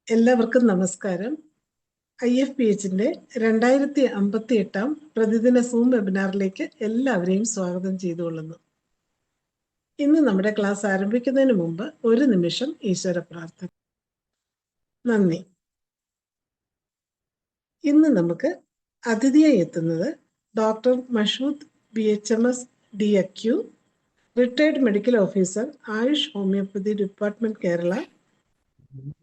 എല്ലാവർക്കും നമസ്കാരം. IFPHന്റെ 2058 പ്രതിദിന സൂം വെബിനാറിലേക്ക് എല്ലാവരെയും സ്വാഗതം ചെയ്തുകൊള്ളുന്നു. ഇന്ന് നമ്മുടെ ക്ലാസ് ആരംഭിക്കുന്നതിന് മുമ്പ് ഒരു നിമിഷം ഈശ്വര പ്രാർത്ഥന. നന്ദി. ഇന്ന് നമുക്ക് അതിഥിയായി എത്തുന്നത് doctor Mashood BHMS DAQ, retired medical officer, AYUSH homoeopathy department, Kerala.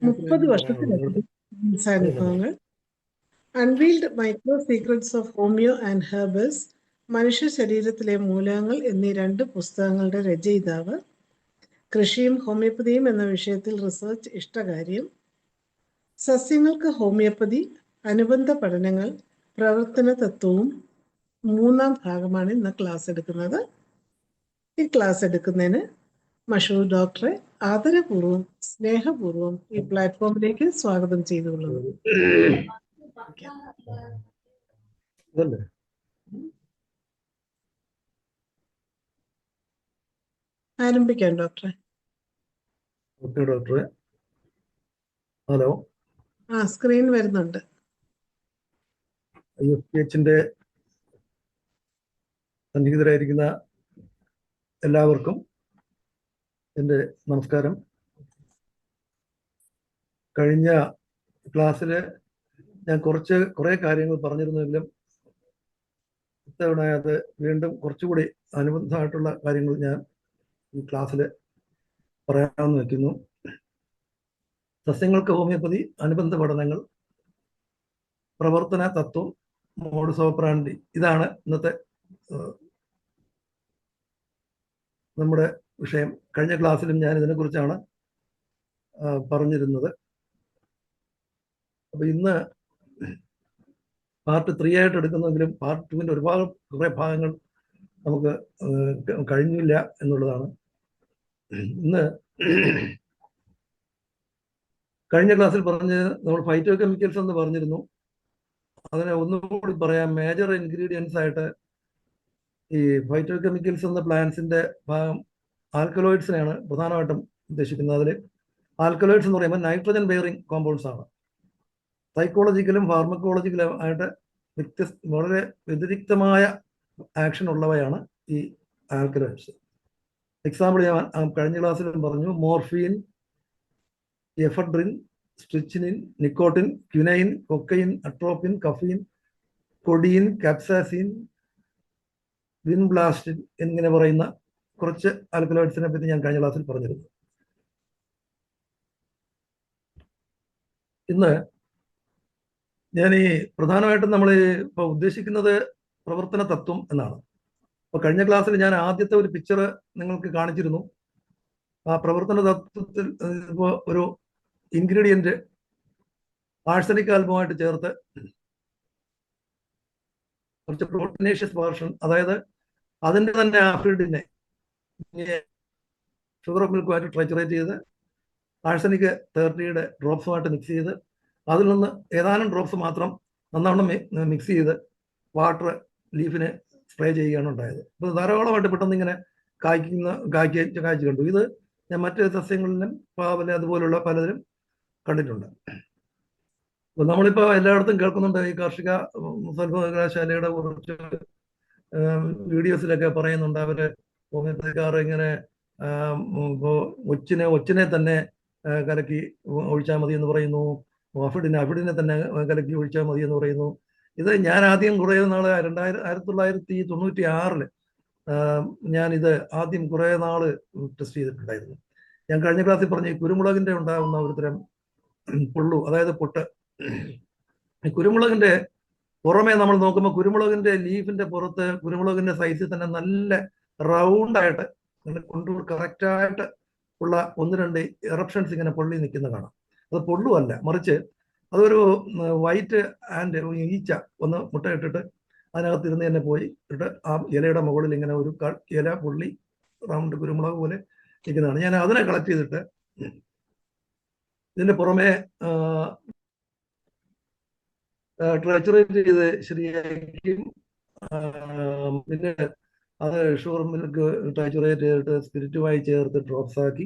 30 വർഷത്തിലധികം ചികിത്സാനുഭവങ്ങൾ. Unveiled micro secrets of homeo and herbals, മനുഷ്യ ശരീരത്തിലെ മൂലകങ്ങൾ എന്നീ 2 പുസ്തകങ്ങളുടെ രചയിതാവ്. കൃഷിയും ഹോമിയോപ്പതിയും എന്ന വിഷയത്തിൽ റിസർച്ച് ഇഷ്ടകാര്യം. സസ്യങ്ങൾക്ക് ഹോമിയോപ്പതി, അനുബന്ധ പഠനങ്ങൾ, പ്രവർത്തന തത്വവും 3-ാം ഭാഗമാണ് ഇന്ന് ക്ലാസ് എടുക്കുന്നത്. ഈ ക്ലാസ് എടുക്കുന്നതിന് മഷൂർ ഡോക്ടറെ ആദരപൂർവ്വം സ്നേഹപൂർവ്വം ഈ പ്ലാറ്റ്ഫോമിലേക്ക് സ്വാഗതം ചെയ്തുകൊള്ളുന്നു. ആരംഭിക്കാം ഡോക്ടറെ. ഓക്കെ ഡോക്ടറെ. ഹലോ. സ്ക്രീൻ വരുന്നുണ്ട്. IFPHന്റെ സന്നിഹിതരായിരിക്കുന്ന എല്ലാവർക്കും എൻ്റെ നമസ്കാരം. കഴിഞ്ഞ ക്ലാസ്സിൽ ഞാൻ കുറേ കാര്യങ്ങൾ പറഞ്ഞിരുന്നെങ്കിലും ഇത്തവണ അത് വീണ്ടും കുറച്ചുകൂടി അനുബന്ധമായിട്ടുള്ള കാര്യങ്ങൾ ഞാൻ ഈ ക്ലാസ്സിൽ പറയാമെന്ന് വയ്ക്കുന്നു. സസ്യങ്ങൾക്ക് ഹോമിയോപ്പതി, അനുബന്ധ പഠനങ്ങൾ, പ്രവർത്തന തത്വം, മോഡസ് ഓപ്പറാൻഡി, ഇതാണ് ഇന്നത്തെ നമ്മുടെ വിഷയം. കഴിഞ്ഞ ക്ലാസ്സിലും ഞാൻ ഇതിനെക്കുറിച്ചാണ് പറഞ്ഞിരുന്നത്. അപ്പോൾ ഇന്ന് പാർട്ട് 3 ആയിട്ട് എടുക്കുന്നെങ്കിലും പാർട്ട് 2-ൻ്റെ കുറേ ഭാഗങ്ങൾ നമുക്ക് കഴിഞ്ഞില്ല എന്നുള്ളതാണ്. ഇന്ന് കഴിഞ്ഞ ക്ലാസ്സിൽ നമ്മൾ ഫൈറ്റോ കെമിക്കൽസ് എന്ന് പറഞ്ഞിരുന്നു. അതിനെ ഒന്നുകൂടി പറയാം. മേജർ ഇൻഗ്രീഡിയൻസ് ആയിട്ട് ഈ ഫൈറ്റോ കെമിക്കൽസ് എന്ന പ്ലാന്റ്സിന്റെ ഭാഗം ആൽക്കലോയിഡ്സിനെയാണ് പ്രധാനമായിട്ടും ഉദ്ദേശിക്കുന്നത്. അതിൽ ആൽക്കലോയിഡ്സ് എന്ന് പറയുമ്പോൾ നൈട്രജൻ ബെയറിംഗ് കോമ്പൗണ്ട്സ് ആണ്. സൈക്കോളജിക്കലും ഫാർമക്കോളജിക്കലും ആയിട്ട് വളരെ വ്യതിരിക്തമായ ആക്ഷൻ ഉള്ളവയാണ് ഈ ആൽക്കലോയിഡ്സ്. എക്സാമ്പിൾ ഞാൻ കഴിഞ്ഞ ക്ലാസ്സിലും പറഞ്ഞു. Morphine, ephedrine, strychnine, nicotine, quinine, cocaine, atropine, caffeine, codeine, capsaicin, vinblastine എന്നിങ്ങനെ പറയുന്ന കുറച്ച് ആൽക്കലോയിഡ്സിനെ പറ്റി ഞാൻ കഴിഞ്ഞ ക്ലാസ്സിൽ പറഞ്ഞിരുന്നു. ഇന്ന് ഞാൻ പ്രധാനമായിട്ടും നമ്മൾ ഇപ്പോൾ ഉദ്ദേശിക്കുന്നത് പ്രവർത്തന തത്വം എന്നാണ്. അപ്പോൾ കഴിഞ്ഞ ക്ലാസ്സിൽ ഞാൻ ആദ്യത്തെ ഒരു പിക്ചർ നിങ്ങൾക്ക് കാണിച്ചിരുന്നു. ആ പ്രവർത്തന തത്വത്തിൽ ഇപ്പോൾ ഒരു ഇൻഗ്രീഡിയന്റ് ആഴ്സനിക് ആൽബുമായിട്ട് ചേർത്ത് കുറച്ച് പ്രോട്ടീനേഷ്യസ് വേർഷൻ, അതായത് അതിൻ്റെ തന്നെ ആഫിഡിനെ ഷുഗർ ഓഫ് മിൽക്കുമായിട്ട് ട്രൈച്ചുറേറ്റ് ചെയ്ത് ആഴ്സനിക് 30 ഡ്രോപ്സുമായിട്ട് മിക്സ് ചെയ്ത് അതിൽ നിന്ന് ഏതാനും ഡ്രോപ്സ് മാത്രം നന്നവണ്ണം മിക്സ് ചെയ്ത് വാട്ടർ ലീഫിന് സ്പ്രേ ചെയ്യുകയാണ് ഉണ്ടായത്. അപ്പോൾ ധാരാളമായിട്ട് പെട്ടെന്ന് ഇങ്ങനെ കായ്ച്ച് കണ്ടു. ഇത് ഞാൻ മറ്റ് സസ്യങ്ങളിലും പാവല് അതുപോലുള്ള പലതിലും കണ്ടിട്ടുണ്ട്. അപ്പോൾ നമ്മളിപ്പോൾ എല്ലായിടത്തും കേൾക്കുന്നുണ്ട് ഈ കാർഷിക സർവകലാശാലയുടെ കുറച്ച് വീഡിയോസിലൊക്കെ പറയുന്നുണ്ട്. അവര് ഹോമിയോപ്പതിക്കാർ ഇങ്ങനെ ഒച്ചിനെ തന്നെ കലക്കി ഒഴിച്ചാൽ മതി എന്ന് പറയുന്നു. അഫിഡിനെ തന്നെ കലക്കി ഒഴിച്ചാൽ മതി എന്ന് പറയുന്നു. ഇത് ഞാൻ ആദ്യം കുറേ നാൾ 1996 ഞാനിത് ആദ്യം കുറേ നാൾ ടെസ്റ്റ് ചെയ്തിട്ടുണ്ടായിരുന്നു. ഞാൻ കഴിഞ്ഞ ക്ലാസ്സിൽ പറഞ്ഞ കുരുമുളകിൻ്റെ ഉണ്ടാകുന്ന ഒരു തരം പുള്ളു, അതായത് പൊട്ട്. കുരുമുളകിൻ്റെ പുറമേ നമ്മൾ നോക്കുമ്പോൾ കുരുമുളകിൻ്റെ ലീഫിൻ്റെ പുറത്ത് കുരുമുളകിൻ്റെ സൈസിൽ തന്നെ നല്ല റൗണ്ടായിട്ട് കൊണ്ടു കറക്റ്റായിട്ട് ഉള്ള 1-2 എറപ്ഷൻസ് ഇങ്ങനെ പൊള്ളി നിൽക്കുന്ന കാണാം. അത് പൊള്ളുമല്ല, മറിച്ച് അതൊരു വൈറ്റ് ആൻഡ് ഈച്ച ഒന്ന് മുട്ടയിട്ടിട്ട് അതിനകത്ത് ഇരുന്ന് തന്നെ പോയി ഇട്ട് ആ ഇലയുടെ മുകളിൽ ഇങ്ങനെ ഒരു ഇല പൊള്ളി റൗണ്ട് കുരുമുളക് പോലെ നിൽക്കുന്നതാണ്. ഞാൻ അതിനെ കളക്ട് ചെയ്തിട്ട് ഇതിൻ്റെ പുറമെ ട്രൈച്ചുറേറ്റ് ചെയ്ത് ശരിയായിരിക്കും. പിന്നെ അത് ഷുഗർ മിൽക്ക് ട്രൈച്ചുറേറ്റ് ചെയ്തിട്ട് സ്പിരിറ്റുമായി ചേർത്ത് ഡ്രോപ്സ് ആക്കി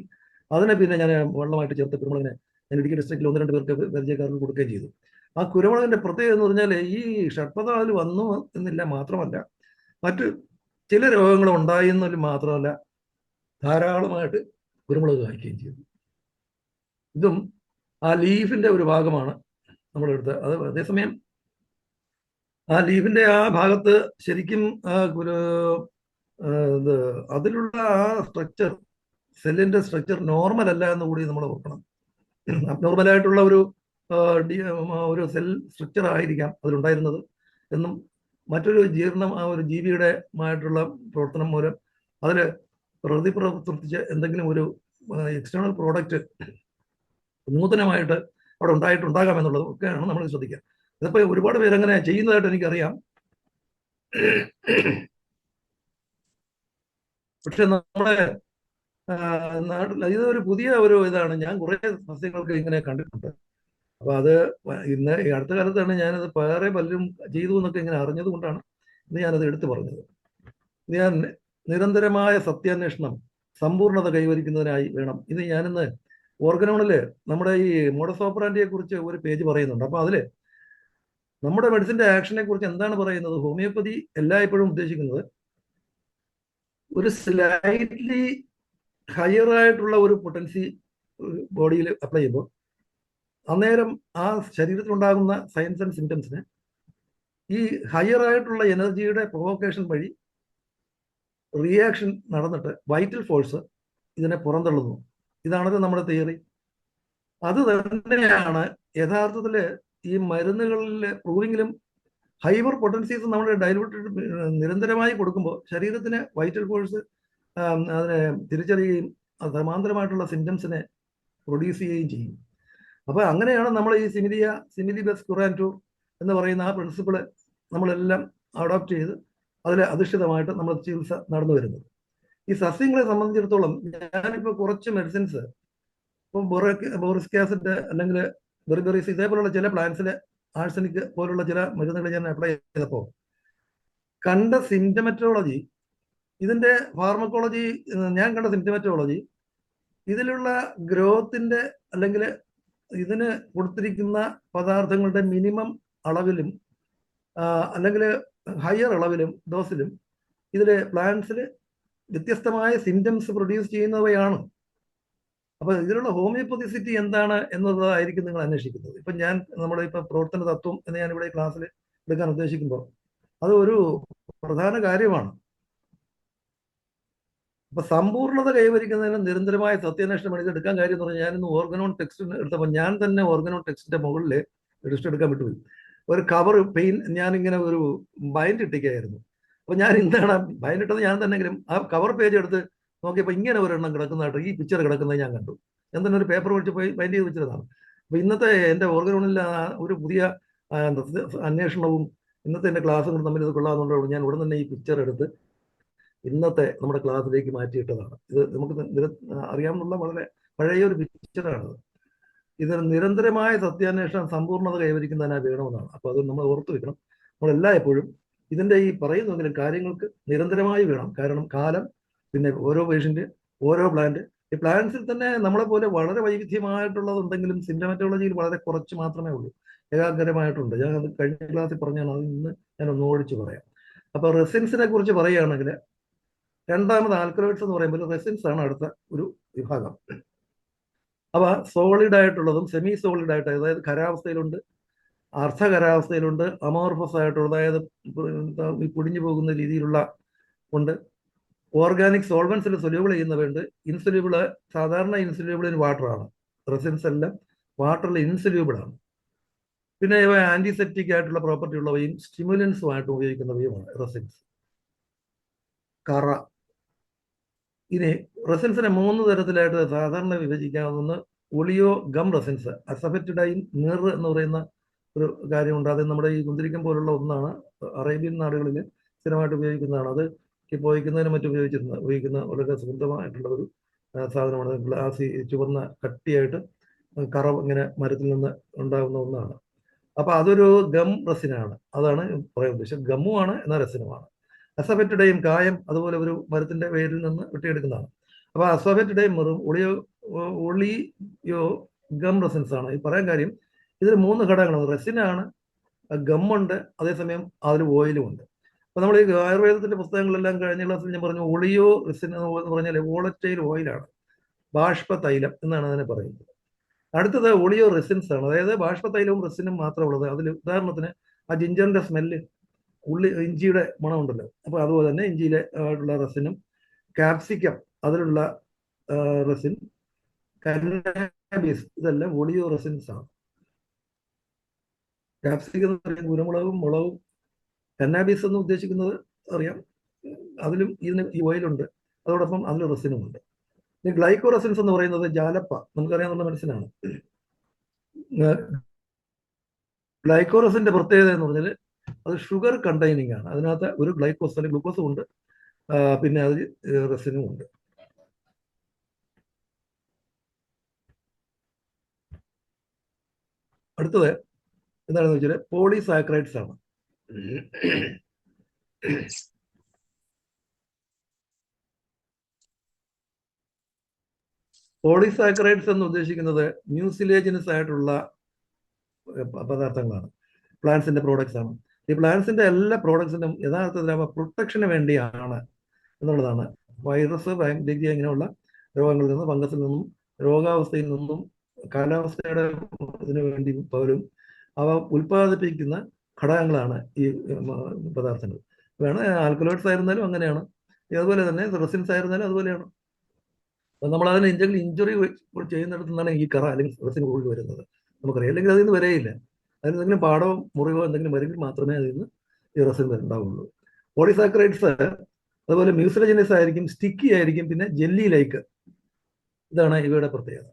അതിനെ പിന്നെ ഞാൻ വെള്ളമായിട്ട് ചേർത്ത് കുരുമുളകിനെ ഞാൻ ഇടുക്കി ഡിസ്ട്രിക്റ്റിൽ 1-2 പേർക്ക് പരിചയക്കാർക്ക് കൊടുക്കുകയും ചെയ്തു. ആ കുരുമുളകിന്റെ പ്രത്യേകത എന്ന് പറഞ്ഞാൽ ഈ ഷഡ്പദാതിൽ വന്നു എന്നില്ല, മാത്രമല്ല മറ്റ് ചില രോഗങ്ങൾ ഉണ്ടായി എന്നതിൽ മാത്രമല്ല ധാരാളമായിട്ട് കുരുമുളക് കായ്ക്കുകയും ചെയ്തു. ഇതും ആ ലീഫിന്റെ ഒരു ഭാഗമാണ് നമ്മളെടുത്ത്. അത് അതേസമയം ആ ലീഫിന്റെ ആ ഭാഗത്ത് ശരിക്കും അതിലുള്ള ആ സ്ട്രക്ചർ, സെല്ലിന്റെ സ്ട്രക്ചർ നോർമൽ അല്ല എന്ന് കൂടി നമ്മൾ ഓർക്കണം. അബ്നോർമലായിട്ടുള്ള ഒരു സെൽ സ്ട്രക്ചർ ആയിരിക്കാം അതിലുണ്ടായിരുന്നത് എന്നും മറ്റൊരു ഒരു ജീവിയുടെ മായിട്ടുള്ള പ്രവർത്തനം മൂലം അതിൽ പ്രവർത്തിച്ച് എന്തെങ്കിലും ഒരു എക്സ്റ്റേണൽ പ്രോഡക്റ്റ് നൂതനമായിട്ട് അവിടെ ഉണ്ടായിട്ടുണ്ടാകാം എന്നുള്ളത് ഒക്കെയാണ് നമ്മൾ ശ്രദ്ധിക്കുക. ഇതിപ്പോൾ ഒരുപാട് പേരങ്ങനെ ചെയ്യുന്നതായിട്ട് എനിക്കറിയാം. പക്ഷെ നമ്മുടെ നാട്ടിൽ ഇതൊരു പുതിയ ഒരു ഇതാണ്. ഞാൻ കുറേ സസ്യങ്ങൾക്ക് ഇങ്ങനെ കണ്ടിട്ടുണ്ട്. അപ്പൊ അത് ഇന്ന് ഈ അടുത്ത കാലത്താണ് ഞാനത് വേറെ പലരും ചെയ്തു എന്നൊക്കെ ഇങ്ങനെ അറിഞ്ഞത് കൊണ്ടാണ് ഇന്ന് ഞാനത് എടുത്തു പറഞ്ഞത്. ഞാൻ നിരന്തരമായ സത്യാന്വേഷണം സമ്പൂർണ്ണത കൈവരിക്കുന്നതിനായി വേണം. ഇത് ഞാനിന്ന് ഓർഗനോണില് നമ്മുടെ ഈ മോഡസ് ഓപ്പറാൻഡിയെ കുറിച്ച് ഒരു പേജ് പറയുന്നുണ്ട്. അപ്പൊ അതില് നമ്മുടെ മെഡിസിന്റെ ആക്ഷനെ കുറിച്ച് എന്താണ് പറയുന്നത്? ഹോമിയോപ്പതി എല്ലായ്പ്പോഴും ഉദ്ദേശിക്കുന്നത് ഒരു സ്ലൈറ്റ്ലി ഹയർ ആയിട്ടുള്ള ഒരു പൊട്ടൻസി ബോഡിയിൽ അപ്ലൈ ചെയ്യുമ്പോൾ അന്നേരം ആ ശരീരത്തിലുണ്ടാകുന്ന സയൻസ് ആൻഡ് സിംറ്റംസിന് ഈ ഹയർ ആയിട്ടുള്ള എനർജിയുടെ പ്രൊവോക്കേഷൻ വഴി റിയാക്ഷൻ നടന്നിട്ട് വൈറ്റൽ ഫോഴ്സ് ഇതിനെ പുറന്തള്ളുന്നു. ഇതാണല്ലോ നമ്മുടെ തിയറി. അത് തന്നെയാണ് യഥാർത്ഥത്തിൽ ഈ മരുന്നുകളിൽ പ്രൂവിങ്ങിലും. ഹൈപ്പർ പൊട്ടൻസീസ് നമ്മൾ ഡൈലൂട്ടഡ് നിരന്തരമായി കൊടുക്കുമ്പോൾ ശരീരത്തിന് വൈറ്റൽ ഫോഴ്സ് അതിനെ തിരിച്ചറിയുകയും സമാന്തരമായിട്ടുള്ള സിംറ്റംസിനെ പ്രൊഡ്യൂസ് ചെയ്യുകയും ചെയ്യും. അപ്പൊ അങ്ങനെയാണ് നമ്മൾ ഈ സിമിലിബസ് കുറാൻറ്റൂർ എന്ന് പറയുന്ന ആ പ്രിൻസിപ്പിള് നമ്മളെല്ലാം അഡോപ്റ്റ് ചെയ്ത് അതിൽ അധിഷ്ഠിതമായിട്ട് നമ്മൾ ചികിത്സ നടന്നു വരുന്നത്. ഈ സസ്യങ്ങളെ സംബന്ധിച്ചിടത്തോളം ഞാനിപ്പോൾ കുറച്ച് മെഡിസിൻസ്, ഇപ്പം ബോറിക് ആസിഡ് അല്ലെങ്കിൽ ബെറിബെറീസ് ഇതേപോലുള്ള ചില പ്ലാന്റ്സിലെ ആഴ്സനിക് പോലുള്ള ചില മരുന്നുകൾ ഞാൻ അപ്ലൈ ചെയ്തപ്പോൾ കണ്ട സിംറ്റമറ്റോളജി, ഇതിന്റെ ഫാർമക്കോളജി, ഞാൻ കണ്ട സിംറ്റമറ്റോളജി ഇതിലുള്ള ഗ്രോത്തിന്റെ അല്ലെങ്കിൽ ഇതിന് കൊടുത്തിരിക്കുന്ന പദാർത്ഥങ്ങളുടെ മിനിമം അളവിലും അല്ലെങ്കിൽ ഹയർ അളവിലും ഡോസിലും ഇതിലെ പ്ലാന്റ്സിൽ വ്യത്യസ്തമായ സിംറ്റംസ് പ്രൊഡ്യൂസ് ചെയ്യുന്നവയാണ്. അപ്പൊ ഇതിലുള്ള ഹോമിയോപ്പതിസിറ്റി എന്താണ് എന്നതായിരിക്കും നിങ്ങൾ അന്വേഷിക്കുന്നത്. ഇപ്പൊ ഞാൻ നമ്മുടെ ഇപ്പൊ പ്രവർത്തന തത്വം എന്ന് ഞാൻ ഇവിടെ ക്ലാസ്സിൽ എടുക്കാൻ ഉദ്ദേശിക്കുമ്പോൾ അത് ഒരു പ്രധാന കാര്യമാണ്. അപ്പൊ സമ്പൂർണ്ണത കൈവരിക്കുന്നതിന് നിരന്തരമായ സത്യാന്വേഷണം ഇത് എടുക്കാൻ കാര്യം എന്ന് പറഞ്ഞാൽ ഞാനിന്ന് ഓർഗനോൺ ടെക്സ്റ്റ് എടുത്തപ്പോൾ ഞാൻ തന്നെ ഓർഗനോൺ ടെക്സ്റ്റിന്റെ മുകളിൽ ടെക്സ്റ്റ് എടുക്കാൻ വിട്ടുപോയി. ഒരു കവർ ഞാനിങ്ങനെ ഒരു ബൈൻഡ് ഇട്ടിക്കായിരുന്നു. അപ്പൊ ഞാൻ എന്താണ് ബൈൻഡ് ഇട്ടത് ഞാൻ തന്നെങ്കിലും ആ കവർ പേജ് എടുത്ത് നോക്കിയപ്പോൾ ഇങ്ങനെ ഒരെണ്ണം കിടക്കുന്നതായിട്ട് ഈ പിക്ചർ കിടക്കുന്നത് ഞാൻ കണ്ടു. ഞാൻ തന്നെ ഒരു പേപ്പർ വെച്ച് പോയി ബൈൻഡ് ചെയ്ത് വെച്ചതാണ്. അപ്പൊ ഇന്നത്തെ എൻ്റെ ഓർഗനോണിൽ ഒരു പുതിയ അന്വേഷണവും ഇന്നത്തെ എൻ്റെ ക്ലാസ്സുകളും തമ്മിൽ ഇത് കൊള്ളാമെന്നുള്ളതുകൊണ്ട് ഞാൻ ഉടൻ തന്നെ ഈ പിക്ചർ എടുത്ത് ഇന്നത്തെ നമ്മുടെ ക്ലാസ്സിലേക്ക് മാറ്റിയിട്ടതാണ്. ഇത് നമുക്ക് അറിയാവുന്ന വളരെ പഴയ ഒരു പിക്ചറാണത്. ഇത് നിരന്തരമായ സത്യാന്വേഷണം സമ്പൂർണ്ണത കൈവരിക്കുന്നതിനായി വേണമെന്നാണ്. അപ്പൊ അത് നമ്മൾ ഓർത്തു വെക്കണം. നമ്മളെല്ലാം എപ്പോഴും ഇതിന്റെ ഈ പറയുന്നെങ്കിലും കാര്യങ്ങൾക്ക് നിരന്തരമായി വേണം. കാരണം കാലം, പിന്നെ ഓരോ പേഷ്യന്റ്, ഓരോ പ്ലാന്റ്, ഈ പ്ലാന്റ്സിൽ തന്നെ നമ്മളെ പോലെ വളരെ വൈവിധ്യമായിട്ടുള്ളതുണ്ടെങ്കിലും സിംറ്റമറ്റോളജിയിൽ വളരെ കുറച്ച് മാത്രമേ ഉള്ളൂ. ഏകാഗ്രമായിട്ടുണ്ട്. ഞാൻ അത് കഴിഞ്ഞ ക്ലാസ്സിൽ പറഞ്ഞാണ്, അത് ഇന്ന് ഞാൻ ഒന്ന് ഓടിച്ച് പറയാം. അപ്പൊ റെസിൻസിനെ കുറിച്ച് പറയുകയാണെങ്കിൽ രണ്ടാമത് ആൽക്കലോയിഡ്സ് എന്ന് പറയുമ്പോൾ റെസിൻസ് ആണ് അടുത്ത ഒരു വിഭാഗം. അവ സോളിഡ് ആയിട്ടുള്ളതും സെമി സോളിഡ് ആയിട്ട്, അതായത് ഖരാവസ്ഥയിലുണ്ട്, അർദ്ധഖരാവസ്ഥയിലുണ്ട്, അമോർഫസ് ആയിട്ടുള്ള, അതായത് പൊടിഞ്ഞു പോകുന്ന രീതിയിലുള്ള ഉണ്ട്. Organic സോൾവൻസിൽ soluble ചെയ്യുന്നവയുണ്ട്. ഇൻസൊല്യൂബിള്, സാധാരണ ഇൻസൊല്യൂബിൾ ഇൻ വാട്ടർ ആണ്. റെസിൻസ് എല്ലാം വാട്ടറിൽ ഇൻസൊല്യൂബിൾ ആണ്. പിന്നെ ഇവ ആന്റിസെപ്റ്റിക് ആയിട്ടുള്ള പ്രോപ്പർട്ടി ഉള്ളവയും സ്റ്റിമുലൻസുമായിട്ട് ഉപയോഗിക്കുന്നവയുമാണ് റെസിൻസ്. കറ. ഇനി റെസിൻസിനെ 3 തരത്തിലായിട്ട് സാധാരണ വിഭജിക്കാവുന്ന ഒളിയോ ഗം റെസിൻസ്, അസഫെറ്റിഡൈൻ, മിർ എന്ന് പറയുന്ന ഒരു കാര്യമുണ്ട്. അത് നമ്മുടെ ഈ കുന്തിരിക്കം പോലുള്ള ഒന്നാണ്. അറേബ്യൻ നാടുകളിൽ സ്ഥിരമായിട്ട് ഉപയോഗിക്കുന്നതാണ്. അത് പോയിക്കുന്നതിന് മറ്റും ഉപയോഗിക്കുന്ന വളരെ സുഗന്ധമായിട്ടുള്ള ഒരു സാധനമാണ്. ഗ്ലാസി ചുവന്ന കട്ടിയായിട്ട് കറ ഇങ്ങനെ മരത്തിൽ നിന്ന് ഉണ്ടാകുന്ന ഒന്നാണ്. അപ്പൊ അതൊരു ഗം റെസിനാണ്. അതാണ് പറയാൻ ഉദ്ദേശിച്ചത്. ഗമ്മുമാണ് എന്നാൽ റെസിനുമാണ്. അസഫെറ്റിഡൈൻ കായം അതുപോലെ ഒരു മരത്തിന്റെ വേരിൽ നിന്ന് വെട്ടിയെടുക്കുന്നതാണ്. അപ്പൊ അസഫെറ്റിഡൈൻ മിറും ഒളിയോ ഗം റെസിൻസ് ആണ്. ഈ പറയാൻ കാര്യം ഇതിൽ 3 ഘടകങ്ങളാണ്. റെസിനാണ്, ഗമ്മുണ്ട്, അതേസമയം അതിൽ ഓയിലും ഉണ്ട്. അപ്പൊ നമ്മൾ ഈ ആയുർവേദത്തിന്റെ പുസ്തകങ്ങളെല്ലാം കഴിഞ്ഞ ക്ലാസ്സിൽ ഞാൻ പറഞ്ഞു ഒളിയോ റെസിൻ എന്ന് പറഞ്ഞാൽ വോളറ്റൈൽ ഓയിലാണ്, ബാഷ്പ തൈലം എന്നാണ് അതിനെ പറയുന്നത്. അടുത്തത് ഒളിയോ റെസിൻസ് ആണ്, അതായത് ബാഷ്പ തൈലവും റെസിനും മാത്രമുള്ളത്. അതിൽ ഉദാഹരണത്തിന് ആ ജിഞ്ചറിന്റെ സ്മെല്ല്, ഇഞ്ചിയുടെ മണമുണ്ടല്ലോ, അപ്പൊ അതുപോലെ തന്നെ ഇഞ്ചിയിലെ ആയിട്ടുള്ള റെസിനും, ക്യാപ്സിക്കം അതിലുള്ള റെസിൻ, കന്നാബീസ്, ഇതെല്ലാം ഒളിയോ റെസിൻസ് ആണ്. ക്യാപ്സിക്കം എന്ന് പറയുന്നത് കുരുമുളകും മുളകും, കന്നാബീസ് എന്ന് ഉദ്ദേശിക്കുന്നത് അറിയാം, അതിലും ഇതിന് ഈ ഓയിലുണ്ട്, അതോടൊപ്പം അതിൽ റെസിനും ഉണ്ട്. ഈ ഗ്ലൈക്കോ റെസിൻസ് എന്ന് പറയുന്നത് ജാലപ്പ, നമുക്കറിയാവുന്ന മെഡിസിനാണ്. ഗ്ലൈക്കോ റെസിന്റെ പ്രത്യേകത എന്ന് പറഞ്ഞാൽ അത് ഷുഗർ കണ്ടെയ്നിങ് ആണ്. അതിനകത്ത് ഒരു ഗ്ലൈക്കോസ് അല്ലെങ്കിൽ ഗ്ലൂക്കോസും ഉണ്ട്, പിന്നെ അത് റെസിനും ഉണ്ട്. അടുത്തത് എന്താണെന്ന് വെച്ചാൽ പോളിസാക്കറൈഡ്സ് ആണ്. പോളിസാക്കറൈഡ്സ് എന്ന് ഉദ്ദേശിക്കുന്നത് മ്യൂസിലേജിനസ് ആയിട്ടുള്ള പദാർത്ഥങ്ങളാണ്, പ്ലാന്റ്സിന്റെ പ്രോഡക്ട്സ് ആണ്. ഈ പ്ലാന്റ്സിന്റെ എല്ലാ പ്രോഡക്ട്സിനും യഥാർത്ഥത്തിൽ പ്രൊട്ടക്ഷന് വേണ്ടിയാണ് എന്നുള്ളതാണ്. വൈറസ്, ബാക്ടീരിയ ഇങ്ങനെയുള്ള രോഗങ്ങളിൽ നിന്നും, ഫംഗസിൽ നിന്നും, രോഗാവസ്ഥയിൽ നിന്നും, കാലാവസ്ഥയുടെ ഇതിനു വേണ്ടി പോലും അവ ഉൽപ്പാദിപ്പിക്കുന്ന ഘടകങ്ങളാണ് ഈ പദാർത്ഥങ്ങൾ. വേണം ആൽക്കലോയിഡ്സ് ആയിരുന്നാലും അങ്ങനെയാണ്, അതുപോലെ തന്നെ റെസിൻസ് ആയിരുന്നാലും അതുപോലെയാണ്. നമ്മൾ അതിന് എന്തെങ്കിലും ഇഞ്ചുറി ചെയ്യുന്നിടത്തു നിന്നാണ് ഈ കറ അല്ലെങ്കിൽ റെസിൻ കൂടുതൽ വരുന്നത്, നമുക്കറിയാം. അല്ലെങ്കിൽ അതിൽ നിന്ന് വരെയില്ല. അതിന് എന്തെങ്കിലും പാടവോ മുറിവോ എന്തെങ്കിലും വരുമെങ്കിൽ മാത്രമേ അതിൽ നിന്ന് ഈ റെസിൻ ഉണ്ടാവുള്ളൂ. പോളിസാക്കറൈഡ്സ് അതുപോലെ മ്യൂസിലജിനസ് ആയിരിക്കും, സ്റ്റിക്കി ആയിരിക്കും, പിന്നെ ജെല്ലി ലൈക്ക്. ഇതാണ് ഇവയുടെ പ്രത്യേകത.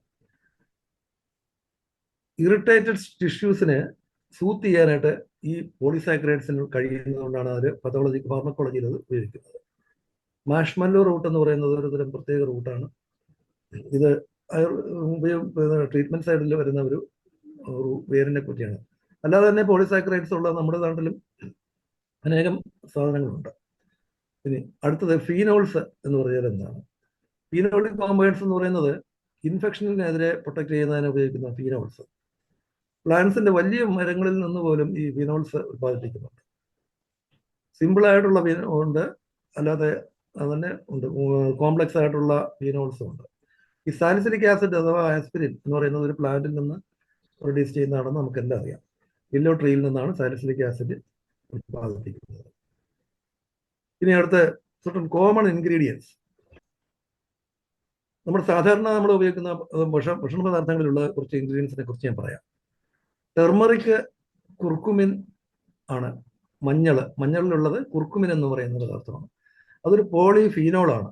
ഇറിറ്റേറ്റഡ് ടിഷ്യൂസിന് സൂത്ത് ചെയ്യാനായിട്ട് ഈ പോളിസാക്കറൈഡ്സിന് കഴിയുന്നതുകൊണ്ടാണ് അത് ഫാർമക്കോളജിയിൽ അത് ഉപയോഗിക്കുന്നത്. മാഷ്മല്ലോ റൂട്ട് എന്ന് പറയുന്നത് ഒരു തരം പ്രത്യേക റൂട്ടാണ്. ഇത് ട്രീറ്റ്മെന്റ് സൈഡിൽ വരുന്ന ഒരു വേരിനെ പറ്റിയാണ്. അല്ലാതെ തന്നെ പോളിസാക്കറൈഡ്സ് ഉള്ള നമ്മുടെ നാട്ടിലും അനേകം സാധനങ്ങളുണ്ട്. ഇനി അടുത്തത് ഫീനോൾസ് എന്ന് പറഞ്ഞാൽ എന്താണ്? ഫീനോളിക് കോമ്പൗണ്ട്സ് എന്ന് പറയുന്നത് ഇൻഫെക്ഷനെതിരെ പ്രൊട്ടക്ട് ചെയ്യുന്നതിന് ഉപയോഗിക്കുന്ന ഫീനോൾസ്. പ്ലാന്റ്സിന്റെ വലിയ മരങ്ങളിൽ നിന്ന് പോലും ഈ ഫീനോൾസ് ഉത്പാദിപ്പിക്കുന്നുണ്ട്. സിമ്പിൾ ആയിട്ടുള്ള ഉണ്ട്, അല്ലാതെ തന്നെ ഉണ്ട്, കോംപ്ലക്സ് ആയിട്ടുള്ള ഫീനോൾസും ഉണ്ട്. ഈ സാലിസിലിക് ആസിഡ് അഥവാ ആസ്പിരിൻ എന്ന് പറയുന്നത് ഒരു പ്ലാന്റിൽ നിന്ന് പ്രൊഡ്യൂസ് ചെയ്യുന്നതാണെന്ന് നമുക്കെല്ലാം അറിയാം. വില്ലോ ട്രീയിൽ നിന്നാണ് സാലിസിലിക് ആസിഡ് ഉത്പാദിപ്പിക്കുന്നത്. ഇനി അടുത്ത കോമൺ ഇൻഗ്രീഡിയൻസ്, നമ്മൾ സാധാരണ നമ്മൾ ഉപയോഗിക്കുന്ന ഭക്ഷണ പദാർത്ഥങ്ങളിലുള്ള കുറച്ച് ഇൻഗ്രീഡിയൻസിനെ കുറിച്ച് ഞാൻ പറയാം. ടെർമറിക്, കുർക്കുമിൻ ആണ്. മഞ്ഞളിലുള്ളത് കുർക്കുമിൻ എന്ന് പറയുന്ന പദാർത്ഥമാണ്. അതൊരു പോളിഫീനോളാണ്.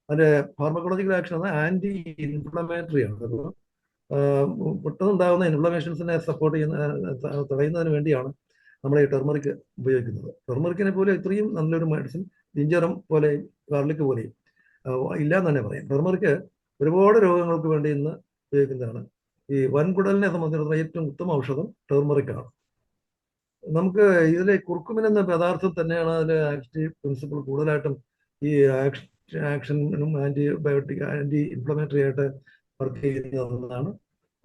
അതിന്റെ ഫാർമക്കോളജിക്കൽ ആക്ഷൻ ആണ് ആന്റി ഇൻഫ്ലമേറ്ററി ആണ്. പെട്ടെന്നുണ്ടാകുന്ന ഇൻഫ്ലമേഷൻസിനെ സപ്പോർട്ട് ചെയ്യുന്ന തടയുന്നതിന് വേണ്ടിയാണ് നമ്മൾ ഈ ടെർമറിക് ഉപയോഗിക്കുന്നത്. ടെർമറിക്കിനെ പോലെ ഇത്രയും നല്ലൊരു മെഡിസിൻ ജിഞ്ചറും പോലെ ഗാർലിക് പോലെയും ഇല്ല എന്ന് തന്നെ പറയാം. ടെർമറിക് ഒരുപാട് രോഗങ്ങൾക്ക് വേണ്ടി ഇന്ന് ഉപയോഗിക്കുന്നതാണ്. ഈ വൻകുടലിനെ സംബന്ധിച്ചിടത്തോളം ഏറ്റവും ഉത്തമ ഔഷധം ടെർമറിക് ആണ്. നമുക്ക് ഇതിലെ കുർക്കുമിൻ എന്ന പദാർത്ഥം തന്നെയാണ് അതിലെ ആക്റ്റീവ് പ്രിൻസിപ്പിൾ കൂടുതലായിട്ടും ഈ ആക്ഷനും ആന്റിബയോട്ടിക്, ആന്റി ഇൻഫ്ലമേറ്ററി ആയിട്ട് വർക്ക് ചെയ്യുന്നതെന്നാണ്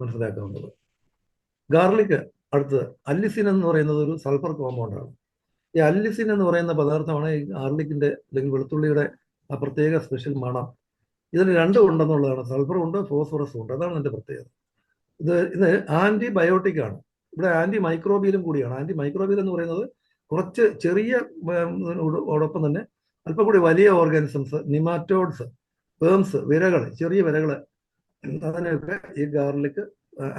മനസ്സിലാക്കാവുന്നത്. ഗാർലിക് അടുത്തത് അല്ലിസിൻ എന്ന് പറയുന്നത് ഒരു സൾഫർ കോമ്പൗണ്ടാണ്. ഈ അല്ലിസിൻ എന്ന് പറയുന്ന പദാർത്ഥമാണ് ഈ ഗാർലിക്കിന്റെ അല്ലെങ്കിൽ വെളുത്തുള്ളിയുടെ ആ പ്രത്യേക സ്പെഷ്യൽ മണം. ഇതിൽ രണ്ടും ഉണ്ടെന്നുള്ളതാണ്, സൾഫറും ഉണ്ട്, ഫോസ്ഫറസും ഉണ്ട്. അതാണ് ഇതിന്റെ പ്രത്യേകത. ഇത് ആന്റിബയോട്ടിക് ആണ്. ഇവിടെ ആന്റി മൈക്രോബിയലും കൂടിയാണ്. ആന്റി മൈക്രോബിയൽ എന്ന് പറയുന്നത് കുറച്ച് ചെറിയ ഓടൊപ്പം തന്നെ അല്പം കൂടി വലിയ ഓർഗാനിസംസ്, നിമാറ്റോഡ്സ്, വേംസ്, വിരകൾ, ചെറിയ വിരകൾ, അതിനൊക്കെ ഈ ഗാർലിക്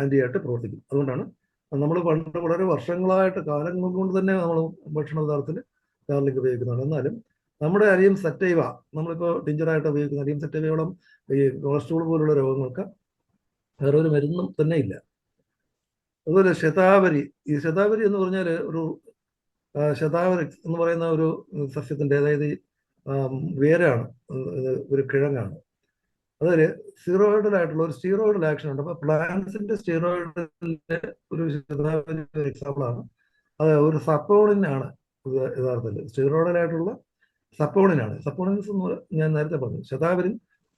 ആന്റി ആയിട്ട് പ്രവർത്തിക്കും. അതുകൊണ്ടാണ് നമ്മൾ പണ്ട് വളരെ വർഷങ്ങളായിട്ട് കാലങ്ങൾ കൊണ്ട് തന്നെ നമ്മൾ ഭക്ഷണ പദാർത്ഥത്തിൽ ഗാർലിക് ഉപയോഗിക്കുന്നതാണ്. എന്നാലും നമ്മുടെ അരിയം സറ്റൈവ, നമ്മളിപ്പോൾ ടിഞ്ചറായിട്ട് ഉപയോഗിക്കുന്ന അരിയം സറ്റൈവയോളം ഈ കൊളസ്ട്രോൾ പോലുള്ള രോഗങ്ങൾക്ക് വേറെ ഒരു മരുന്നും തന്നെ ഇല്ല. അതുപോലെ ശതാവരി, ഈ ശതാവരി എന്ന് പറഞ്ഞാൽ ഒരു ശതാവരി എന്ന് പറയുന്ന ഒരു സസ്യത്തിന്റെ, അതായത് വേരാണ്, ഒരു കിഴങ്ങാണ്. അതൊരു സ്റ്റീറോയിഡലായിട്ടുള്ള ഒരു സ്റ്റീറോയിഡൽ ആക്ഷൻ ഉണ്ട്. അപ്പൊ പ്ലാന്റ്സിന്റെ സ്റ്റീറോയിഡിന്റെ ഒരു ശതാവരി എക്സാമ്പിളാണ്. അത് ഒരു സപ്പോണിനാണ് യഥാർത്ഥത്തിൽ സ്റ്റീറോയിഡലായിട്ടുള്ള സപ്പോണിനാണ്. സപ്പോണിൻസ് എന്ന് ഞാൻ നേരത്തെ പറഞ്ഞു. ശതാവരിൻ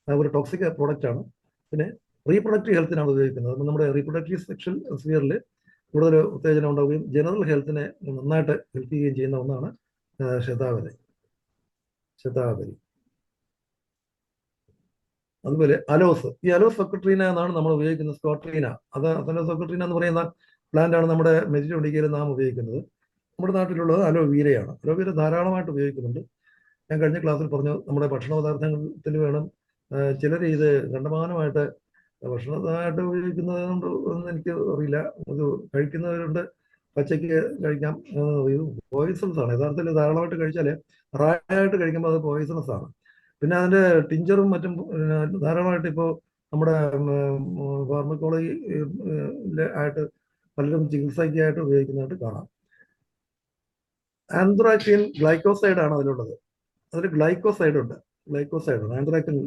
ഒരു ടോക്സിക് പ്രോഡക്റ്റ് ആണ്. പിന്നെ റീപ്രൊഡക്റ്റീവ് ഹെൽത്തിനാണ് ഉപയോഗിക്കുന്നത്. അപ്പം നമ്മുടെ റീപ്രൊഡക്റ്റീവ് സെക്ഷൽ സ്ഫിയറിൽ കൂടുതൽ ഉത്തേജനം ഉണ്ടാവുകയും ജനറൽ ഹെൽത്തിനെ നന്നായിട്ട് ഹെൽപ്പ് ചെയ്യുകയും ചെയ്യുന്ന ഒന്നാണ് ശതാവരി. അതുപോലെ അലോസ്, ഈ അലോസ് സൊക്കട്രീന എന്നാണ് നമ്മൾ ഉപയോഗിക്കുന്നത്. സ്കോട്രീന, അലോസ് സൊക്കട്രീന എന്ന് പറയുന്ന പ്ലാന്റ് ആണ് നമ്മുടെ മെഡിറ്റോണ്ടിക്കയിൽ നാം ഉപയോഗിക്കുന്നത്. നമ്മുടെ നാട്ടിലുള്ളത് അലോവീരയാണ്. അലോവീര ധാരാളമായിട്ട് ഉപയോഗിക്കുന്നുണ്ട്. ഞാൻ കഴിഞ്ഞ ക്ലാസ്സിൽ പറഞ്ഞു, നമ്മുടെ ഭക്ഷണ പദാർത്ഥത്തിൽ വേണം ചിലർ ഇത് കണ്ടമാനമായിട്ട് ഭക്ഷണമായിട്ട് ഉപയോഗിക്കുന്നത് എന്ന് എനിക്ക് അറിയില്ല. അത് കഴിക്കുന്നവരുണ്ട്, പച്ചയ്ക്ക് കഴിക്കാം. ഇത് പോയിസണസ് ആണ്. യഥാർത്ഥത്തിൽ ധാരാളമായിട്ട് കഴിച്ചാൽ റായായിട്ട് കഴിക്കുമ്പോൾ അത് പോയിസണസ് ആണ്. പിന്നെ അതിൻ്റെ ടിഞ്ചറും മറ്റും ധാരാളമായിട്ട് ഇപ്പോൾ നമ്മുടെ ഫാർമക്കോളജി ആയിട്ട് പലരും ചികിത്സയ്ക്കായിട്ട് ഉപയോഗിക്കുന്നതായിട്ട് കാണാം. ആന്ത്രാക്സിൻ ഗ്ലൈക്കോസൈഡ് ആണ് അതിലുള്ളത്. അതിൽ ഗ്ലൈക്കോസൈഡ് ഉണ്ട്. ആന്ത്രാക്സിൻ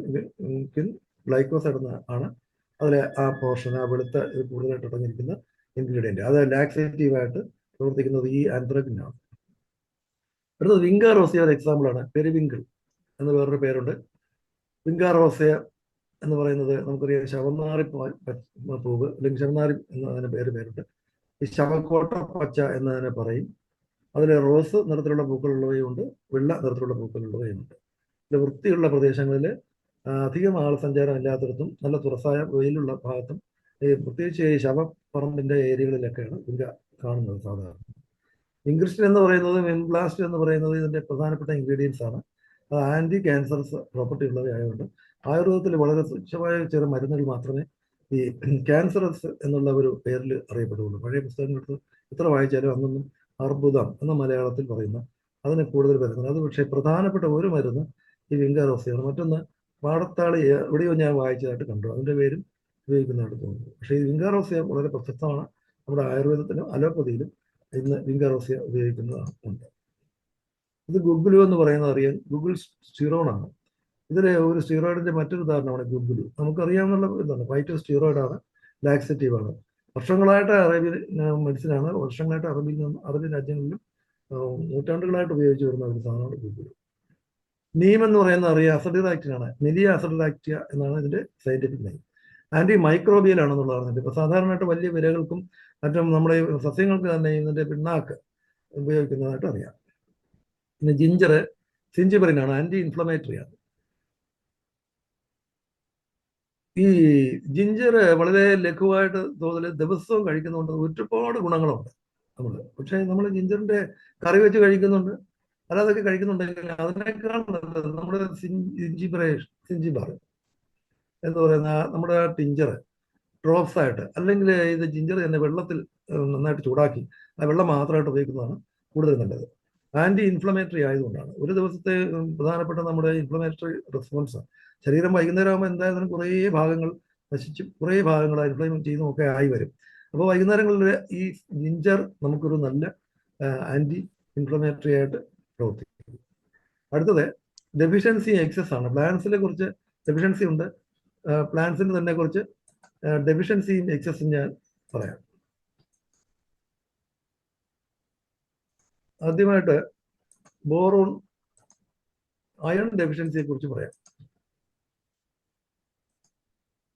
ഗ്ലൈക്കോസൈഡ് ആണ് അതിലെ ആ പോർഷൻ, ആ വെളുത്ത കൂടുതലായിട്ട് അടങ്ങിയിരിക്കുന്ന ഇൻഗ്രീഡിയൻറ്റ്. അത് ലാക്സേറ്റീവായിട്ട് പ്രവർത്തിക്കുന്നത് ഈ ആന്ത്രാക്സിനാണ്. അടുത്തത് വിങ്ക റോസിയ ഒരു എക്സാമ്പിളാണ്. പെരിവിങ്കിൾ എന്ന് വേറൊരു പേരുണ്ട്. വിങ്ക റോസിയ എന്ന് പറയുന്നത് നമുക്കറിയാം ശവനാറി പൂവ്, അല്ലെങ്കിൽ ശവനാരി എന്നതിന് പേരുണ്ട്. ഈ ശവക്കോട്ട പച്ച എന്നതിനെ പറയും. അതിൽ റോസ് നിറത്തിലുള്ള പൂക്കളുള്ളവയുണ്ട്, വെള്ള നിറത്തിലുള്ള പൂക്കളുള്ളവയുമുണ്ട്. വൃത്തിയുള്ള പ്രദേശങ്ങളിൽ, അധികം ആൾ സഞ്ചാരം ഇല്ലാത്തടത്തും, നല്ല തുറസായ വെയിലുള്ള ഭാഗത്തും, പ്രത്യേകിച്ച് ഈ ശവപ്പറമ്പിൻ്റെ ഏരിയകളിലൊക്കെയാണ് വിങ്ക കാണുന്നത് സാധാരണ. വിങ്ക്രിസ്റ്റൻ എന്ന് പറയുന്നത്, വിംബ്ലാസ്റ്റ് എന്ന് പറയുന്നത് ഇതിൻ്റെ പ്രധാനപ്പെട്ട ഇൻഗ്രീഡിയൻസ് ആണ്. അത് ആൻറ്റി ക്യാൻസർസ് പ്രോപ്പർട്ടി ഉള്ളവയായതുകൊണ്ട് ആയുർവേദത്തിൽ വളരെ തുച്ഛമായ ചെറു മരുന്നുകൾ മാത്രമേ ഈ ക്യാൻസറസ് എന്നുള്ള ഒരു പേരിൽ അറിയപ്പെടുകയുള്ളൂ. പഴയ പുസ്തകങ്ങൾക്ക് എത്ര വായിച്ചാലും അന്നൊന്നും അർബുദം എന്ന മലയാളത്തിൽ പറയുന്ന അതിന് കൂടുതൽ വരുന്നത്. അത് പക്ഷേ പ്രധാനപ്പെട്ട ഒരു മരുന്ന് ഈ വിങ്ക റോസിയാണ്. മറ്റൊന്ന് പാടത്താളി എവിടെയോ ഞാൻ വായിച്ചതായിട്ട് കണ്ടു, അതിൻ്റെ പേരും ഉപയോഗിക്കുന്നതായിട്ട് തോന്നുന്നു. പക്ഷേ ഈ വിങ്ക റോസിയ വളരെ പ്രശസ്തമാണ്. നമ്മുടെ ആയുർവേദത്തിലും അലോപ്പതിയിലും ഇന്ന് വിങ്ക റോസിയ ഉപയോഗിക്കുന്നതാണ്. ഇത് ഗുഗ്ഗുലു എന്ന് പറയുന്നത് അറിയാം. ഗുഗിൾ സ്റ്റിറോണാണ്. ഇതിലെ ഒരു സ്റ്റിറോയിഡിന്റെ മറ്റൊരു ഉദാഹരണമാണ് ഗുഗ്ഗുലു. നമുക്കറിയാവുന്ന ഇതാണ്, ഫൈറ്റോ സ്റ്റിറോയിഡാണ്, ലാക്സേറ്റീവാണ്. വർഷങ്ങളായിട്ട് അറേബ്യൻ മെഡിസിനാണ്. വർഷങ്ങളായിട്ട് അറബി രാജ്യങ്ങളിലും നൂറ്റാണ്ടുകളായിട്ട് ഉപയോഗിച്ചു വരുന്ന ഒരു സാധനമാണ് ഗുഗ്ഗുലു. നീം എന്ന് പറയുന്നത് അറിയാം, അസഡിറാക്റ്റിനാണ്. മെലിയ അസഡിറാക്റ്റിയ എന്നാണ് ഇതിന്റെ സയന്റിഫിക് നെയിം. ആന്റി മൈക്രോബിയൽ ആണെന്നുള്ളതാണ് ഇതിന്റെ. ഇപ്പൊ സാധാരണയായിട്ട് വലിയ വിരകൾക്കും മറ്റും നമ്മുടെ സസ്യങ്ങൾക്ക് തന്നെ ഇതിന്റെ പിണ്ണാക്ക് ഉപയോഗിക്കുന്നതായിട്ട് അറിയാം. പിന്നെ ജിഞ്ചർ, സിഞ്ചിബറിനാണ്, ആന്റി ഇൻഫ്ലമേറ്ററി ആണ്. ഈ ജിഞ്ചർ വളരെ ലഘുവായിട്ട് തോതിൽ ദിവസവും കഴിക്കുന്നതുകൊണ്ട് ഒരുപാട് ഗുണങ്ങളുണ്ട് നമ്മൾ. പക്ഷേ നമ്മൾ ജിഞ്ചറിന്റെ കറി വെച്ച് കഴിക്കുന്നുണ്ട്, അല്ലാതൊക്കെ കഴിക്കുന്നുണ്ടെങ്കിൽ അതിനേക്കാൾ നല്ലത് നമ്മുടെ സിഞ്ചിബർ എന്ന് പറയുന്ന നമ്മുടെ ടിഞ്ചർ ഡ്രോപ്സ് ആയിട്ട്, അല്ലെങ്കിൽ ഇത് ജിഞ്ചർ തന്നെ വെള്ളത്തിൽ നന്നായിട്ട് ചൂടാക്കി ആ വെള്ളം മാത്രമായിട്ട് ഉപയോഗിക്കുന്നതാണ് കൂടുതൽ നല്ലത്. ആന്റി ഇൻഫ്ലമേറ്ററി ആയതുകൊണ്ടാണ്. ഒരു ദിവസത്തെ പ്രധാനപ്പെട്ട നമ്മുടെ ഇൻഫ്ലമേറ്ററി റെസ്പോൺസ്, ശരീരം വൈകുന്നേരം ആകുമ്പോൾ എന്തായാലും കുറേ ഭാഗങ്ങൾ നശിച്ചും കുറേ ഭാഗങ്ങൾ ഇൻഫ്ലമേറ്റ് ചെയ്തും ഒക്കെ ആയി വരും. അപ്പോൾ വൈകുന്നേരങ്ങളിൽ ഈ ജിഞ്ചർ നമുക്കൊരു നല്ല ആന്റി ഇൻഫ്ലമേറ്ററി ആയിട്ട് പ്രവർത്തിക്കും. അടുത്തത് ഡെഫിഷ്യൻസി എക്സസ് ആണ്. പ്ലാന്റ്സിനെ കുറിച്ച് ഡെഫിഷ്യൻസി ഉണ്ട്. പ്ലാന്റ്സിന് തന്നെ കുറിച്ച് ഡെഫിഷ്യൻസിയും എക്സസും ഞാൻ പറയാം. ആദ്യമായിട്ട് ബോറോൺ അയൺ ഡെഫിഷ്യൻസിയെ കുറിച്ച് പറയാം.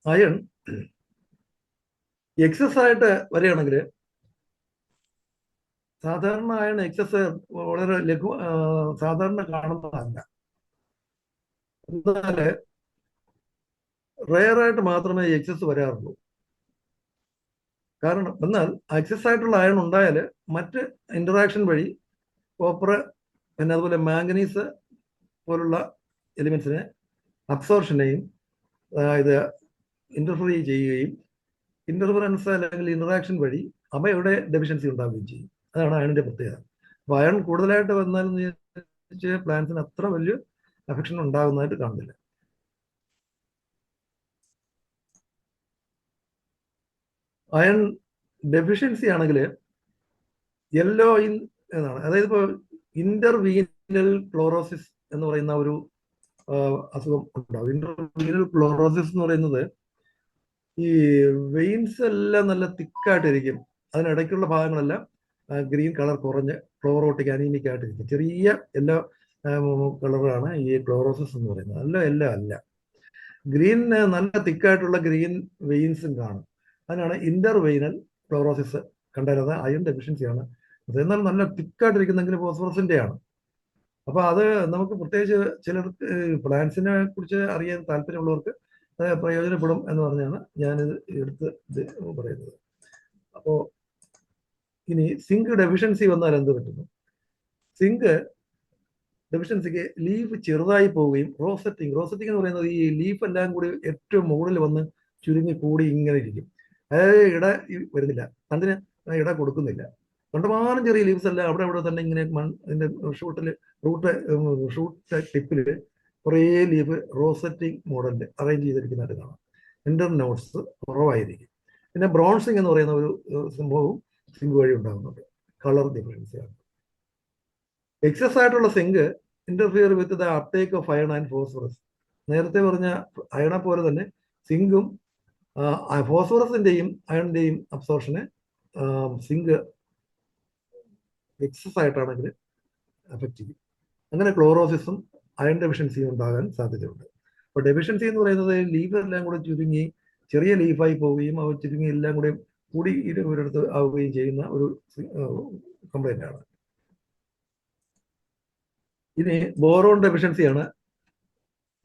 അയൺ എക്സസ് ആയിട്ട് വരികയാണെങ്കിൽ, സാധാരണ അയൺ എക്സസ് വളരെ ലഘു സാധാരണ കാണുന്നതല്ല. എന്നാൽ റെയറായിട്ട് മാത്രമേ എക്സസ് വരാറുള്ളൂ. കാരണം എന്നാൽ എക്സസ് ആയിട്ടുള്ള അയൺ ഉണ്ടായാൽ മറ്റ് ഇന്ററാക്ഷൻ വഴി കോപ്പർ, പിന്നെ അതുപോലെ മാംഗനീസ് പോലുള്ള എലിമെന്റ്സിനെ അബ്സോർഷനെയും ഇത് ഇന്റർഫിയർ ചെയ്യുകയും ഇന്റർഫറൻസ് അല്ലെങ്കിൽ ഇന്ററാക്ഷൻ വഴി അവയുടെ ഡെഫിഷ്യൻസി ഉണ്ടാവുകയും ചെയ്യും. അതാണ് അയണിന്റെ പ്രത്യേകത. അപ്പോൾ അയൺ കൂടുതലായിട്ട് വന്നാലും പ്ലാന്റ്സിന് അത്ര വലിയ അഫക്ഷൻ ഉണ്ടാകുന്നതായിട്ട് കാണുന്നില്ല. അയൺ ഡെഫിഷ്യൻസി ആണെങ്കിൽ യെല്ലോ ഇൻ എന്നാണ്. അതായത് ഇപ്പോൾ ഇന്റർവീനൽ ക്ലോറോസിസ് എന്ന് പറയുന്ന ഒരു അസുഖം ഉണ്ടാവും. ഇന്റർവീനൽ ക്ലോറോസിസ് എന്ന് പറയുന്നത് ഈ വെയിൻസ് എല്ലാം നല്ല തിക്കായിട്ടിരിക്കും. അതിനിടയ്ക്കുള്ള ഭാഗങ്ങളെല്ലാം ഗ്രീൻ കളർ കുറഞ്ഞ് ക്ലോറോട്ടിക് അനീമിക് ആയിട്ടിരിക്കും. ചെറിയ യെല്ലോ കളറാണ് ഈ ക്ലോറോസിസ് എന്ന് പറയുന്നത്. എല്ലാം അല്ല. ഗ്രീൻ നല്ല തിക്കായിട്ടുള്ള ഗ്രീൻ വെയിൻസും കാണും. അതിനാണ് ഇന്റർവെയിനൽ ക്ലോറോസിസ് കണ്ടായിരുന്നത്. അയൺ ഡെഫിഷ്യൻസിയാണ് അത്. എന്നാൽ നല്ല തിക്കായിട്ടിരിക്കുന്നെങ്കിൽ ഫോസ്ഫറസിന്റെ ആണ്. അപ്പൊ അത് നമുക്ക് പ്രത്യേകിച്ച് ചിലർക്ക് പ്ലാന്റ്സിനെ കുറിച്ച് അറിയാൻ താല്പര്യമുള്ളവർക്ക് പ്രയോജനപ്പെടും എന്ന് പറഞ്ഞാണ് ഞാനിത് എടുത്ത് പറയുന്നത്. അപ്പോ ഇനി സിങ്ക് ഡെഫിഷ്യൻസി വന്നാൽ എന്ത് പറ്റുന്നു? സിങ്ക് ഡെഫിഷ്യൻസിക്ക് ലീഫ് ചെറുതായി പോവുകയും റോസറ്റിംഗ് എന്ന് പറയുന്നത് ഈ ലീഫ് എല്ലാം കൂടി ഏറ്റവും മുകളിൽ വന്ന് ചുരുങ്ങി കൂടി ഇങ്ങനെ ഇരിക്കും. അതായത് വരുന്നില്ല, തണ്ടിന് ഇട കൊടുക്കുന്നില്ല. കണ്ടമാനം ചെറിയ ലീവ്സ് എല്ലാം അവിടെ തന്നെ ഇങ്ങനെ ഇതിന്റെ ഷൂട്ട് ടിപ്പിൽ കുറേ ലീഫ് റോസറ്റിംഗ് മോഡലിൽ അറേഞ്ച് ചെയ്തിരിക്കുന്നതായിട്ട് കാണാം. ഇന്റർ നോട്ട്സ് കുറവായിരിക്കും. പിന്നെ ബ്രോൺസിങ് എന്ന് പറയുന്ന ഒരു സംഭവവും സിങ്ക് വഴി ഉണ്ടാകുന്നുണ്ട്. കളർ ഡിഫറൻസിയാണ്. എക്സസ് ആയിട്ടുള്ള zinc interfere with the uptake of iron and phosphorus. നേരത്തെ പറഞ്ഞ അയണെ പോലെ തന്നെ സിങ്കും ഫോസ്ഫറസിന്റെയും അയണിന്റെയും അബ്സോർഷനെ സിങ്ക് എക്സസ് ആയിട്ടാണെങ്കിൽ അഫക്റ്റ് ചെയ്യും. അങ്ങനെ ക്ലോറോസിസും അയൺ ഡെഫിഷ്യൻസിയും ഉണ്ടാകാൻ സാധ്യതയുണ്ട്. അപ്പോൾ ഡെഫിഷ്യൻസി എന്ന് പറയുന്നത് ലീഫ് എല്ലാം കൂടെ ചുരുങ്ങി ചെറിയ ലീഫായി പോവുകയും അവർ ചുരുങ്ങി എല്ലാം കൂടെ കൂടി ഒരിടത്ത് ആവുകയും ചെയ്യുന്ന ഒരു കംപ്ലൈന്റ് ആണ്. ഇനി ബോറോൺ ഡെഫിഷ്യൻസിയാണ്.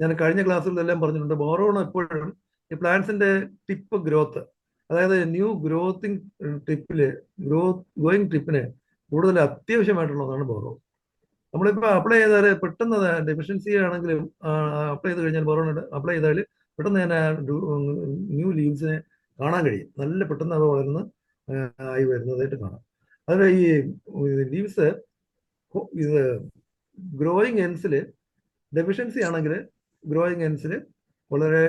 ഞാൻ കഴിഞ്ഞ ക്ലാസ്സുകളിലെല്ലാം പറഞ്ഞിട്ടുണ്ട്. ബോറോൺ എപ്പോഴും ഈ പ്ലാന്റ്സിന്റെ ടിപ്പ് ഗ്രോത്ത്, അതായത് ന്യൂ ഗ്രോയിങ് ടിപ്പിന് കൂടുതൽ അത്യാവശ്യമായിട്ടുള്ളതാണ് ബോറോൺ. നമ്മളിപ്പോൾ അപ്ലൈ ചെയ്താൽ പെട്ടെന്ന് ഡെഫിഷ്യൻസി ആണെങ്കിലും അപ്ലൈ ചെയ്ത് കഴിഞ്ഞാൽ ബോറോൺ അപ്ലൈ ചെയ്താൽ പെട്ടെന്ന് തന്നെ ന്യൂ ലീവ്സിനെ കാണാൻ കഴിയും. നല്ല പെട്ടെന്ന് അത് വളർന്ന് ആയി വരുന്നതായിട്ട് കാണാം. അതിൽ ഈ ലീവ്സ് ഇത് ഗ്രോയിങ് എൻസിൽ ഡെഫിഷ്യൻസി ആണെങ്കിൽ ഗ്രോയിങ് എൻസിൽ വളരെ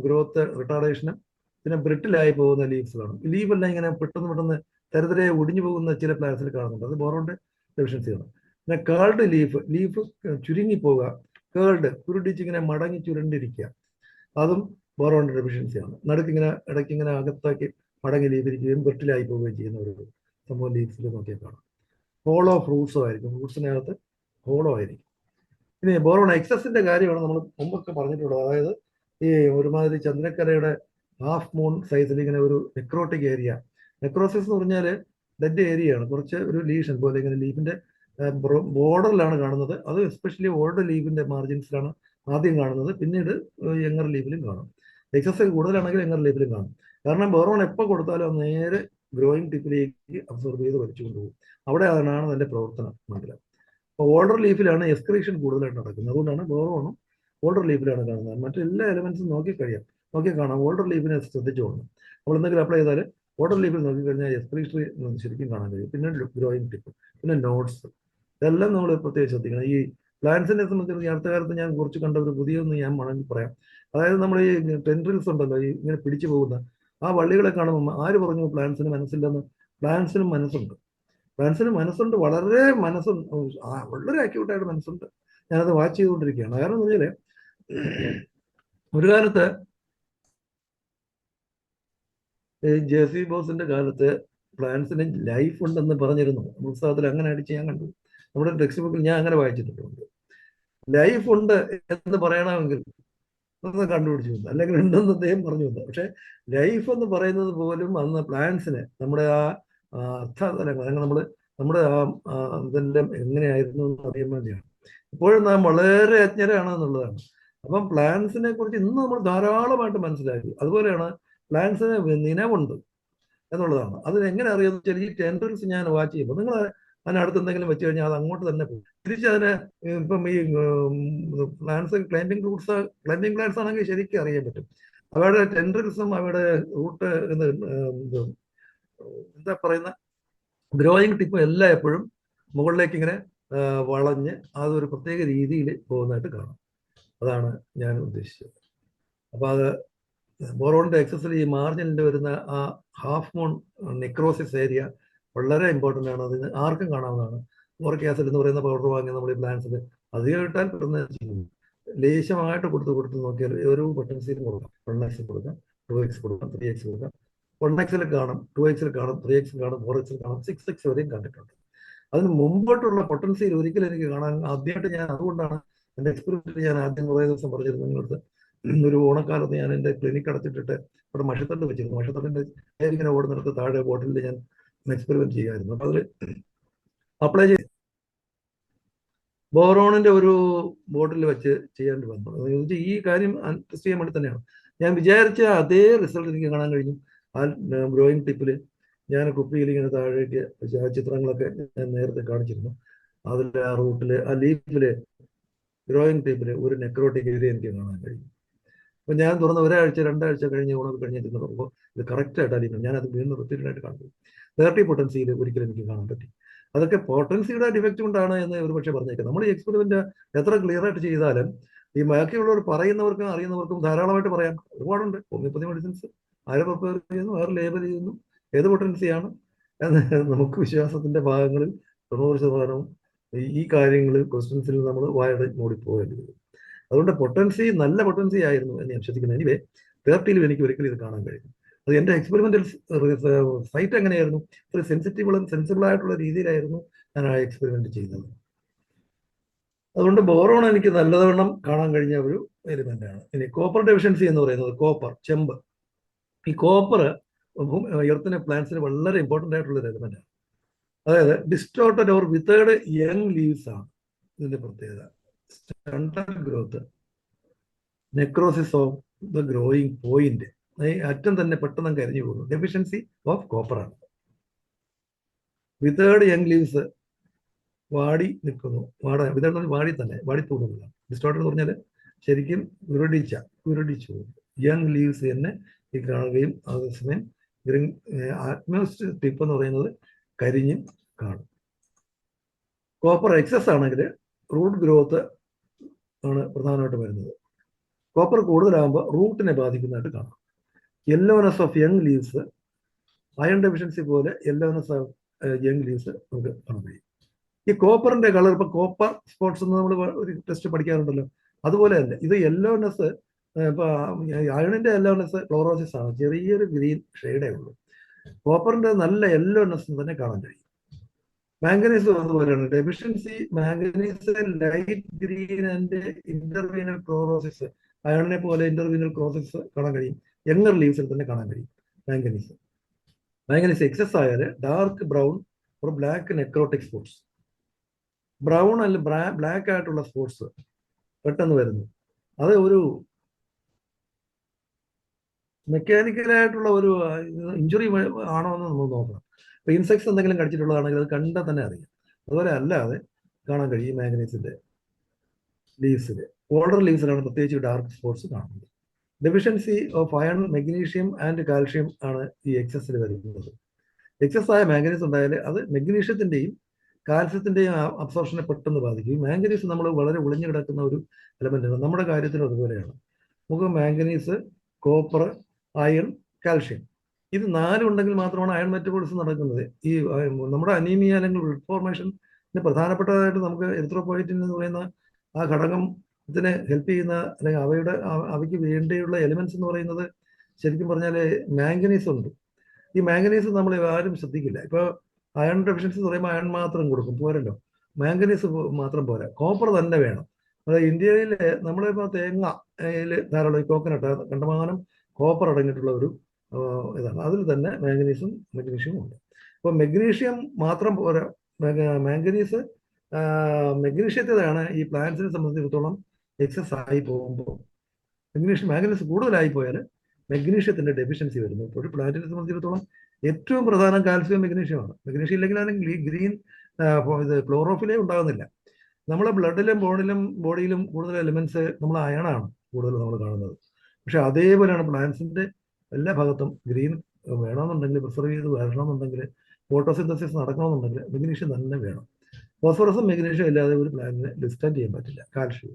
ഗ്രോത്ത് റിട്ടാർഡേഷനും പിന്നെ ബ്രിട്ടിലായി പോകുന്ന ലീവ്സ് കാണും. ലീഫ് എല്ലാം ഇങ്ങനെ പെട്ടെന്ന് തരതരെ ഒടിഞ്ഞു പോകുന്ന ചില പ്ലാന്റ്സിൽ കാണുന്നുണ്ട്. അത് ബോറോണിന്റെ ഡെഫിഷ്യൻസിയാണ്. പിന്നെ കേൾഡ് ലീഫ് ചുരുങ്ങിപ്പോവുക, കേൾഡ് കുരുടിച്ചിങ്ങനെ മടങ്ങി ചുരുണ്ടിരിക്കുക, അതും ബോറോണിന്റെ ഡെഫിഷ്യൻസിയാണ്. ഇടയ്ക്കിങ്ങനെ അകത്താക്കി മടങ്ങി ലീഫിരിക്കുകയും ബ്രിട്ടിലായി പോവുകയും ചെയ്യുന്ന ഒരു സംഭവം ലീഫ്സിൽ നോക്കിയാൽ കാണാം. ഹോളോ ഫ്രൂട്ട്സോ ആയിരിക്കും, ഫ്രൂട്ട്സിനകത്ത് ഹോളോ ആയിരിക്കും. ഇനി ബോറോൺ എക്സസിന്റെ കാര്യമാണ് നമ്മൾ മുമ്പൊക്കെ പറഞ്ഞിട്ടുള്ളത്. അതായത് ഈ ഒരുമാതിരി ചന്ദ്രക്കലയുടെ ഹാഫ് മൂൺ സൈസിൽ ഇങ്ങനെ ഒരു നെക്രോട്ടിക് ഏരിയ, നെക്രോസിസ് എന്ന് പറഞ്ഞാൽ ഡെഡ് ഏരിയയാണ്. കുറച്ച് ഒരു ലീഷൻ പോലെ ഇങ്ങനെ ലീഫിന്റെ ബോർഡറിലാണ് കാണുന്നത്. അത് എസ്പെഷ്യലി ഓൾഡ് ലീഫിന്റെ മാർജിൻസിലാണ് ആദ്യം കാണുന്നത്, പിന്നീട് യങ്ങർ ലീഫിലും കാണും. എക്സസ് കൂടുതലാണെങ്കിൽ യങ്ങർ ലീഫിലും കാണും. കാരണം ബോറോൺ എപ്പോൾ കൊടുത്താലും നേരെ ഗ്രോയിങ് ടിപ്പിലേക്ക് അബ്സോർബ് ചെയ്ത് വലിച്ചു കൊണ്ടുപോകും. അവിടെയാണ് അതിന്റെ പ്രവർത്തന മണ്ഡലം. അപ്പോൾ ഓൾഡർ ലീഫിലാണ് എക്സ്ക്രീഷൻ കൂടുതലായിട്ട് നടക്കുന്നത്. അതുകൊണ്ടാണ് ബോറോണും ഓൾഡർ ലീഫിലാണ് കാണുന്നത്. മറ്റെല്ലാ എലമെന്റ്സും നോക്കി കാണാം. ഓൾഡർ ലീഫിനെ ശ്രദ്ധിച്ചുകൊണ്ട് നമ്മൾ എന്തെങ്കിലും അപ്ലൈ ചെയ്താൽ ഓൾഡർ ലീഫിൽ നോക്കിക്കഴിഞ്ഞാൽ എക്സ്ക്രീഷൻ ശരിക്കും കാണാൻ കഴിയും. പിന്നെ ഗ്രോയിങ് ടിപ്പ്, പിന്നെ നോട്ട്സ്, ഇതെല്ലാം നമ്മൾ പ്രത്യേകിച്ച് ശ്രദ്ധിക്കണം. ഈ പ്ലാന്റ്സിനെ സംബന്ധിച്ച് അടുത്ത കാലത്ത് ഞാൻ കുറച്ച് കണ്ട ഒരു പുതിയൊന്ന് ഞാൻ വേണമെങ്കിൽ പറയാം. അതായത് നമ്മൾ ഈ ടെൻഡ്രിൽസ് ഉണ്ടല്ലോ, ഈ ഇങ്ങനെ പിടിച്ചു പോകുന്ന ആ വള്ളികളെ കാണുമ്പോൾ ആര് പറഞ്ഞു പ്ലാന്റ്സിന് മനസ്സില്ലെന്ന്? പ്ലാന്റ്സിനും മനസ്സുണ്ട്. മനസ്സുണ്ട്, വളരെ അക്യൂട്ടായിട്ട് മനസ്സുണ്ട്. ഞാനത് വാച്ച് ചെയ്തുകൊണ്ടിരിക്കുകയാണ്. കാരണം എന്ന് പറഞ്ഞാൽ ഒരു കാലത്ത് ജെസി ബോസിന്റെ കാലത്ത് പ്ലാന്റ്സിന് ലൈഫ് ഉണ്ടെന്ന് പറഞ്ഞിരുന്നു. പുസ്തകത്തിൽ അങ്ങനെ അടിച്ച് ഞാൻ കണ്ടു. നമ്മുടെ ടെക്സ്റ്റ് ബുക്കിൽ ഞാൻ അങ്ങനെ വായിച്ചിട്ടുണ്ട്. ലൈഫ് ഉണ്ട് എന്ന് പറയണമെങ്കിൽ ഒന്ന് കണ്ടുപിടിച്ചു, അല്ലെങ്കിൽ ഉണ്ടെന്ന് അദ്ദേഹം പറഞ്ഞു. പക്ഷെ ലൈഫ് എന്ന് പറയുന്നത് പോലും അന്ന് പ്ലാന്റ്സിന് നമ്മുടെ ആ അർത്ഥതലങ്ങൾ, അല്ലെങ്കിൽ നമ്മുടെ ആ ഇതെല്ലാം എങ്ങനെയായിരുന്നു എന്ന് അറിയാൻ വേണ്ടിയാണ്. ഇപ്പോഴും നാം വളരെ അജ്ഞരാണ് എന്നുള്ളതാണ്. അപ്പം പ്ലാന്റ്സിനെ കുറിച്ച് ഇന്ന് നമ്മൾ ധാരാളമായിട്ട് മനസ്സിലാക്കി. അതുപോലെയാണ് പ്ലാന്റ്സിന് നിലവുണ്ട് എന്നുള്ളതാണ്. അതിനെങ്ങനെ അറിയാമെന്ന് വെച്ചാൽ ഈ ടെൻഡ്രിൽസ് ഞാൻ വാച്ച് ചെയ്യുമ്പോൾ നിങ്ങൾ അതിനടുത്ത് എന്തെങ്കിലും വെച്ച് കഴിഞ്ഞാൽ അത് അങ്ങോട്ട് തന്നെ പോകും. തിരിച്ചതിന് ഇപ്പം ഈ പ്ലാന്റ്സ് ക്ലൈംബിംഗ് പ്ലാന്റ്സ് ആണെങ്കിൽ ശരിക്കും അറിയാൻ പറ്റും. അവയുടെ ടെൻഡ്രിൽസും അവയുടെ റൂട്ട് എന്താ പറയുന്ന ഗ്രോയിങ് ടിപ്പും എല്ലാം എപ്പോഴും മുകളിലേക്ക് ഇങ്ങനെ വളഞ്ഞ് അതൊരു പ്രത്യേക രീതിയിൽ പോകുന്നതായിട്ട് കാണാം. അതാണ് ഞാൻ ഉദ്ദേശിച്ചത്. അപ്പോൾ അത് ബോറോണിന്റെ എക്സസിൽ ഈ മാർജിനിൽ വരുന്ന ആ ഹാഫ് മൂൺ നെക്രോസിസ് ഏരിയ വളരെ ഇമ്പോർട്ടൻ്റ് ആണ്. അതിന് ആർക്കും കാണാവുന്നതാണ്. ബോറിക് ആസിഡ് എന്ന് പറയുന്ന പൗഡർ വാങ്ങി നമ്മൾ ഈ പ്ലാന്റ്സിൽ അധികം ഇട്ടാൽ പെട്ടെന്ന് ചെയ്യുന്നു. ലേശമായിട്ട് കൊടുത്ത് നോക്കിയാൽ ഓരോ പൊട്ടൻസിയിലും കൊടുക്കാം. 1x കൊടുക്കാം, 2x കൊടുക്കാം, 3x കൊടുക്കാം. 1x കാണും, 2x കാണും, 3x കാണും, 4x കാണും, 6x വരെയും കണ്ടിട്ടുണ്ട്. അതിന് മുമ്പോട്ടുള്ള പൊട്ടൻസിയിൽ ഒരിക്കലും എനിക്ക് കാണാൻ ആദ്യമായിട്ട് ഞാൻ അതുകൊണ്ടാണ് എൻ്റെ എക്സ്പെരിമെന്റിൽ ഞാൻ ആദ്യം കുറേ ദിവസം പറഞ്ഞിരുന്നു നിങ്ങളടുത്ത് ഒരു ഓണക്കാലത്ത് ഞാൻ എൻ്റെ ക്ലിനിക്ക് അടച്ചിട്ടിട്ട് അവിടെ മഷത്തണ്ട് വെച്ചിരുന്നു. മഷത്തണ്ടിൻ്റെ ഇങ്ങനെ ഓടുന്നിടത്ത് താഴെ ബോട്ടിലിൽ ഞാൻ എക്സ്പെരിമെന്റ് ചെയ്യുമായിരുന്നു. അപ്പോൾ അതിൽ അപ്ലൈ ചെയ്ത് ബോറോണിന്റെ ഒരു ബോട്ടിൽ വെച്ച് ചെയ്യേണ്ടി വന്നു. ഈ കാര്യം ടെസ്റ്റ് ചെയ്യാൻ വേണ്ടി തന്നെയാണ്. ഞാൻ വിചാരിച്ച അതേ റിസൾട്ട് എനിക്ക് കാണാൻ കഴിഞ്ഞു. ആ ഗ്രോയിങ് ടിപ്പിൽ ഞാൻ കുപ്പിയിൽ ഇങ്ങനെ താഴേക്ക് ചിത്രങ്ങളൊക്കെ ഞാൻ നേരത്തെ കാണിച്ചിരുന്നു. അതിൽ ആ റൂട്ടിൽ ആ ലീഫില് ഗ്രോയിങ് ടിപ്പില് ഒരു നെക്രോട്ടിക് ഏരിയ എനിക്ക് കാണാൻ കഴിയും. അപ്പൊ ഞാൻ തുറന്ന് ഒരാഴ്ച 2 ആഴ്ച കഴിഞ്ഞ് ഉണക്ക് കഴിഞ്ഞിട്ട് നോക്കുമ്പോൾ ഇത് കറക്റ്റായിട്ട് അലിയിക്കണം. ഞാനത് വീണ്ടും റിപ്പീറ്റഡായിട്ട് കാണുന്നു. 30 പൊട്ടൻസിയിൽ ഒരിക്കലും എനിക്ക് കാണാൻ പറ്റി. അതൊക്കെ പൊട്ടൻസിയുടെ ഡിഫക്റ്റ് കൊണ്ടാണ് എന്ന് ഒരു പക്ഷേ പറഞ്ഞേക്കാം. നമ്മൾ ഈ എക്സ്പെരിമെന്റ് എത്ര ക്ലിയർ ആയിട്ട് ചെയ്താലും ഈ ബാക്കിയുള്ളവർ പറയുന്നവർക്കും അറിയുന്നവർക്കും ധാരാളമായിട്ട് പറയാം. ഒരുപാടുണ്ട്. ഹോമിയോപ്പതി മെഡിസിൻസ് ആര് പ്രിപ്പയർ ചെയ്യുന്നു, ആര് ലേബൽ ചെയ്യുന്നു, ഏത് പൊട്ടൻസിയാണ് എന്ന് നമുക്ക് വിശ്വാസത്തിന്റെ ഭാഗങ്ങളിൽ 90% ഈ കാര്യങ്ങളിൽ ക്വസ്റ്റ്യൻസിൽ നമ്മൾ വായുടെ മൂടിപ്പോകേണ്ടി വരും. അതുകൊണ്ട് പൊട്ടൻസി നല്ല പൊട്ടൻസി ആയിരുന്നു എന്ന് ഞാൻ വിശ്വസിക്കുന്നു. എനിവേ 30ലും എനിക്ക് ഒരിക്കലും ഇത് കാണാൻ കഴിയും. അത് എൻ്റെ എക്സ്പെരിമെന്റൽ സൈറ്റ് എങ്ങനെയായിരുന്നു, ഒരു സെൻസിബിൾ ആയിട്ടുള്ള രീതിയിലായിരുന്നു ഞാൻ ആ എക്സ്പെരിമെന്റ് ചെയ്തത്. അതുകൊണ്ട് ബോറോൺ എനിക്ക് നല്ലവണ്ണം കാണാൻ കഴിഞ്ഞ ഒരു എലിമെന്റ് ആണ്. ഇനി കോപ്പർ ഡെഫിഷ്യൻസി എന്ന് പറയുന്നത്, കോപ്പർ, ചെമ്പ്. ഈ കോപ്പർ എർത്തിന് പ്ലാന്റ്സിന് വളരെ ഇമ്പോർട്ടൻ്റ് ആയിട്ടുള്ള ഒരു എലിമെന്റ് ആണ്. അതായത് ഡിസ്റ്റോർട്ടഡ് ഓർ വിത്തേഡ് യങ് ലീവ്സ് ആണ് ഇതിന്റെ പ്രത്യേകത. Stunted growth, necrosis of the growing point, അറ്റം തന്നെ പെട്ടെന്ന് കരിഞ്ഞു പോകുന്നു. ഡെഫിഷ്യൻസി ഓഫ് കോപ്പർ ആണ്. വിത്തേഡ് യങ് ലീവ്സ്, വാടി നിൽക്കുന്നു. വിതേഡ് വാടി തന്നെ വാടിപ്പോകുന്നില്ല. ഡിസ്റ്റോർട്ടഡ് എന്ന് പറഞ്ഞാൽ ശരിക്കും കുരുടിച്ചു പോകും. യങ് ലീവ്സ് തന്നെ ഈ കാണുകയും അതേസമയം അറ്റ്മോസ്റ്റ് ടിപ്പ് എന്ന് പറയുന്നത് കരിഞ്ഞും കാണും. കോപ്പർ എക്സസ് ആണെങ്കിൽ റൂട്ട് ഗ്രോത്ത് ആണ് പ്രധാനമായിട്ട് വരുന്നത്. കോപ്പർ കൂടുതലാകുമ്പോൾ റൂട്ടിനെ ബാധിക്കുന്നതായിട്ട് കാണാം. Yellowness of young leaves, iron deficiency പോലെ യെല്ലോനെസ് ഓഫ് യങ് ലീവ്സ് നമുക്ക് കാണാൻ കഴിയും. ഈ കോപ്പറിന്റെ കളർ, ഇപ്പൊ കോപ്പർ സ്പോട്സ് എന്ന് നമ്മൾ ഒരു ടെസ്റ്റ് പഠിക്കാറുണ്ടല്ലോ, അതുപോലെ തന്നെ ഇത് യെല്ലോനെസ്, ഇപ്പൊ അയണിന്റെ യെല്ലോനെസ് ക്ലോറോസിസ് ആണ്, ചെറിയൊരു ഗ്രീൻ ഷെയ്ഡേ ഉള്ളൂ. കോപ്പറിന്റെ നല്ല യെല്ലോനെസ് തന്നെ കാണാൻ കഴിയും. മാംഗനീസ് അതുപോലെയാണ്. Deficiency manganese light green and interveinal chlorosis, അയണിനെ പോലെ ഇന്റർവീനൽ ക്ലോറോസിസ് കാണാൻ കഴിയും. യങ്ങർ ലീവ്സിൽ തന്നെ കാണാൻ കഴിയും മാംഗനീസ് എക്സസ് ആയാൽ dark brown or black necrotic spots, brown അല്ല ബ്ലാക്ക് ആയിട്ടുള്ള സ്പോട്സ് പെട്ടെന്ന് വരുന്നു. അത് ഒരു മെക്കാനിക്കലായിട്ടുള്ള ഒരു ഇഞ്ചുറി ആണോ എന്ന് നമ്മൾ നോക്കണം. ഇപ്പൊ ഇൻസെക്ട്സ് എന്തെങ്കിലും കടിച്ചിട്ടുള്ളതാണെങ്കിൽ അത് കണ്ടാൽ തന്നെ അറിയാം. അതുപോലെ അല്ലാതെ കാണാൻ കഴിയും മാംഗനീസിന്റെ ലീവ്സിൽ. ഓൾഡർ ലീവ്സിലാണ് പ്രത്യേകിച്ച് ഡാർക്ക് സ്പോട്സ് കാണുന്നത്. Deficiency of iron, magnesium and calcium ആണ് ഈ എക്സസിൽ വരുന്നത്. എക്സസ് ആയ മാംഗനീസ് ഉണ്ടായാൽ അത് മെഗ്നീഷ്യത്തിന്റെയും കാൽസ്യത്തിന്റെയും അബ്സോർപ്ഷനെ പെട്ടെന്ന് ബാധിക്കും. ഈ മാംഗനീസ് നമ്മൾ വളരെ ഒളിഞ്ഞു കിടക്കുന്ന ഒരു എലമെന്റ് ആണ്. നമ്മുടെ കാര്യത്തിലും അതുപോലെയാണ്. നമുക്ക് മാംഗനീസ്, കോപ്പർ, അയൺ, കാൽഷ്യം, ഇത് 4 ഉണ്ടെങ്കിൽ മാത്രമാണ് അയൺ മെറ്റബോളിസം നടക്കുന്നത്. ഈ നമ്മുടെ അനീമിയ അല്ലെങ്കിൽ ബ്ലഡ് ഫോർമേഷന് പ്രധാനപ്പെട്ടതായിട്ട് നമുക്ക് എറിത്രോപോയറ്റിൻ എന്ന് പറയുന്ന ആ ഘടകം ഇതിനെ ഹെൽപ്പ് ചെയ്യുന്ന, അല്ലെങ്കിൽ അവയ്ക്ക് വേണ്ടിയുള്ള എലിമെന്റ്സ് എന്ന് പറയുന്നത് ശരിക്കും പറഞ്ഞാൽ മാംഗനീസ് ഉണ്ട്. ഈ മാംഗനീസ് നമ്മൾ ആരും ശ്രദ്ധിക്കില്ല. ഇപ്പോൾ അയൺ ഡെഫിഷ്യൻസി എന്ന് പറയുമ്പോൾ അയൺ മാത്രം കൊടുക്കും, പോരല്ലോ. മാംഗനീസ് മാത്രം പോരാ, കോപ്പർ തന്നെ വേണം. അതായത് ഇന്ത്യയിൽ നമ്മളിപ്പോൾ തേങ്ങയിൽ ധാരാളം കോക്കനട്ട് കണ്ടമാനം കോപ്പർ അടങ്ങിയിട്ടുള്ള ഒരു ഇതാണ്. അതിൽ തന്നെ മാംഗനീസും മെഗ്നീഷ്യവും ഉണ്ട്. അപ്പോൾ മെഗ്നീഷ്യം മാത്രം പോരാ, മെഗ്നീഷ്യത്തിലാണ് ഈ പ്ലാന്റ്സിനെ സംബന്ധിച്ചിടത്തോളം എക്സസ് ആയി പോകുമ്പോൾ, മാംഗനീസ് കൂടുതലായി പോയാൽ മെഗ്നീഷ്യത്തിന്റെ ഡെഫിഷ്യൻസി വരുന്നു. ഇപ്പോൾ പ്ലാന്റിനെ സംബന്ധിച്ചിടത്തോളം ഏറ്റവും പ്രധാനം കാൽസ്യം മെഗ്നീഷ്യമാണ്. മെഗ്നീഷ്യം ഇല്ലെങ്കിലാണെങ്കിൽ ഗ്രീൻ ഇത് ക്ലോറോഫിലേ ഉണ്ടാകുന്നില്ല. നമ്മളെ ബ്ലഡിലും ബോഡിയിലും കൂടുതൽ എലിമെന്റ്സ് നമ്മൾ അയണാണ് കൂടുതൽ നമ്മൾ കാണുന്നത്. പക്ഷെ അതേപോലെയാണ് പ്ലാന്റ്സിന്റെ എല്ലാ ഭാഗത്തും ഗ്രീൻ വേണമെന്നുണ്ടെങ്കിൽ, പ്രിസർവ് ചെയ്ത് വരണമെന്നുണ്ടെങ്കിൽ, ഫോട്ടോസിന്തസിസ് നടക്കണമെന്നുണ്ടെങ്കിൽ മെഗ്നീഷ്യം തന്നെ വേണം. ഫോസ്ഫറസും മെഗ്നീഷ്യം ഇല്ലാതെ ഒരു പ്ലാന്റിനെ ഡിസ്റ്റാൻഡ് ചെയ്യാൻ പറ്റില്ല. കാൽഷ്യം,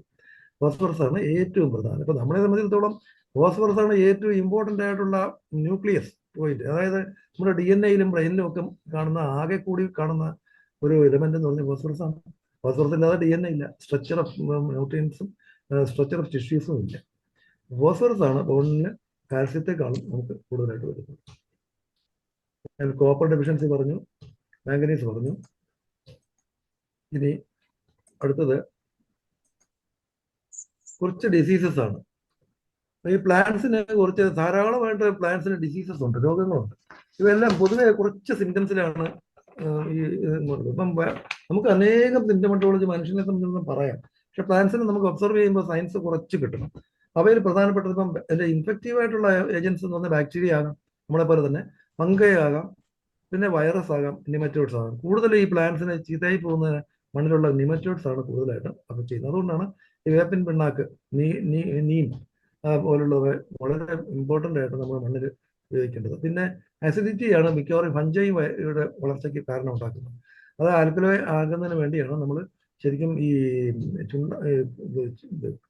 ഫോസ്ഫറസ് ആണ് ഏറ്റവും പ്രധാനം. ഇപ്പൊ നമ്മളെ സംബന്ധിച്ചിടത്തോളം ഫോസ്ഫറസ് ആണ് ഏറ്റവും ഇമ്പോർട്ടൻ്റ് ആയിട്ടുള്ള ന്യൂക്ലിയസ് പോയിന്റ്. അതായത് നമ്മുടെ DNA-യിലും ബ്രെയിനിലും ഒക്കെ കാണുന്ന, ആകെ കൂടി കാണുന്ന ഒരു എലിമെന്റ് എന്ന് പറഞ്ഞാൽ ഫോസ്ഫറസ് ആണ്. ഫോസ്ഫറസ് ഇല്ലാതെ DNA ഇല്ല. സ്ട്രക്ചർ ഓഫ് ന്യൂട്രിയൻസും സ്ട്രക്ചർ ഓഫ് ടിഷ്യൂസും ഇല്ല. ഫോസ്ഫറസ് ആണ് ബോണിന് കാൽസ്യത്തെക്കാളും നമുക്ക് കൂടുതലായിട്ട് വരുന്നത്. ഞാൻ കോപ്പർ ഡെഫിഷ്യൻസി പറഞ്ഞു, മാംഗനീസ് പറഞ്ഞു. ഇനി അടുത്തത് കുറച്ച് ഡിസീസസ് ആണ്. ഈ പ്ലാന്റ്സിന് കുറച്ച് ധാരാളമായിട്ട് പ്ലാന്റ്സിന് ഡിസീസസ് ഉണ്ട്, രോഗങ്ങളുണ്ട്. ഇവയെല്ലാം പൊതുവെ കുറച്ച് സിംറ്റംസിലാണ് ഈ ഇപ്പം നമുക്ക് അനേകം സിംറ്റമറ്റോളജി മനുഷ്യനെ സംബന്ധിച്ച് പറയാം. പക്ഷെ പ്ലാന്റ്സിനെ നമുക്ക് ഒബ്സർവ് ചെയ്യുമ്പോൾ സയൻസ് കുറച്ച് കിട്ടണം. അവയിൽ പ്രധാനപ്പെട്ടത് ഇപ്പം എൻ്റെ ഇൻഫെക്റ്റീവ് ആയിട്ടുള്ള ഏജൻസ് എന്ന് പറഞ്ഞാൽ ബാക്ടീരിയ ആകാം, നമ്മളെ പോലെ തന്നെ ഫംഗൈ ആകാം, പിന്നെ വൈറസ് ആകാം, നിമറ്റോഡ്സ് ആകാം. കൂടുതൽ ഈ പ്ലാന്റ്സിനെ ചീത്തയായി പോകുന്ന മണ്ണിലുള്ള നിമറ്റോഡ്സ് ആണ് കൂടുതലായിട്ട് അഫക്ട് ചെയ്യുന്നത്. അതുകൊണ്ടാണ് ഈ വേപ്പിൻ പിണ്ണാക്ക്, നീം പോലുള്ളവ വളരെ ഇമ്പോർട്ടൻ്റ് ആയിട്ട് നമ്മൾ മണ്ണിൽ ഉപയോഗിക്കേണ്ടത്. പിന്നെ അസിഡിറ്റിയാണ് മിക്കവാറും ഫംഗൈയുടെ വളർച്ചയ്ക്ക് കാരണം ഉണ്ടാക്കുന്നത്. അത് ആൽക്കലോ ആകുന്നതിന് വേണ്ടിയാണ് നമ്മൾ ശരിക്കും ഈ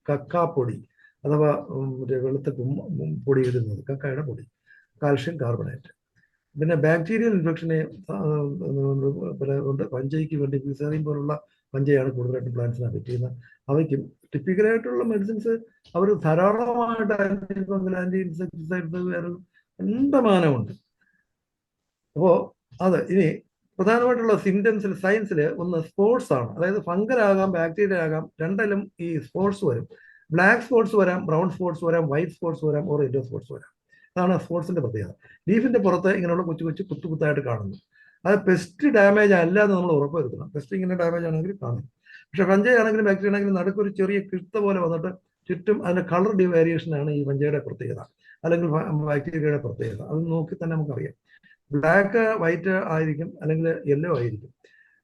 കക്കാപ്പൊടി അഥവാ മറ്റേ വെളുത്ത പൊടി ഇടുന്നത്, കക്കയുടെ പൊടി, കാൽഷ്യം കാർബണേറ്റ്. പിന്നെ ബാക്ടീരിയൽ ഇൻഫെക്ഷനെ പഞ്ചയ്ക്ക് വേണ്ടി ഫിസേറിയം പോലുള്ള പഞ്ചയാണ് കൂടുതലായിട്ടും പ്ലാന്റ്സിനെ അഫക്ട് ചെയ്യുന്നത്. അവയ്ക്കും ടിപ്പിക്കലായിട്ടുള്ള മെഡിസിൻസ് അവർ ധാരാളമായിട്ട് ആന്റി ഇൻസെക്ടിസൈഡ്സ് വേറെ കണ്ടമാനമുണ്ട്. അപ്പോൾ അത് ഇനി പ്രധാനമായിട്ടുള്ള സിംറ്റംസിൽ സയൻസിൽ ഒന്ന് സ്പോട്സ് ആണ്. അതായത് ഫംഗൽ ആകാം, ബാക്ടീരിയ ആകാം, രണ്ടിലും ഈ സ്പോട്സ് വരും. ബ്ലാക്ക് സ്പോട്സ് വരാം, ബ്രൗൺ സ്പോട്സ് വരാം, വൈറ്റ് സ്പോട്സ് വരാം, ഓർ യെല്ലോ സ്പോട്സ് വരാം. അതാണ് സ്പോട്സിന്റെ പ്രത്യേകത. ലീഫിന്റെ പുറത്ത് ഇങ്ങനെയുള്ള കൊച്ചു കൊച്ചു കുത്തായിട്ട് കാണുന്നു. അത് പെസ്റ്റ് ഡാമേജ് അല്ല എന്ന് നമ്മൾ ഉറപ്പുവരുത്തണം. പെസ്റ്റ് ഇങ്ങനെ ഡാമേജ് ആണെങ്കിൽ കാണും. പക്ഷെ ഫംഗൈ ആണെങ്കിലും ബാക്ടീരിയ ആണെങ്കിലും നടുക്കൊരു ചെറിയ കിഴുത്ത പോലെ വന്നിട്ട് ചുറ്റും അതിന്റെ കളർ വേരിയേഷൻ ആണ് ഈ ഫംഗൈയുടെ പ്രത്യേകത, അല്ലെങ്കിൽ ബാക്ടീരിയയുടെ പ്രത്യേകത. അത് നോക്കി തന്നെ നമുക്കറിയാം. ബ്ലാക്ക് വൈറ്റ് ആയിരിക്കും, അല്ലെങ്കിൽ യെല്ലോ ആയിരിക്കും.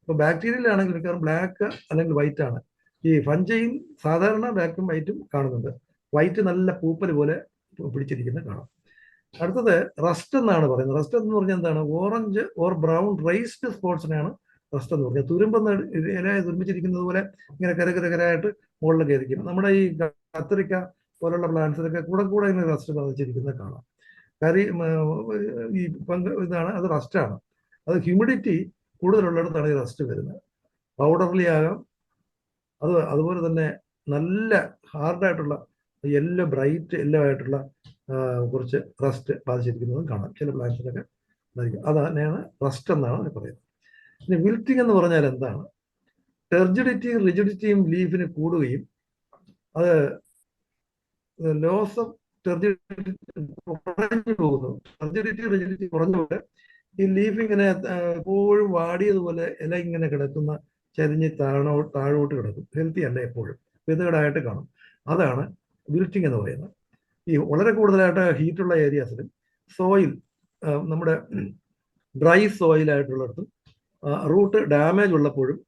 ഇപ്പോൾ ബാക്ടീരിയയിലാണെങ്കിൽ മിക്കവാറും ബ്ലാക്ക് അല്ലെങ്കിൽ വൈറ്റ് ആണ്. ഈ ഫംഗൈയും സാധാരണ ബ്ലാക്കും വൈറ്റും കാണുന്നുണ്ട്. വൈറ്റ് നല്ല പൂപ്പൽ പോലെ പിടിച്ചിരിക്കുന്നത് കാണാം. അടുത്തത് റസ്റ്റ് എന്നാണ് പറയുന്നത്. റസ്റ്റ് എന്ന് പറഞ്ഞാൽ എന്താണ്? ഓറഞ്ച് ഓർ ബ്രൗൺ റൈസ്ഡ് സ്പോട്സിനെയാണ് റസ്റ്റ് എന്ന് പറഞ്ഞാൽ. തുരുമ്പെന്ന് ഇല തുരുമ്പിച്ചിരിക്കുന്നത് പോലെ ഇങ്ങനെ കരകരകരായിട്ട് മുകളിൽ കയറിക്കും. നമ്മുടെ ഈ കത്തിരിക്ക പോലുള്ള പ്ലാന്റ്സിലൊക്കെ കൂടെ കൂടെ ഇങ്ങനെ റസ്റ്റ് പതിച്ചിരിക്കുന്നത് കാണാം. ഈ ഇതാണ്, അത് റസ്റ്റാണ്. അത് ഹ്യൂമിഡിറ്റി കൂടുതലുള്ളിടത്താണ് ഈ റസ്റ്റ് വരുന്നത്. പൗഡർലി ആകാം, അതുപോലെ തന്നെ നല്ല ഹാർഡായിട്ടുള്ള ബ്രൈറ്റ് യെല്ലോ ആയിട്ടുള്ള കുറച്ച് റസ്റ്റ് ബാധിച്ചിരിക്കുന്നതും കാണാം ചില പ്ലാന്റ്സിലൊക്കെ. അത് തന്നെയാണ് റസ്റ്റ് എന്നാണ് പറയുന്നത്. ഇനി വിൽറ്റിംഗ് എന്ന് പറഞ്ഞാൽ എന്താണ്? ടെർജിഡിറ്റിയും റിജിഡിറ്റിയും ലീഫിന് കൂടുകയും അത് ലോസ് ഓഫ് ടെർജിഡിറ്റി കുറഞ്ഞു പോകുന്നു. ടെർജിഡിറ്റി റിജിഡിറ്റി കുറഞ്ഞുകൊണ്ട് ഈ ലീഫ് ഇങ്ങനെ എപ്പോഴും വാടിയതുപോലെ ഇല ഇങ്ങനെ കിടക്കുന്ന, ചരിഞ്ഞ് താഴോട്ട് കിടക്കും. ഹെൽത്തി അല്ല, എപ്പോഴും വിതകടായിട്ട് കാണും. അതാണ് വിൽറ്റിംഗ് എന്ന് പറയുന്നത്. ഈ വളരെ കൂടുതലായിട്ട് ഹീറ്റുള്ള ഏരിയാസിലും സോയിൽ, നമ്മുടെ ഡ്രൈ സോയിലായിട്ടുള്ളിടത്തും റൂട്ട് ഡാമേജ് ഉള്ളപ്പോഴും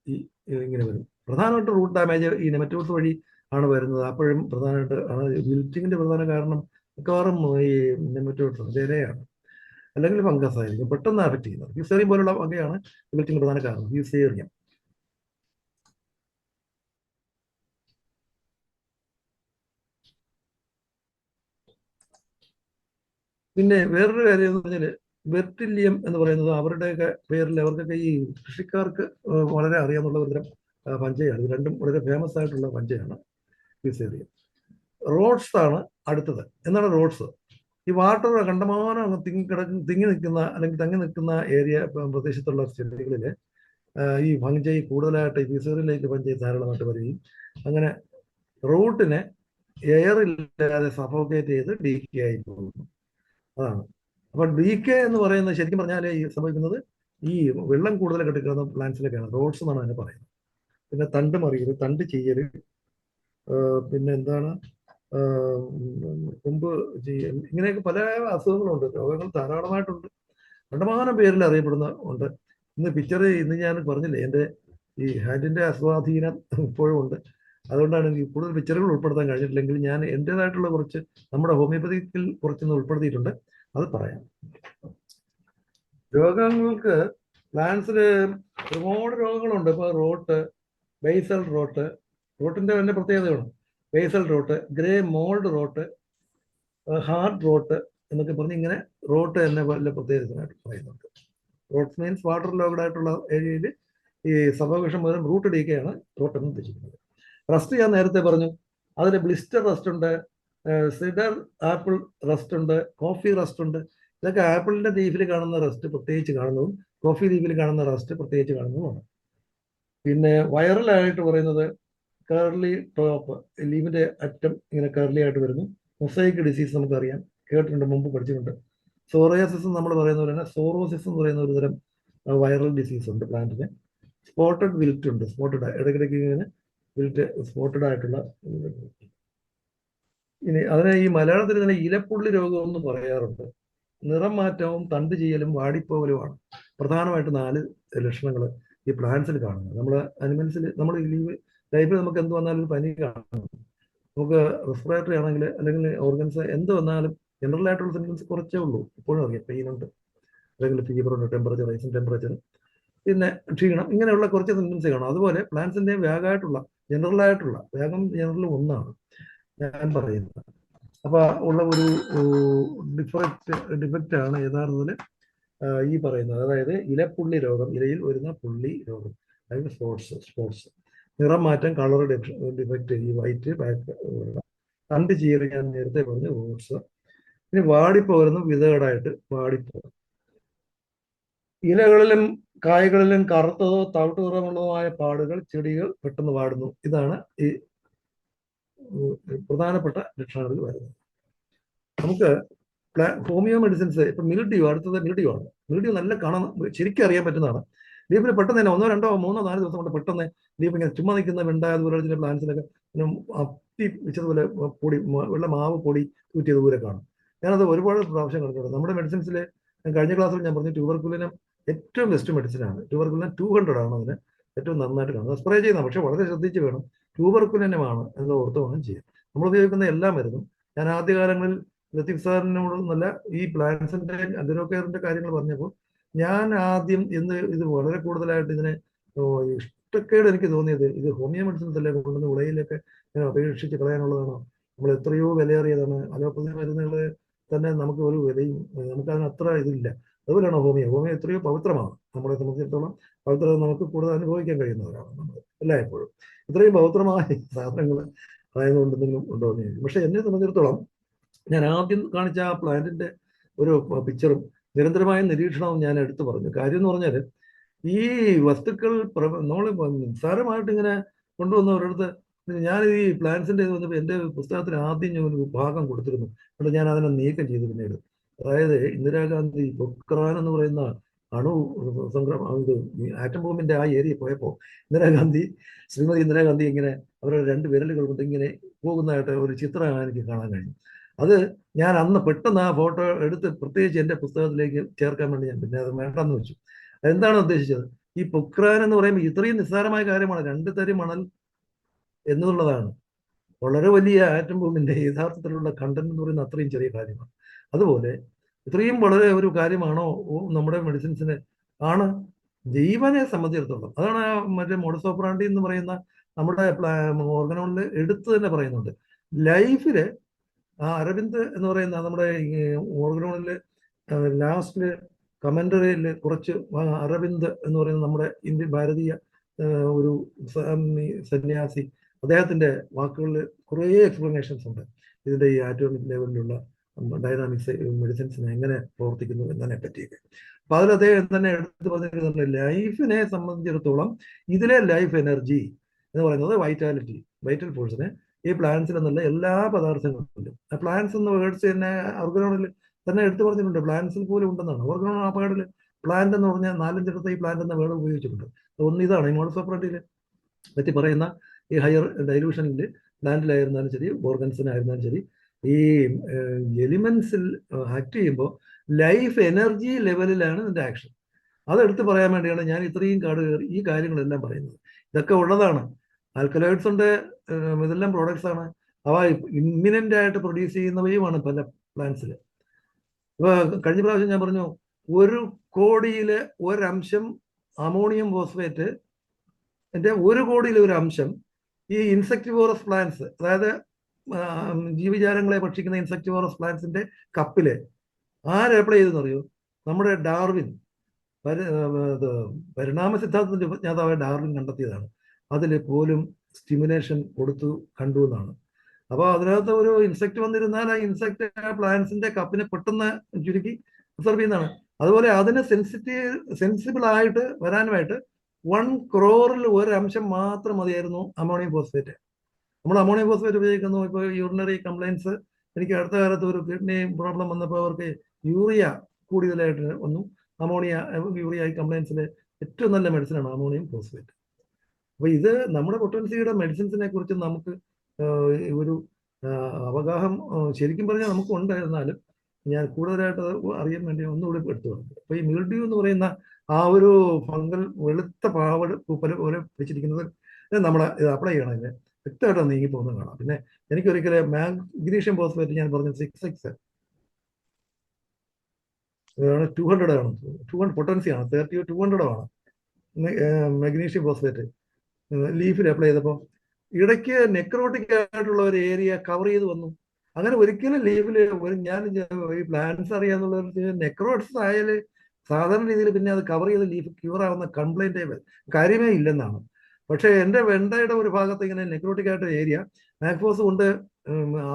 ഇങ്ങനെ വരും. പ്രധാനമായിട്ട് റൂട്ട് ഡാമേജ് ഈ നെമറ്റോഡ്സ് വഴി ആണ് വരുന്നത്. അപ്പോഴും പ്രധാനമായിട്ട് വിൽറ്റിങ്ങിന്റെ പ്രധാന കാരണം മിക്കവാറും ഈ നെമറ്റോഡ്സ് ഇലയാണ്, അല്ലെങ്കിൽ ഫംഗസ് ആയിരിക്കും പെട്ടെന്ന് അഫക്ട് ചെയ്യുന്നത്. ഫ്യൂസേറിയം പോലുള്ള വകയാണ് വിൽറ്റിംഗ് പ്രധാന കാരണം, ഫ്യൂസേറിയം. പിന്നെ വേറൊരു കാര്യം എന്ന് പറഞ്ഞാൽ വെർട്ടില്യം എന്ന് പറയുന്നത് അവരുടെയൊക്കെ പേരിൽ അവർക്കൊക്കെ ഈ കൃഷിക്കാർക്ക് വളരെ അറിയാവുന്ന ഒരു തരം പഞ്ചയാണ്. ഇത് രണ്ടും വളരെ ഫേമസ് ആയിട്ടുള്ള പഞ്ചയാണ് ഫ്യൂസേറിയം. റോഡ്സ് ആണ് അടുത്തത്. എന്താണ് റോഡ്സ്? ഈ വാട്ടർ കണ്ടമാനം തിങ്ങി നിൽക്കുന്ന അല്ലെങ്കിൽ തങ്ങി നിൽക്കുന്ന ഏരിയ പ്രദേശത്തുള്ള ചെടികളിൽ ഈ ഫംഗൈ കൂടുതലായിട്ട് ഈ ഫ്യൂസേറിയത്തിലേക്ക് ഫംഗൈ ധാരാളമായിട്ട് വരികയും അങ്ങനെ റൂട്ടിനെ എയറില്ലാതെ സഫോക്കേറ്റ് ചെയ്ത് ഡീക്കേ ആയി പോകുന്നു. അതാണ്. അപ്പൊ ഡീക്കേ എന്ന് പറയുന്നത് ശരിക്കും പറഞ്ഞാൽ ഈ സംഭവിക്കുന്നത് ഈ വെള്ളം കൂടുതൽ കെട്ടിക്കിടന്ന പ്ലാന്റ്സിലൊക്കെയാണ്. റോഡ്സ് എന്നാണ് അതിനെ പറയുന്നത്. പിന്നെ തണ്ട് മറിയൽ, തണ്ട് ചെയ്യൽ, പിന്നെ എന്താണ് കൊമ്പ് ചെയ്യൽ, ഇങ്ങനെയൊക്കെ പല അസുഖങ്ങളുണ്ട്. രോഗങ്ങൾ ധാരാളമായിട്ടുണ്ട്. കണ്ടമാനം പേരിൽ അറിയപ്പെടുന്ന ഉണ്ട്. ഇന്ന് ഞാൻ പറഞ്ഞില്ലേ, എൻ്റെ ഈ ഹാൻഡിന്റെ അസ്വാധീനം ഇപ്പോഴും ഉണ്ട്. അതുകൊണ്ടാണ് എനിക്ക് കൂടുതൽ പിക്ചറുകൾ ഉൾപ്പെടുത്താൻ കഴിഞ്ഞിട്ടില്ലെങ്കിൽ ഞാൻ എൻ്റെതായിട്ടുള്ള കുറച്ച് നമ്മുടെ ഹോമിയോപ്പതിയിൽ കുറച്ചൊന്ന് ഉൾപ്പെടുത്തിയിട്ടുണ്ട്, അത് പറയാം. രോഗങ്ങൾക്ക് പ്ലാന്റ്സിൽ ഒരുപാട് രോഗങ്ങളുണ്ട്. ഇപ്പോൾ റോട്ട്, ബേസൽ റോട്ട്, റോട്ടിന്റെ തന്നെ പ്രത്യേകതയാണ്. Basal rot, grey mould rot, hard rot എന്നൊക്കെ പറഞ്ഞ് ഇങ്ങനെ റോട്ട് തന്നെ വല്ല പ്രത്യേകതയായിട്ട് പറയുന്നുണ്ട്. റോട്ട്സ് മീൻസ് വാട്ടർ ലോഗ്ഡ് ആയിട്ടുള്ള ഏരിയയിൽ ഈ സഫോക്കേഷൻ മൂലം റൂട്ട് ഡീക്കയാണ് റോട്ട് എന്ന് ഉദ്ദേശിക്കുന്നത്. റസ്റ്റ് ഞാൻ നേരത്തെ പറഞ്ഞു. അതിൽ ബ്ലിസ്റ്റർ റസ്റ്റ് ഉണ്ട്, സിഡർ ആപ്പിൾ റസ്റ്റ് ഉണ്ട്, കോഫി റസ്റ്റ് ഉണ്ട്. ഇതൊക്കെ ആപ്പിളിന്റെ ലീഫിൽ കാണുന്ന റസ്റ്റ് പ്രത്യേകിച്ച് കാണുന്നതും കോഫി ലീഫിൽ കാണുന്ന റസ്റ്റ് പ്രത്യേകിച്ച് കാണുന്നതുമാണ്. പിന്നെ വൈറലായിട്ട് പറയുന്നത് കേർലി ടോപ്പ്, ലീഫിന്റെ അറ്റം ഇങ്ങനെ കേർലി ആയിട്ട് വരുന്നു. മൊസൈക്ക് ഡിസീസ് നമുക്കറിയാം, കേട്ടിട്ടുണ്ട്, മുമ്പ് പഠിച്ചിട്ടുണ്ട്. സോറിയാസിസ് നമ്മൾ പറയുന്ന പോലെ തന്നെ സോറോസിസ് എന്ന് പറയുന്ന ഒരു തരം വൈറൽ ഡിസീസ് ഉണ്ട് പ്ലാന്റിന്. സ്പോട്ടഡ് വിൽറ്റ് ഉണ്ട്, സ്പോട്ടഡ് ഇടയ്ക്കിടയ്ക്ക് ഇങ്ങനെ വിൽറ്റ് സ്പോട്ടഡ് ആയിട്ടുള്ള. ഇനി അതിനെ ഈ മലയാളത്തിൽ തന്നെ ഇലപ്പുള്ളി രോഗം എന്ന് പറയാറുണ്ട്. നിറം മാറ്റവും തണ്ട് ചെയ്യലും വാടിപ്പോകലുമാണ് പ്രധാനമായിട്ട് 4 ലക്ഷണങ്ങൾ ഈ പ്ലാന്റ്സിൽ കാണുന്നത്. നമ്മൾ അനിമൽസിൽ നമ്മൾ ലൈഫിൽ നമുക്ക് എന്ത് വന്നാലും ഒരു പനി കാണും, നമുക്ക് റെസ്പിറേറ്ററി ആണെങ്കിൽ അല്ലെങ്കിൽ ഓർഗൻസ് എന്ത് വന്നാലും ജനറൽ ആയിട്ടുള്ള സിംറ്റംസ് കുറച്ചേ ഉള്ളൂ. ഇപ്പോഴും അറിയാം, പെയിൻ ഉണ്ട്, അല്ലെങ്കിൽ ഫീവർ ഉണ്ട്, ടെമ്പറേച്ചർ റൈസിങ് ടെമ്പറേച്ചർ, പിന്നെ ക്ഷീണം, ഇങ്ങനെയുള്ള കുറച്ച് സിംറ്റംസ് കാണും. അതുപോലെ പ്ലാന്റ്സിന്റെ വേഗമായിട്ടുള്ള ജനറലായിട്ടുള്ള വേഗം ജനറൽ ഒന്നാണ് ഞാൻ പറയുന്നത്. അപ്പൊ ഉള്ള ഒരു ഡിഫക്റ്റ് ആണ് യഥാർത്ഥത്തിൽ ഈ പറയുന്നത്. അതായത് ഇലപ്പുള്ളി രോഗം, ഇലയിൽ വരുന്ന പുള്ളി രോഗം, അതായത് സ്പോട്സ്, നിറം മാറ്റം, കളർ ഡിഫക്റ്റ്, ഈ വൈറ്റ് ബാക്ക്, തണ്ട് ചീര ഞാൻ നേരത്തെ പറഞ്ഞു, റൂട്ട്സ്. ഇനി വാടിപ്പോകുന്നു, വിതകേടായിട്ട് വാടിപ്പോകും. ഇലകളിലും കായകളിലും കറുത്തതോ തവിട്ട് നിറമുള്ളതുമായ പാടുകൾ, ചെടികൾ പെട്ടെന്ന് വാടുന്നു. ഇതാണ് ഈ പ്രധാനപ്പെട്ട ലക്ഷണങ്ങളിൽ വരുന്നത്. നമുക്ക് ഹോമിയോ മെഡിസിൻസ് ഇപ്പൊ മിൽഡ്യൂ, അടുത്തത് മിൽഡ്യൂ ആണ്. മിൽഡ്യൂ നല്ല കാണാൻ ശരിക്കും അറിയാൻ പറ്റുന്നതാണ്. ലീഫിൽ പെട്ടെന്ന് തന്നെ 1, 2, 3, 4 ദിവസം കൊണ്ട് പെട്ടെന്ന് ലീഫ് ഇങ്ങനെ ചുമ്മാ നിൽക്കുന്ന വെണ്ടായതുപോലെ ചില പ്ലാന്റ്സിലൊക്കെ അപ്പി വെച്ചതുപോലെ പൊടി, വെള്ള മാവ് പൊടി തൂറ്റിയതുപോലെ കാണും. ഞാനത് ഒരുപാട് പ്രാവശ്യം കണ്ടിട്ടുണ്ട്. നമ്മുടെ മെഡിസിൻസിൽ കഴിഞ്ഞ ക്ലാസ്സിൽ ഞാൻ പറഞ്ഞു, ട്യൂബർക്കുലിനും ഏറ്റവും ബെസ്റ്റ് മെഡിസിനാണ്. ട്യൂബർക്കുലിൻ 200 ആണ് അതിന് ഏറ്റവും നന്നായിട്ട് കാണുന്നത്. സ്പ്രേ ചെയ്യുന്ന, പക്ഷെ വളരെ ശ്രദ്ധിച്ച് വേണം. ട്യൂബർക്കുലിനുമാണ് എന്ന് ഓർത്ത് വേണം ചെയ്യാൻ. നമ്മൾ ഉപയോഗിക്കുന്ന എല്ലാ മരുന്നും, ഞാൻ ആദ്യകാലങ്ങളിൽ ലത്തീഫ് സാറിനോടൊന്നല്ല ഈ പ്ലാന്റ്സിന്റെ അഗ്രോകെയറിന്റെ കാര്യങ്ങൾ പറഞ്ഞപ്പോൾ ഞാൻ ആദ്യം ഇത് വളരെ കൂടുതലായിട്ട് ഇതിനെ ഇഷ്ടക്കേട് എനിക്ക് തോന്നിയത്, ഇത് ഹോമിയോ മെഡിസിൻസ് അല്ലേ കൊണ്ടുവന്ന് വിളയിലൊക്കെ അപേക്ഷിച്ച് കളയാനുള്ളതാണോ? നമ്മൾ എത്രയോ വിലയേറിയതാണ്. അലോപ്പതി മരുന്നുകൾ തന്നെ നമുക്ക് ഒരു വിലയും, നമുക്കതിന് അത്ര ഇതില്ല. അതുപോലെയാണ് ഹോമിയോ എത്രയോ പവിത്രമാണ്. നമ്മളെ സംബന്ധിച്ചിടത്തോളം പവിത്രത നമുക്ക് കൂടുതൽ അനുഭവിക്കാൻ കഴിയുന്നവരാണ് നമ്മൾ എല്ലായ്പ്പോഴും. ഇത്രയും പവിത്രമായ സാധനങ്ങൾ ആയതുകൊണ്ട് എന്തെങ്കിലും ഉണ്ടോ എന്ന് ചോദിക്കും. പക്ഷെ എന്നെ സംബന്ധിച്ചിടത്തോളം ഞാൻ ആദ്യം കാണിച്ച ആ പ്ലാന്റിന്റെ ഒരു പിക്ചറും നിരന്തരമായ നിരീക്ഷണവും ഞാൻ എടുത്തു പറഞ്ഞു. കാര്യം എന്ന് പറഞ്ഞാൽ, ഈ വസ്തുക്കൾ നമ്മൾ നിസ്സാരമായിട്ട് ഇങ്ങനെ കൊണ്ടുവന്ന ഒരിടത്ത്, ഞാൻ ഈ പ്ലാന്റ്സിന്റെ ഇത് വന്നപ്പോൾ എൻ്റെ പുസ്തകത്തിന് ആദ്യം ഞാൻ ഒരു ഭാഗം കൊടുത്തിരുന്നു. അതുകൊണ്ട് ഞാൻ അതിനെ നീക്കം ചെയ്തു പിന്നീട്. അതായത് ഇന്ദിരാഗാന്ധി പൊക്രാൻ എന്ന് പറയുന്ന അണു സംക്രമണം, ഇത് ആറ്റം ബോംബിന്റെ ആ ഏരിയ പോയപ്പോൾ ശ്രീമതി ഇന്ദിരാഗാന്ധി ഇങ്ങനെ അവരുടെ 2 വിരലുകൾ കൊണ്ട് ഇങ്ങനെ പോകുന്നതായിട്ട് ഒരു ചിത്രം എനിക്ക് കാണാൻ കഴിഞ്ഞു. അത് ഞാൻ അന്ന് പെട്ടെന്ന് ആ ഫോട്ടോ എടുത്ത് പ്രത്യേകിച്ച് എൻ്റെ പുസ്തകത്തിലേക്ക് ചേർക്കാൻ വേണ്ടി ഞാൻ പിന്നെ അത് വേണ്ടെന്ന് വെച്ചു. എന്താണ് ഉദ്ദേശിച്ചത്? ഈ പൊക്രാൻ എന്ന് പറയുമ്പോൾ ഇത്രയും നിസ്സാരമായ കാര്യമാണ്, 2 തരി മണൽ എന്നുള്ളതാണ് വളരെ വലിയ ആറ്റം ബോംബിന്റെ യഥാർത്ഥത്തിലുള്ള കണ്ടന്റ് എന്ന് പറയുന്നത് അത്രയും ചെറിയ കാര്യമാണ്. അതുപോലെ ഇത്രയും വളരെ ഒരു കാര്യമാണോ നമ്മുടെ മെഡിസിൻസിന്? ആണ്. ജീവനെ സംബന്ധിച്ചിടത്തോളം അതാണ് മറ്റേ മോഡസ് ഓപ്പറാണ്ടി എന്ന് പറയുന്ന നമ്മുടെ ഓർഗനോണിൽ എടുത്തു തന്നെ പറയുന്നുണ്ട്. ലൈഫില് അരവിന്ദ് എന്ന് പറയുന്ന നമ്മുടെ ഓർഗനോണിൽ ലാസ്റ്റില് കമന്ററിയിൽ കുറച്ച് അരവിന്ദ് എന്ന് പറയുന്ന നമ്മുടെ ഇന്ത്യൻ ഭാരതീയ ഒരു സന്യാസി, അദ്ദേഹത്തിന്റെ വാക്കുകളിൽ കുറേ എക്സ്പ്ലനേഷൻസ് ഉണ്ട് ഇതിന്റെ ഈ ആറ്റോമിക് ലെവലിലുള്ള ഡൈനാമിക്സ് മെഡിസിൻസിന് എങ്ങനെ പ്രവർത്തിക്കുന്നു എന്നതിനെ പറ്റിയൊക്കെ. അപ്പൊ അതിൽ അദ്ദേഹം തന്നെ എടുത്ത് പറഞ്ഞിരുന്നുണ്ട്, ലൈഫിനെ സംബന്ധിച്ചിടത്തോളം ഇതിലെ ലൈഫ് എനർജി എന്ന് പറയുന്നത് വൈറ്റൽ ഫോഴ്സിനെ ഈ പ്ലാന്റ്സിൽ നിന്നുള്ള എല്ലാ പദാർത്ഥങ്ങളിലും, പ്ലാന്റ്സ് എന്ന വേർഡ്സ് തന്നെ ഓർഗനോണിൽ തന്നെ എടുത്തു പറഞ്ഞിട്ടുണ്ട്, പ്ലാന്റ്സിൽ പോലും ഉണ്ടെന്നാണ്. ഓർഗനോൺ ആ പാടിൽ പ്ലാന്റ് എന്ന് പറഞ്ഞാൽ 4-5 ഈ പ്ലാന്റ് എന്ന വേർഡ് ഉപയോഗിച്ചിട്ടുണ്ട്. ഒന്ന് ഇതാണ് ഈ മോഡസ് ഓപ്പറാണ്ടിയിൽ പറ്റി പറയുന്ന ഈ ഹയർ ഡൈലൂഷനിൽ പ്ലാന്റിലായിരുന്നാലും ശരി ഓർഗൻസിനായിരുന്നാലും ശരി, ഈ എലിമെന്റ്സിൽ ആക്ട് ചെയ്യുമ്പോൾ ലൈഫ് എനർജി ലെവലിലാണ് ഇതിന്റെ ആക്ഷൻ. അതെടുത്ത് പറയാൻ വേണ്ടിയാണ് ഞാൻ ഇത്രയും ഈ കാര്യങ്ങളെല്ലാം പറയുന്നത്. ഇതൊക്കെ ഉള്ളതാണ്. ആൽക്കലോയിഡ്സ് ഉണ്ട്, ഇതെല്ലാം പ്രോഡക്ട്സ് ആണ്. അവ ഇമ്മിനന്റ് ആയിട്ട് പ്രൊഡ്യൂസ് ചെയ്യുന്നവയുമാണ് പല പ്ലാന്റ്സിൽ. ഇപ്പൊ കഴിഞ്ഞ പ്രാവശ്യം ഞാൻ പറഞ്ഞു, 1 കോടിയിലെ 1 അംശം അമോണിയം ഫോസ്ഫേറ്റ്, എൻ്റെ 1 കോടിയിലെ 1 അംശം ഈ ഇൻസെക്ടിവോറസ് പ്ലാന്റ്സ്, അതായത് ജീവജാലങ്ങളെ ഭക്ഷിക്കുന്ന ഇൻസെക്ടിവോറസ് പ്ലാന്റ്സിന്റെ കപ്പില് ആരപ്ലൈ ചെയ്തെന്നറിയോ? നമ്മുടെ ഡാർവിൻ, പരിണാമ സിദ്ധാന്തത്തിന്റെ ഉപജ്ഞാതാവായ ഡാർവിൻ കണ്ടെത്തിയതാണ്. അതിൽ പോലും സ്റ്റിമുലേഷൻ കണ്ടു എന്നാണ്. അപ്പോൾ അതിനകത്ത് ഒരു ഇൻസെക്ട് വന്നിരുന്നാൽ ആ ഇൻസെക്ട് പ്ലാന്റ്സിന്റെ കപ്പിനെ പെട്ടെന്ന് ചുരുക്കി റിസർവ് ചെയ്യുന്നതാണ്. അതുപോലെ അതിന് സെൻസിബിൾ ആയിട്ട് വരാനുമായിട്ട് 1 crore 1 അംശം മാത്രം മതിയായിരുന്നു അമോണിയം ഫോസ്ഫേറ്റ്. നമ്മൾ അമോണിയം ഫോസ്ഫേറ്റ് ഉപയോഗിക്കുന്നു ഇപ്പോൾ യൂറിനറി കംപ്ലൈൻസ് എനിക്ക് അടുത്ത കാലത്ത് ഒരു കിഡ്നി പ്രോബ്ലം വന്നപ്പോൾ അവർക്ക് യൂറിയ കൂടുതലായിട്ട് വന്നു. അമോണിയ യൂറിയ കംപ്ലൈൻസിൽ ഏറ്റവും നല്ല മെഡിസിനാണ് അമോണിയം ഫോസ്ഫേറ്റ്. അപ്പോൾ ഇത് നമ്മുടെ പൊട്ടൻസിയുടെ മെഡിസിൻസിനെ കുറിച്ച് നമുക്ക് ഒരു അവഗാഹം ശരിക്കും പറഞ്ഞാൽ നമുക്ക് ഉണ്ടായിരുന്നാലും ഞാൻ കൂടുതലായിട്ട് അറിയാൻ വേണ്ടി ഒന്നുകൂടി എടുത്തു പറഞ്ഞു. അപ്പോൾ ഈ മിൽഡ്യൂ എന്ന് പറയുന്ന ആ ഒരു ഫംഗൽ വെളുത്ത പാവട് പൂപ്പൽ പോലെ പിടിച്ചിരിക്കുന്നത് നമ്മൾ ഇത് അപ്ലൈ ചെയ്യണമെങ്കിൽ വ്യക്തമായിട്ട് നീങ്ങി പോകുന്നത് കാണാം. പിന്നെ എനിക്കൊരിക്കലും മാഗ്നീഷ്യം ഫോസ്ഫേറ്റ് ഞാൻ പറഞ്ഞ 6X 200 ആണ്, 200 പൊട്ടൻസി ആണ്, 30 200 ആണ് മഗ്നീഷ്യം ഫോസ്ഫേറ്റ് ലീഫിൽ അപ്ലൈ ചെയ്തപ്പോൾ ഇടയ്ക്ക് നെക്രോട്ടിക് ആയിട്ടുള്ള ഒരു ഏരിയ കവർ ചെയ്ത് വന്നു. അങ്ങനെ ഒരിക്കലും ലീഫിൽ ഞാൻ ഈ പ്ലാന്റ്സ് അറിയാന്നുള്ള നെക്രോട്സ് ആയാൽ സാധാരണ രീതിയിൽ പിന്നെ അത് കവർ ചെയ്ത് ലീഫ് ക്യൂർ ആവുന്ന കംപ്ലൈന്റ് കാര്യമേ ഇല്ലെന്നാണ്. പക്ഷേ എൻ്റെ വെണ്ടയുടെ ഒരു ഭാഗത്ത് ഇങ്ങനെ നെക്രോട്ടിക് ആയിട്ട് ഏരിയ മാക്ഫോസ് കൊണ്ട്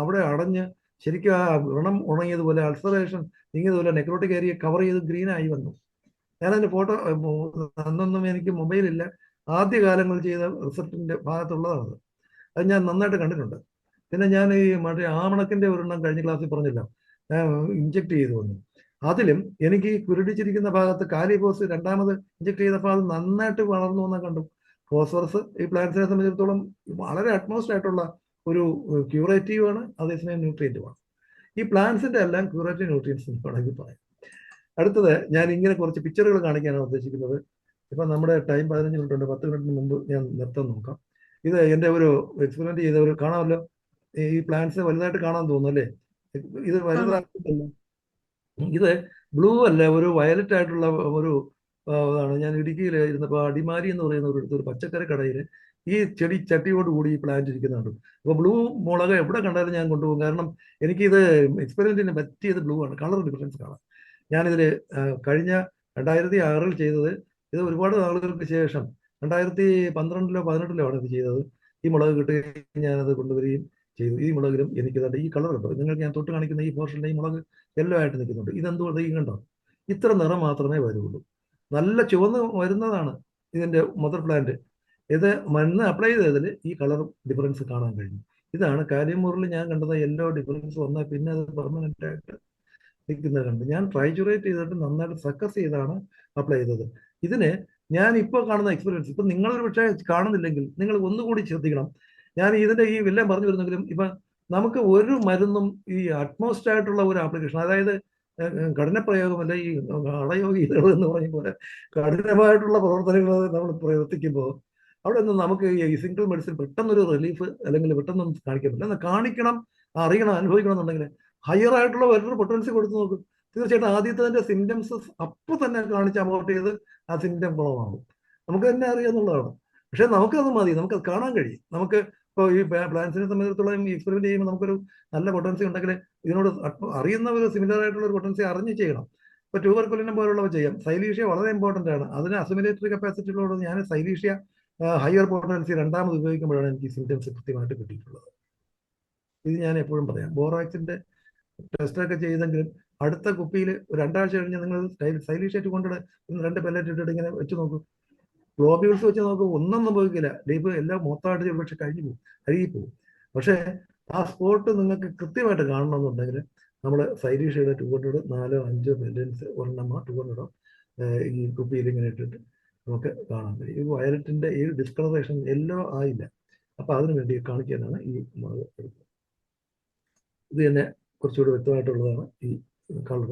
അവിടെ അടഞ്ഞ് ശരിക്കും ആ വ്രണം ഉണങ്ങിയതുപോലെ അൾസറേഷൻ നീങ്ങിയതുപോലെ നെക്രോട്ടിക് ഏരിയ കവർ ചെയ്ത് ഗ്രീൻ ആയി വന്നു. ഞാനതിൻ്റെ ഫോട്ടോ അന്നൊന്നും എനിക്ക് മൊബൈലില്ല, ആദ്യ കാലങ്ങളിൽ ചെയ്ത റിസൾട്ടിൻ്റെ ഭാഗത്തുള്ളതാണ്. അത് ഞാൻ നന്നായിട്ട് കണ്ടിട്ടുണ്ട്. പിന്നെ ഞാൻ ഈ മറ്റേ ആമണക്കിൻ്റെ ഒരെണ്ണം കഴിഞ്ഞ ക്ലാസ്സിൽ പറഞ്ഞില്ല, ഇഞ്ചെക്ട് ചെയ്തു വന്നു. അതിലും എനിക്ക് ഈ കുരുടിച്ചിരിക്കുന്ന ഭാഗത്ത് കാലിഫോസ് രണ്ടാമത് ഇഞ്ചെക്ട് ചെയ്തപ്പോൾ അത് നന്നായിട്ട് വളർന്നു വന്നാൽ കണ്ടു. ഫോസ്ഫറസ് ഈ പ്ലാന്റ്സിനെ സംബന്ധിച്ചിടത്തോളം വളരെ അറ്റ്മോസ്റ്റ് ആയിട്ടുള്ള ഒരു ക്യൂറേറ്റീവ് ആണ്, അതേസമയം ന്യൂട്രിയൻറ്റുമാണ്. ഈ പ്ലാന്റ്സിന്റെ എല്ലാം ക്യൂറേറ്റീവ് ന്യൂട്രിയൻസ് വേണമെങ്കിൽ പറയാം. അടുത്തത് ഞാൻ ഇങ്ങനെ കുറച്ച് പിക്ചറുകൾ കാണിക്കാനാണ് ഉദ്ദേശിക്കുന്നത്. ഇപ്പം നമ്മുടെ ടൈം 15 മിനിറ്റ് ഉണ്ട്, 10 മിനിറ്റിന് മുമ്പ് ഞാൻ നിർത്താൻ നോക്കാം. ഇത് എൻ്റെ ഒരു എക്സ്പെരിമെന്റ് ചെയ്തവർ കാണാമല്ലോ. ഈ പ്ലാന്റ്സ് വലുതായിട്ട് കാണാൻ തോന്നുന്നു അല്ലേ? ഇത് വലുതായിട്ടല്ല, ഇത് ബ്ലൂ അല്ല, ഒരു വയലറ്റ് ആയിട്ടുള്ള ഒരു ഇതാണ്. ഞാൻ ഇടുക്കിയിൽ ഇരുന്നപ്പോൾ അടിമാലി എന്ന് പറയുന്ന ഒരു പച്ചക്കറി കടയിൽ ഈ ചെടി ചട്ടിയോട് കൂടി ഈ പ്ലാന്റ് ഇരിക്കുന്നുണ്ട്. അപ്പോൾ ബ്ലൂ മുളക് എവിടെ കണ്ടാലും ഞാൻ കൊണ്ടുപോകും. കാരണം എനിക്കിത് എക്സ്പെരിമെന്റിന് പറ്റിയത് ബ്ലൂ ആണ്, കളർ ഡിഫറൻസ് കാണാം. ഞാനിതിൽ കഴിഞ്ഞ 2006 ചെയ്തത്. ഇത് ഒരുപാട് നാളുകൾക്ക് ശേഷം 2012-ലോ 2018-ലോ ആണ് ഇത് ചെയ്തത്. ഈ മുളക് കിട്ടി ഞാനത് കൊണ്ടുവരികയും ചെയ്തു. ഈ മുളകിലും എനിക്കിതുണ്ട് ഈ കളർ ഉണ്ടോ, നിങ്ങൾക്ക് ഞാൻ തൊട്ട് കാണിക്കുന്ന ഈ പോർഷനിൽ ഈ മുളക് യെല്ലോ ആയിട്ട് നിൽക്കുന്നുണ്ട്. ഇതെന്തുകൊണ്ട് ഈ കണ്ടോ, ഇത്ര നിറം മാത്രമേ വരുള്ളൂ. നല്ല ചുവന്ന് വരുന്നതാണ് ഇതിൻ്റെ മദർ പ്ലാന്റ്. ഇത് മണ്ണ് അപ്ലൈ ചെയ്തതിൽ ഈ കളർ ഡിഫറൻസ് കാണാൻ കഴിഞ്ഞു. ഇതാണ് കാലിയമൂറിൽ ഞാൻ കണ്ടത്. യെല്ലോ ഡിഫറൻസ് വന്നാൽ പിന്നെ അത് പെർമനന്റ് ആയിട്ട് നിൽക്കുന്നത് കണ്ട് ഞാൻ ട്രൈജുറേറ്റ് ചെയ്തിട്ട് നന്നായിട്ട് സക്കസ് ചെയ്താണ് അപ്ലൈ ചെയ്തത്. ഇതിന് ഞാൻ ഇപ്പോൾ കാണുന്ന എക്സ്പീരിയൻസ് ഇപ്പം നിങ്ങളൊരു പക്ഷേ കാണുന്നില്ലെങ്കിൽ നിങ്ങൾ ഒന്നുകൂടി ശ്രദ്ധിക്കണം. ഞാൻ ഇതിൻ്റെ ഈ എല്ലാം പറഞ്ഞു വരുന്നെങ്കിലും ഇപ്പം നമുക്ക് ഒരു മരുന്നും ഈ അറ്റ്മോസ്റ്റ് ആയിട്ടുള്ള ഒരു ആപ്ലിക്കേഷൻ, അതായത് കഠിന പ്രയോഗമല്ല, ഈ അടയോഗീതകൾ എന്ന് പറഞ്ഞ പോലെ കഠിനമായിട്ടുള്ള പ്രവർത്തനങ്ങൾ നമ്മൾ പ്രവർത്തിക്കുമ്പോൾ അവിടെ നിന്ന് നമുക്ക് ഈ സിംഗിൾ മെഡിസിൻ പെട്ടെന്നൊരു റിലീഫ് അല്ലെങ്കിൽ പെട്ടെന്നൊന്നും കാണിക്കാൻ പറ്റില്ല. എന്നാൽ കാണിക്കണം, അറിയണം, അനുഭവിക്കണം എന്നുണ്ടെങ്കിൽ ഹയർ ആയിട്ടുള്ള വേറൊരു പൊട്ടൻസി കൊടുത്ത് നോക്കും. തീർച്ചയായിട്ടും ആദ്യത്തെ സിംറ്റംസ് അപ്പോൾ തന്നെ കാണിച്ച് അബോട്ട് ചെയ്ത് ആ സിംറ്റം കുറവാകും. നമുക്ക് തന്നെ അറിയാന്നുള്ളതാണ്. പക്ഷെ നമുക്കത് മതി, നമുക്കത് കാണാൻ കഴിയും. നമുക്ക് ഇപ്പോൾ ഈ പ്ലാന്റ്സിനെ സംബന്ധിച്ചിടത്തോളം ഈ എക്സ്പെരിമെന്റ് ചെയ്യുമ്പോൾ നമുക്കൊരു നല്ല പൊട്ടൻസി ഉണ്ടെങ്കിൽ ഇതിനോട് അറിയുന്ന ഒരു സിമിലർ ആയിട്ടുള്ള ഒരു പൊട്ടൻസി അറിഞ്ഞ് ചെയ്യണം. ഇപ്പോൾ ട്യൂബർകുലിനം പോലുള്ളവ ചെയ്യാം. സൈലീഷ്യ വളരെ ഇമ്പോർട്ടൻ്റ് ആണ്. അതിന് അസിമിലേറ്ററി കപ്പാസിറ്റിയിലുള്ളത് ഞാൻ സൈലീഷ്യ ഹയർ പൊട്ടൻസി രണ്ടാമത് ഉപയോഗിക്കുമ്പോഴാണ് എനിക്ക് സിംറ്റംസ് കൃത്യമായിട്ട് കിട്ടിയിട്ടുള്ളത്. ഇത് ഞാൻ എപ്പോഴും പറയാം. ബോറാക്സിന്റെ ടെസ്റ്റൊക്കെ ചെയ്തെങ്കിലും അടുത്ത കുപ്പിയിൽ 2 ആഴ്ച കഴിഞ്ഞ് നിങ്ങൾ സൈലീഷായിട്ട് കൊണ്ടിട്ട് 2 പെല്ലറ്റ് ഇട്ടിട്ട് ഇങ്ങനെ വെച്ച് നോക്കും, ഗ്ലോബ്യൂൾസ് വെച്ച് നോക്കും, ഒന്നും സംഭവിക്കില്ല. ലീഫ് എല്ലാം മൊത്തമായിട്ട് പക്ഷെ കഴിഞ്ഞു പോകും, അഴുകിപ്പോകും. പക്ഷേ ആ സ്പോട്ട് നിങ്ങൾക്ക് കൃത്യമായിട്ട് കാണണമെന്നുണ്ടെങ്കിൽ നമ്മൾ സൈലീഷയുടെ 200 4-5 പെല്ലൻസ് ഒരെണ്ണമോ 200 ഈ കുപ്പിയിൽ ഇങ്ങനെ ഇട്ടിട്ട് നമുക്ക് കാണാൻ കഴിയും. ഈ വയലറ്റിന്റെ ഈ ഡിസ്കളറേഷൻ യെല്ലോ ആയില്ല. അപ്പൊ അതിനു വേണ്ടി കാണിക്കാനാണ് ഈ മുളക് എടുക്കുന്നത്. ഇത് തന്നെ കുറച്ചുകൂടി വ്യക്തമായിട്ടുള്ളതാണ് ഈ കളർ.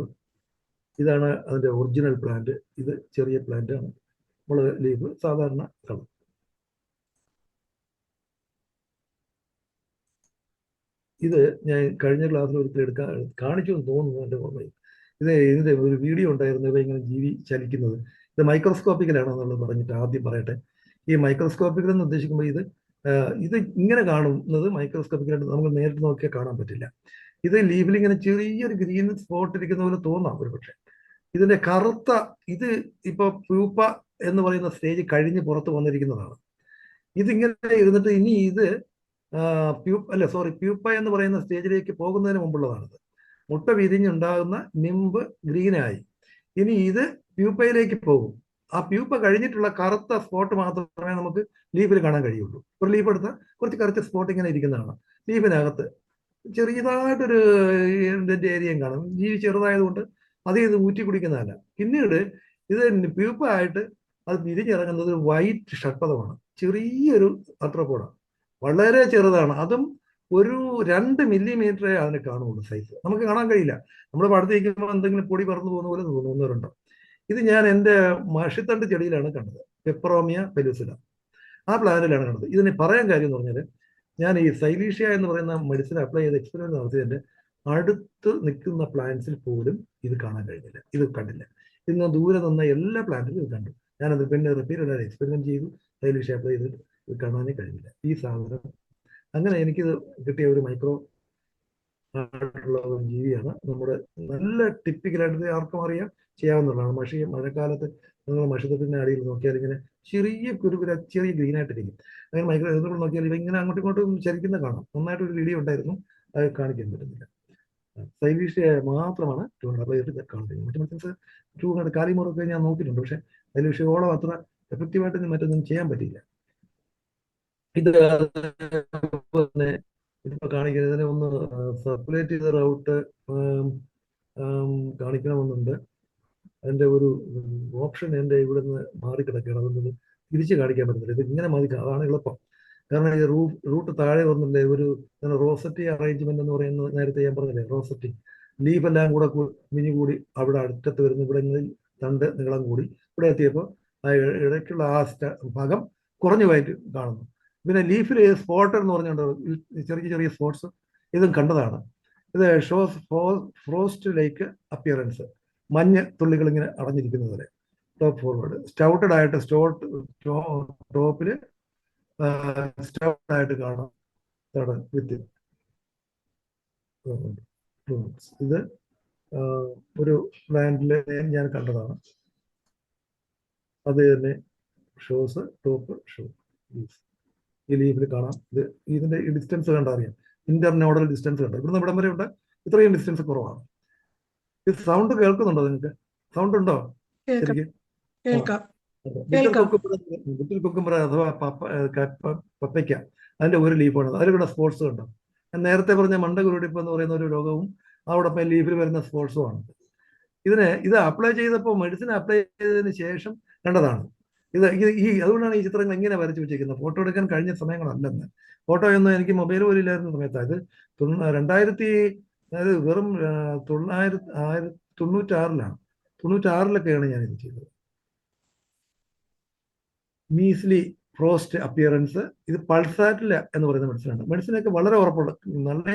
ഇതാണ് അതിന്റെ ഒറിജിനൽ പ്ലാന്റ്. ഇത് ചെറിയ പ്ലാന്റ് ആണ്. മുളക് ലീഫ് സാധാരണ കളർ. ഇത് ഞാൻ കഴിഞ്ഞ ക്ലാസ്സിൽ ഒരിക്കൽ കാണിച്ചു എന്ന് തോന്നുന്നു എൻ്റെ ഓർമ്മയിൽ. ഇതിന്റെ ഒരു വീഡിയോ ഉണ്ടായിരുന്നു, ഇവ ഇങ്ങനെ ജീവി ചലിക്കുന്നത്. ഇത് മൈക്രോസ്കോപ്പിക്കലാണെന്നുള്ളത് പറഞ്ഞിട്ട് ആദ്യം പറയട്ടെ. ഈ മൈക്രോസ്കോപ്പിക്കൽ എന്ന് ഉദ്ദേശിക്കുമ്പോൾ ഇത് ഇങ്ങനെ കാണുന്നത് മൈക്രോസ്കോപ്പിക്കലായിട്ട് നമുക്ക് നേരിട്ട് നോക്കിയാൽ കാണാൻ പറ്റില്ല. ഇത് ലീഫിൽ ഇങ്ങനെ ചെറിയൊരു ഗ്രീൻ സ്പോട്ട് ഇരിക്കുന്ന പോലെ തോന്നാം ഒരു പക്ഷേ. ഇതിന്റെ കറുത്ത ഇത് ഇപ്പൊ പ്യൂപ്പ എന്ന് പറയുന്ന സ്റ്റേജ് കഴിഞ്ഞ് പുറത്ത് വന്നിരിക്കുന്നതാണ്. ഇതിങ്ങനെ ഇരുന്നിട്ട് ഇനി ഇത് പ്യൂപ്പ എന്ന് പറയുന്ന സ്റ്റേജിലേക്ക് പോകുന്നതിന് മുമ്പുള്ളതാണിത്. മുട്ട വിരിഞ്ഞുണ്ടാകുന്ന നിമ്പ് ഗ്രീനായി. ഇനി ഇത് പ്യൂപ്പയിലേക്ക് പോകും. ആ പ്യൂപ്പ കഴിഞ്ഞിട്ടുള്ള കറുത്ത സ്പോട്ട് മാത്രമേ നമുക്ക് ലീഫിൽ കാണാൻ കഴിയുള്ളൂ. ഒരു ലീഫ് എടുത്താൽ കുറച്ച് കറുത്ത സ്പോട്ട് ഇങ്ങനെ ഇരിക്കുന്നതാണ് ലീഫിനകത്ത്. ചെറിയതായിട്ടൊരു ഇതിൻ്റെ ഏരിയയും കാണും. ജീവി ചെറുതായതുകൊണ്ട് അത് ഇത് ഊറ്റി കുടിക്കുന്നതല്ല. പിന്നീട് ഇത് പ്യൂപ്പായിട്ട് അത് പിരിഞ്ഞിറങ്ങുന്നത് വൈറ്റ് ഷഡ്പഥമാണ്. ചെറിയൊരു ആർത്രോപോഡാണ്, വളരെ ചെറുതാണ്. അതും ഒരു 2 മില്ലിമീറ്ററേ അതിന് കാണുള്ളൂ സൈസ്. നമുക്ക് കാണാൻ കഴിയില്ല. നമ്മൾ പടുത്ത് നിൽക്കുമ്പോൾ എന്തെങ്കിലും പൊടി പറന്നു പോകുന്ന പോലെ തോന്നുന്നു, ഒന്നോ രണ്ടോ. ഇത് ഞാൻ എൻ്റെ മഷിത്തണ്ട് ചെടിയിലാണ് കണ്ടത്, പെപ്പറോമിയ പെലൂസിഡ. ആ പ്ലാന്റിലാണ് കണ്ടത്. ഇതിന് പറയാൻ കാര്യം എന്ന് പറഞ്ഞാൽ, ഞാൻ ഈ സൈലീഷ്യ എന്ന് പറയുന്ന മെഡിസിൻ അപ്ലൈ ചെയ്ത് എക്സ്പെരിമെന്റ് നടത്തിയതിന്റെ അടുത്ത് നിൽക്കുന്ന പ്ലാന്റ്സിൽ പോലും ഇത് കാണാൻ കഴിഞ്ഞില്ല, ഇത് കണ്ടില്ല. ഇന്ന് ദൂരെ നിന്ന എല്ലാ പ്ലാന്റിലും ഇത് കണ്ടു. ഞാനത് പിന്നെ റിപ്പീറ്റഡ് എക്സ്പെരിമെന്റ് ചെയ്തു, സൈലീഷ്യ അപ്ലൈ ചെയ്തിട്ട് ഇത് കാണാനേ കഴിഞ്ഞില്ല. ഈ സാധനം അങ്ങനെ എനിക്കിത് കിട്ടിയ ഒരു മൈക്രോ ആയിട്ടുള്ള ഒരു ജീവിയാണ്. നമ്മുടെ നല്ല ടിപ്പിക്കലായിട്ട് ആർക്കും അറിയാം, ചെയ്യാവുന്നതാണ്. മഴക്കാലത്ത് നിങ്ങൾ മഷിത്തട്ടിന്റെ അടിയിൽ നോക്കിയാൽ ഇങ്ങനെ ചെറിയ കുരുകുര ചെറിയ ഗ്രീൻ ആയിട്ടിരിക്കും. അങ്ങനെ മൈക്രോ എതിർകൾ നോക്കിയാൽ ഇവ ഇങ്ങനെ അങ്ങോട്ടും ഇങ്ങോട്ടും ചരിക്കുന്ന കാണാം. നന്നായിട്ട് ഒരു വീഡിയോ ഉണ്ടായിരുന്നു, അത് കാണിക്കാൻ പറ്റുന്നില്ല. സൈലീഷ്യ മാത്രമാണ് 200 കാണുന്നത്. മറ്റു മെഡിസിൻസ് 200 കാലിമുറൊക്കെ ഞാൻ നോക്കിയിട്ടുണ്ട്, പക്ഷെ സൈലീഷ്യയോളം അത്ര എഫക്റ്റീവായിട്ട് മറ്റൊന്നും ചെയ്യാൻ പറ്റില്ല. ഇത് പിന്നെ ഇതിപ്പോ കാണിക്കുന്നതിന് ഒന്ന് സർക്കുലേറ്റ് ചെയ്ത റൗട്ട് കാണിക്കണമെന്നുണ്ട്. അതിന്റെ ഒരു ഓപ്ഷൻ എൻ്റെ ഇവിടെ നിന്ന് മാറിക്കിടക്കുകയാണ്. അതൊന്നും തിരിച്ച് കാണിക്കാൻ പറ്റുന്നില്ല. ഇത് ഇങ്ങനെ മതി, അതാണ് എളുപ്പം. കാരണം ഈ റൂട്ട് താഴെ വന്നില്ലേ, ഒരു റോസറ്റി അറേഞ്ച്മെന്റ് എന്ന് പറയുന്നത് നേരത്തെ ഞാൻ പറഞ്ഞില്ലേ, റോസറ്റി ലീഫ് എല്ലാം കൂടെ മിഞ്ഞുകൂടി അവിടെ അടുത്തത്ത് വരുന്നു. ഇവിടെ തണ്ട് നീളം കൂടി ഇവിടെ എത്തിയപ്പോൾ ആ ഇടയ്ക്കുള്ള ആ ഭാഗം കുറഞ്ഞു പോയിട്ട് കാണുന്നു. പിന്നെ ലീഫിൽ സ്പോട്ട് എന്ന് പറഞ്ഞുകൊണ്ട് ചെറിയ ചെറിയ സ്പോട്ട്സ് ഇതും കണ്ടതാണ്. ഇത് ഷോസ് ഫ്രോസ്റ്റ് ലൈക്ക് അപ്പിയറൻസ്, മഞ്ഞ് തുള്ളികൾ ഇങ്ങനെ അടഞ്ഞിരിക്കുന്നത് പോലെ. ടോപ്പ് ഫോർവേഡ് സ്റ്റൗട്ടഡ് ആയിട്ട് ടോപ്പില് സ്റ്റൗട്ടഡ് ആയിട്ട് കാണാം വിത്ത്. ഇത് ഒരു പ്ലാന്റില് ഞാൻ കണ്ടതാണ്. അത് തന്നെ ഷോസ് ടോപ്പ് ഷോ ഈ ലീഫിൽ കാണാം. ഇത് ഇതിന്റെ ഈ ഡിസ്റ്റൻസ് കണ്ടറിയാം, ഇന്റർനോഡൽ ഡിസ്റ്റൻസ് കണ്ടോ, ഇവിടുന്ന് ഇവിടം വരെ ഉണ്ട്. ഇത്രയും ഡിസ്റ്റൻസ് കുറവാണ്. ഇത് സൗണ്ട് കേൾക്കുന്നുണ്ടോ നിങ്ങൾക്ക്? സൗണ്ട് ഉണ്ടോ ശരിക്കും? ലിറ്റിൽ കുക്കുംബർ അഥവാ പപ്പയ്ക്ക, അതിന്റെ ഒരു ലീഫാണ്. അതിലൂടെ സ്പോർട്സ് കണ്ടോ? ഞാൻ നേരത്തെ പറഞ്ഞ മണ്ടകുരുടിപ്പ് എന്ന് പറയുന്ന ഒരു രോഗവും അവിടെ ലീഫിൽ വരുന്ന സ്പോർട്സും ആണ്. ഇത് അപ്ലൈ ചെയ്തപ്പോൾ, മെഡിസിൻ അപ്ലൈ ചെയ്തതിന് ശേഷം കണ്ടതാണ്. അതുകൊണ്ടാണ് ഈ ചിത്രങ്ങൾ ഇങ്ങനെ വരച്ചു വെച്ചിരിക്കുന്നത്. ഫോട്ടോ എടുക്കാൻ കഴിഞ്ഞ സമയങ്ങളല്ലെന്ന്. ഫോട്ടോ ഒന്നും എനിക്ക് മൊബൈൽ പോലും ഇല്ലായിരുന്ന സമയത്താണ്. ഇത് 2000, അതായത് വെറും 1996-ലാണ്. 96-ലൊക്കെയാണ് ഞാൻ ഇത് ചെയ്തത്. മീസ്ലി ഫ്രോസ്റ്റ് അപ്പിയറൻസ്, ഇത് പൾസാറ്റില എന്ന് പറയുന്ന മെഡിസിനാണ്. മെഡിസിനൊക്കെ വളരെ ഉറപ്പുള്ള, നല്ല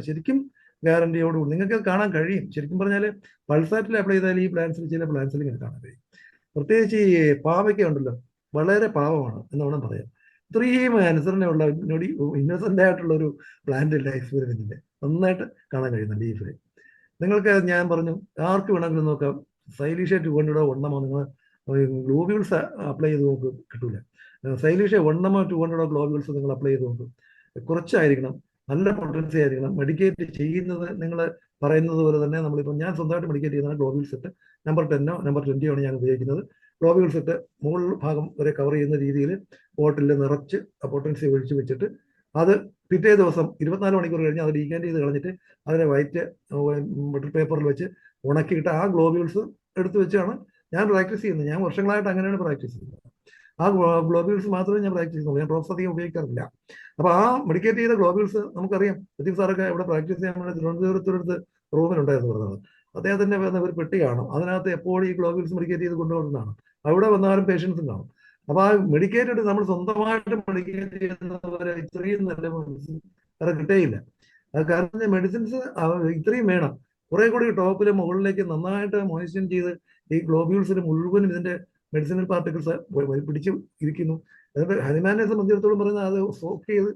ശരിക്കും ഗ്യാരണ്ടിയോടുകൂടി നിങ്ങൾക്ക് കാണാൻ കഴിയും. ശരിക്കും പറഞ്ഞാൽ പൾസാറ്റിൽ അപ്ലൈ ചെയ്താൽ ഈ പ്ലാന്റ്സിൽ, ചില പ്ലാന്റ്സിൽ ഇങ്ങനെ കാണാൻ കഴിയും. പ്രത്യേകിച്ച് ഈ പാവയ്ക്ക ഉണ്ടല്ലോ, വളരെ പാവമാണ് എന്ന് വേണം പറയാം. ഇത്രയും അനുസരണയുള്ള ഇന്നസെന്റ് ആയിട്ടുള്ള ഒരു പ്ലാന്റ് ഇല്ല എക്സ്പെരിമെന്റിന്റെ. നന്നായിട്ട് കാണാൻ കഴിയുന്ന ലീഫിൽ. നിങ്ങൾക്ക് ഞാൻ പറഞ്ഞു, ആർക്ക് വേണമെങ്കിലും നോക്കാം. സൈലീഷ്യ 200 1 നിങ്ങൾ ഗ്ലോബ്യൂൾസ് അപ്ലൈ ചെയ്ത് നോക്ക്, കിട്ടൂല. സൈലീഷ്യ 1 200 ഗ്ലോബ്യൂൾസ് നിങ്ങൾ അപ്ലൈ ചെയ്ത് നോക്കും. കുറച്ചായിരിക്കണം, നല്ല പൊട്ടൻസി ആയിരിക്കണം. മെഡിക്കേറ്റ് ചെയ്യുന്നത് നിങ്ങൾ പറയുന്നത് പോലെ തന്നെ നമ്മളിപ്പോൾ ഞാൻ സ്വന്തമായിട്ട് മെഡിക്കേറ്റ് ചെയ്യുന്നതാണ് ഗ്ലോബിൾ സെറ്റ് നമ്പർ 10 നമ്പർ 20 ആണ് ഞാൻ ഉപയോഗിക്കുന്നത്. ഗ്ലോബിൾ സെറ്റ് മുകൾ ഭാഗം വരെ കവർ ചെയ്യുന്ന രീതിയിൽ ബോട്ടിൽ നിറച്ച് പൊട്ടൻസി ഒഴിച്ചു വെച്ചിട്ട് അത് പിറ്റേ ദിവസം 24 മണിക്കൂർ കഴിഞ്ഞ് അത് ഡീകാൻറ്റ് ചെയ്ത് കളഞ്ഞിട്ട് അതിനെ വൈറ്റ് ബട്ടർ പേപ്പറിൽ വെച്ച് ഉണക്കിയിട്ട് ആ ഗ്ലോബ്യൂൾസ് എടുത്ത് വെച്ചാണ് ഞാൻ പ്രാക്ടീസ് ചെയ്യുന്നത്. ഞാൻ വർഷങ്ങളായിട്ട് അങ്ങനെയാണ് പ്രാക്ടീസ് ചെയ്യുന്നത്. ആ ഗ്ലോബ്യൂൾസ് മാത്രമേ ഞാൻ പ്രാക്ടീസ് ചെയ്യുന്നുള്ളൂ. ഞാൻ ഡ്രോപ്സ് അധികം ഉപയോഗിക്കാറില്ല. അപ്പോൾ ആ മെഡിക്കേറ്റ് ചെയ്ത ഗ്ലോബ്യൂൾസ് നമുക്കറിയാം. ലത്തീഫ് സാറൊക്കെ ഇവിടെ പ്രാക്ടീസ് ചെയ്യാൻ വേണ്ടി തിരുവനന്തപുരത്തൊരിടത്ത് റൂമിലുണ്ടായിരുന്നു പറഞ്ഞത്. അദ്ദേഹത്തിൻ്റെ ഒരു പെട്ടി കാണും, അതിനകത്ത് എപ്പോഴും ഈ ഗ്ലോബ്യൂൾസ് മെഡിക്കേറ്റ് ചെയ്ത് കൊണ്ടുവരുന്നതാണ്. അവിടെ വന്നാലും പേഷ്യൻസും കാണും. അപ്പോൾ ആ മെഡിക്കേറ്റ് നമ്മൾ സ്വന്തമായിട്ട് മെഡിക്കേറ്റ് ചെയ്യുന്നവരെ ഇത്രയും നല്ല മെഡിസിൻ വേറെ കിട്ടുകയില്ല. അത് കാരണം മെഡിസിൻസ് ഇത്രയും വേണം. കുറെ കൂടി ടോപ്പിൽ മുകളിലേക്ക് നന്നായിട്ട് മോയിസ്റ്റൻ ചെയ്ത് ഈ ഗ്ലോബ്യൂൾസിന് മുഴുവനും ഇതിന്റെ മെഡിസിനൽ പാർട്ടിക്കിൾസ് പിടിച്ച് ഇരിക്കുന്നു. അതുകൊണ്ട് ഹനുമാനെ സംബന്ധിച്ചിടത്തോളം പറയുന്നത് അത് സോക്ക് ചെയ്ത്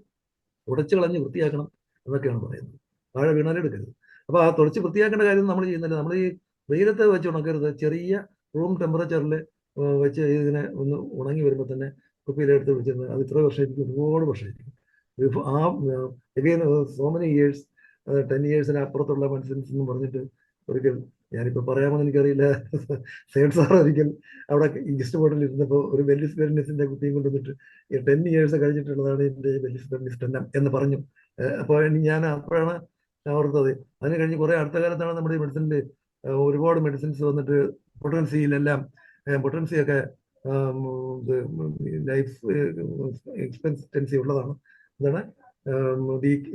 ഉടച്ചു കളഞ്ഞ് വൃത്തിയാക്കണം എന്നൊക്കെയാണ് പറയുന്നത്. താഴെ വീണാലും എടുക്കരുത്. അപ്പോൾ ആ തുടച്ച് വൃത്തിയാക്കേണ്ട കാര്യം നമ്മൾ ചെയ്യുന്നില്ല. നമ്മൾ ഈ വെയിലത്ത് വെച്ച് ഉണക്കരുത്. ചെറിയ റൂം ടെമ്പറേച്ചറിൽ വെച്ച് ഇതിനെ ഒന്ന് ഉണങ്ങി വരുമ്പോൾ തന്നെ കുപ്പിയിലെടുത്ത് വെച്ചിരുന്നത് അത് ഇത്ര വർഷമായിരിക്കും, ഒരുപാട് വർഷമായിരിക്കും. ആ അഗെയിൻ സോ മെനി ഇയേഴ്സ്, 10 ഇയേഴ്സിന് അപ്പുറത്തുള്ള മെഡിസിൻസ് എന്ന് പറഞ്ഞിട്ട് ഒരിക്കൽ ഞാനിപ്പോൾ പറയാമെന്ന് എനിക്കറിയില്ല. സേഡ് സാർ ഒരിക്കൽ അവിടെ ഗസ്റ്റ് ബോർഡിൽ ഇരുന്നപ്പോൾ ഒരു ബെല്ലിസ് ബെർണിസിന്റെ കുട്ടിയും കൊണ്ടുവന്നിട്ട് 10 ഇയേഴ്സ് കഴിഞ്ഞിട്ടുള്ളതാണ് എൻ്റെ ബെല്ലിസ് ബെർണിസ് 10 എന്ന് പറഞ്ഞു. അപ്പോൾ ഞാൻ അപ്പോഴാണ് ഓർത്തത്. അതിന് കഴിഞ്ഞ് കുറെ അടുത്ത കാലത്താണ് നമ്മുടെ ഈ മെഡിസിനിൽ ഒരുപാട് മെഡിസിൻസ് വന്നിട്ട് പൊട്ടൻസിയിലെല്ലാം പൊട്ടൻസിയൊക്കെ ലൈഫ് എക്സ്പെൻസൻസി ഉള്ളതാണ്. എന്താണ്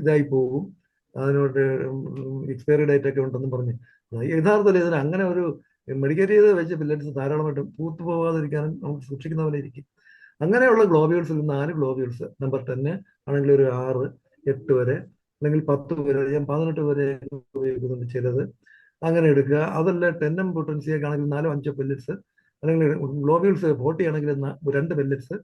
ഇതായി പോകും, അതിനോട്ട് എക്സ്പയറി ഡേറ്റ് ഒക്കെ ഉണ്ടെന്നും പറഞ്ഞ് യഥാർത്ഥത്തിൽ ഇതിന് അങ്ങനെ ഒരു മെഡിക്കേറ്റ് ചെയ്ത് വെച്ച പില്ലറ്റ്സ് ധാരാളമായിട്ട് പൂത്തു പോകാതിരിക്കാനും നമുക്ക് സൂക്ഷിക്കുന്ന പോലെ ഇരിക്കും. അങ്ങനെയുള്ള ഗ്ലോബ്യൂൾസിൽ 4 ഗ്ലോബ്യൂൾസ് നമ്പർ 10 ആണെങ്കിൽ ഒരു 6, 8 വരെ അല്ലെങ്കിൽ 10 വരെ, ഞാൻ 18 വരെ ഉപയോഗിക്കുന്നുണ്ട് ചിലത്. അങ്ങനെ എടുക്കുക. അതല്ല 10M പൊട്ടൻസിയൊക്കെ ആണെങ്കിൽ 4-5 പെല്ലറ്റ്സ്, അല്ലെങ്കിൽ ഗ്ലോബ്യൂൾസ് 40 ആണെങ്കിൽ 2 പെല്ലറ്റ്സ്,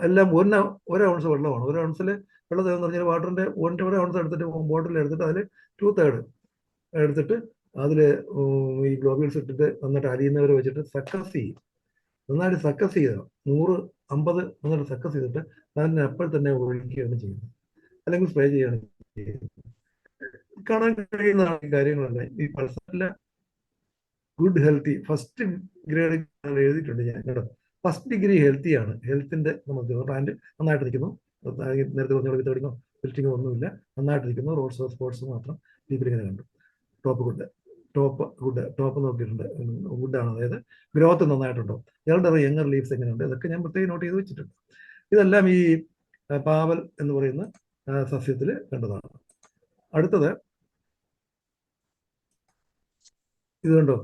എല്ലാം 1 ഔൺസ് വെള്ളമാണ്. 1 ഔൺസിൽ വെള്ളത്തിൽ എന്ന് പറഞ്ഞാൽ വാട്ടറിന്റെ 1 ഔൺസ് എടുത്തിട്ട് ബോട്ടിൽ എടുത്തിട്ട് അതിൽ 2/3 എടുത്തിട്ട് അതിൽ ഈ ഗ്ലോബ്യൂൾസ് ഇട്ടിട്ട് നന്നായിട്ട് അരിയുന്നവരെ വെച്ചിട്ട് സക്കസ് ചെയ്യും. നന്നായിട്ട് സക്കസ് ചെയ്യണം. 100-50 നന്നായിട്ട് സക്കസ് ചെയ്തിട്ട് അതിന് അപ്പോൾ തന്നെ ഒഴിക്കുകയാണ് ചെയ്യുന്നത്, അല്ലെങ്കിൽ സ്പ്രേ ചെയ്യുകയാണ് ചെയ്യുന്നത്. കാണാൻ കഴിയുന്ന കാര്യങ്ങളല്ല. ഈ പൾസറിലെ ഗുഡ് ഹെൽത്തി ഫസ്റ്റ് ഗ്രേഡ് എഴുതിയിട്ടുണ്ട് ഞാൻ കേട്ടോ. ഫസ്റ്റ് ഡിഗ്രി ഹെൽത്തിയാണ്. ഹെൽത്തിന്റെ നമുക്ക് ബ്രാൻഡ് നന്നായിട്ടിരിക്കുന്നു. നേരത്തെ പറഞ്ഞ വിത്തടിങ്ങോ ഫിൽറ്റിങ്ങോ ഒന്നുമില്ല, നന്നായിട്ടിരിക്കുന്നു. റോഡ്സ് സ്പോർട്സ് മാത്രം ഡീപ്പിലിങ്ങനെ കണ്ടു. ടോപ്പ് നോക്കിയിട്ടുണ്ട്. വുഡാണ്, അതായത് ഗ്രോത്ത് നന്നായിട്ടുണ്ടോ, എൽഡർ യങ്ങർ ലീവ്സ് എങ്ങനെയുണ്ട്, ഇതൊക്കെ ഞാൻ പ്രത്യേകം നോട്ട് ചെയ്ത് വെച്ചിട്ടുണ്ട്. ഇതെല്ലാം ഈ പാവൽ എന്ന് പറയുന്ന സസ്യത്തിൽ കണ്ടതാണ്. അടുത്തത് ഇത് കണ്ടോ,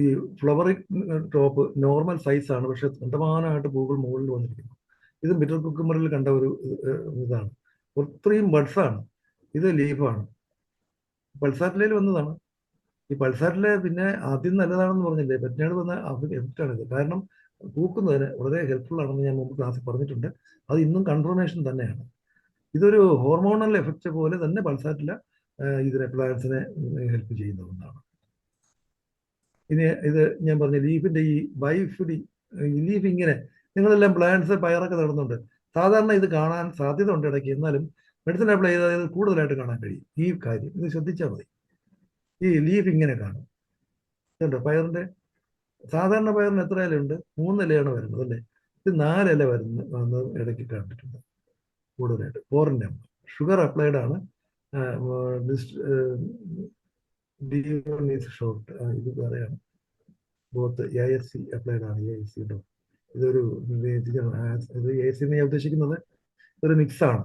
ഈ ഫ്ലവറിംഗ് ടോപ്പ് നോർമൽ സൈസാണ്, പക്ഷെ കണ്ടമാനമായിട്ട് പൂക്കൾ മുകളിൽ വന്നിരിക്കുന്നു. ഇത് ബിറ്റർ കുക്കുമ്പറിൽ കണ്ട ഒരു ഇതാണ്. ഒത്തിരിയും ബഡ്സാണ്. ഇത് ലീഫാണ്. പൾസാറ്റിലയിൽ വന്നതാണ്. ഈ പൾസാറ്റിലെ പിന്നെ ആദ്യം നല്ലതാണെന്ന് പറഞ്ഞില്ലേ, പെറ്റിനാട് വന്ന എഫക്റ്റാണിത്. കാരണം പൂക്കുന്നതിന് വളരെ ഹെൽപ്ഫുൾ ആണെന്ന് ഞാൻ മുമ്പ് ക്ലാസ്സിൽ പറഞ്ഞിട്ടുണ്ട്. അത് ഇന്നും കൺഫർമേഷൻ തന്നെയാണ്. ഇതൊരു ഹോർമോണൽ എഫക്റ്റ് പോലെ തന്നെ പൾസാറ്റില ഇതിനെ പ്ലാന്റ്സിനെ ഹെൽപ്പ് ചെയ്യുന്ന ഒന്നാണ്. ഇനി ഇത് ഞാൻ പറഞ്ഞ ലീഫിന്റെ ഈ ബൈഫിഡി ലീഫ് ഇങ്ങനെ നിങ്ങളെല്ലാം പ്ലാന്റ്സ് പയറൊക്കെ നടുന്നുണ്ട്. സാധാരണ ഇത് കാണാൻ സാധ്യത ഉണ്ട് ഇടയ്ക്ക്, എന്നാലും മെഡിസിൻ അപ്ലൈ ചെയ്താൽ ഇത് കൂടുതലായിട്ട് കാണാൻ കഴിയും. ഈ കാര്യം ഇത് ശ്രദ്ധിച്ചാൽ മതി. ഈ ലീഫ് ഇങ്ങനെ കാണും കേട്ടോ. പയറിന്റെ സാധാരണ പയറിന് എത്ര ഇലയുണ്ട്? 3 ഇലയാണ് വരുന്നത് അല്ലേ. ഇത് 4 ഇല വന്ന് ഇടയ്ക്ക് കണ്ടിട്ടുണ്ട് കൂടുതലായിട്ട്. 4 ഷുഗർ അപ്ലൈഡ് ആണ്. ഷോർട്ട് ഇത് വേറെയാണ്. ബോത്ത് ASC അപ്ലൈഡ് ആണ്. ASC കേട്ടോ. ഇതൊരു ഇത് ASC ഞാൻ ഉദ്ദേശിക്കുന്നത് ഒരു മിക്സ് ആണ്.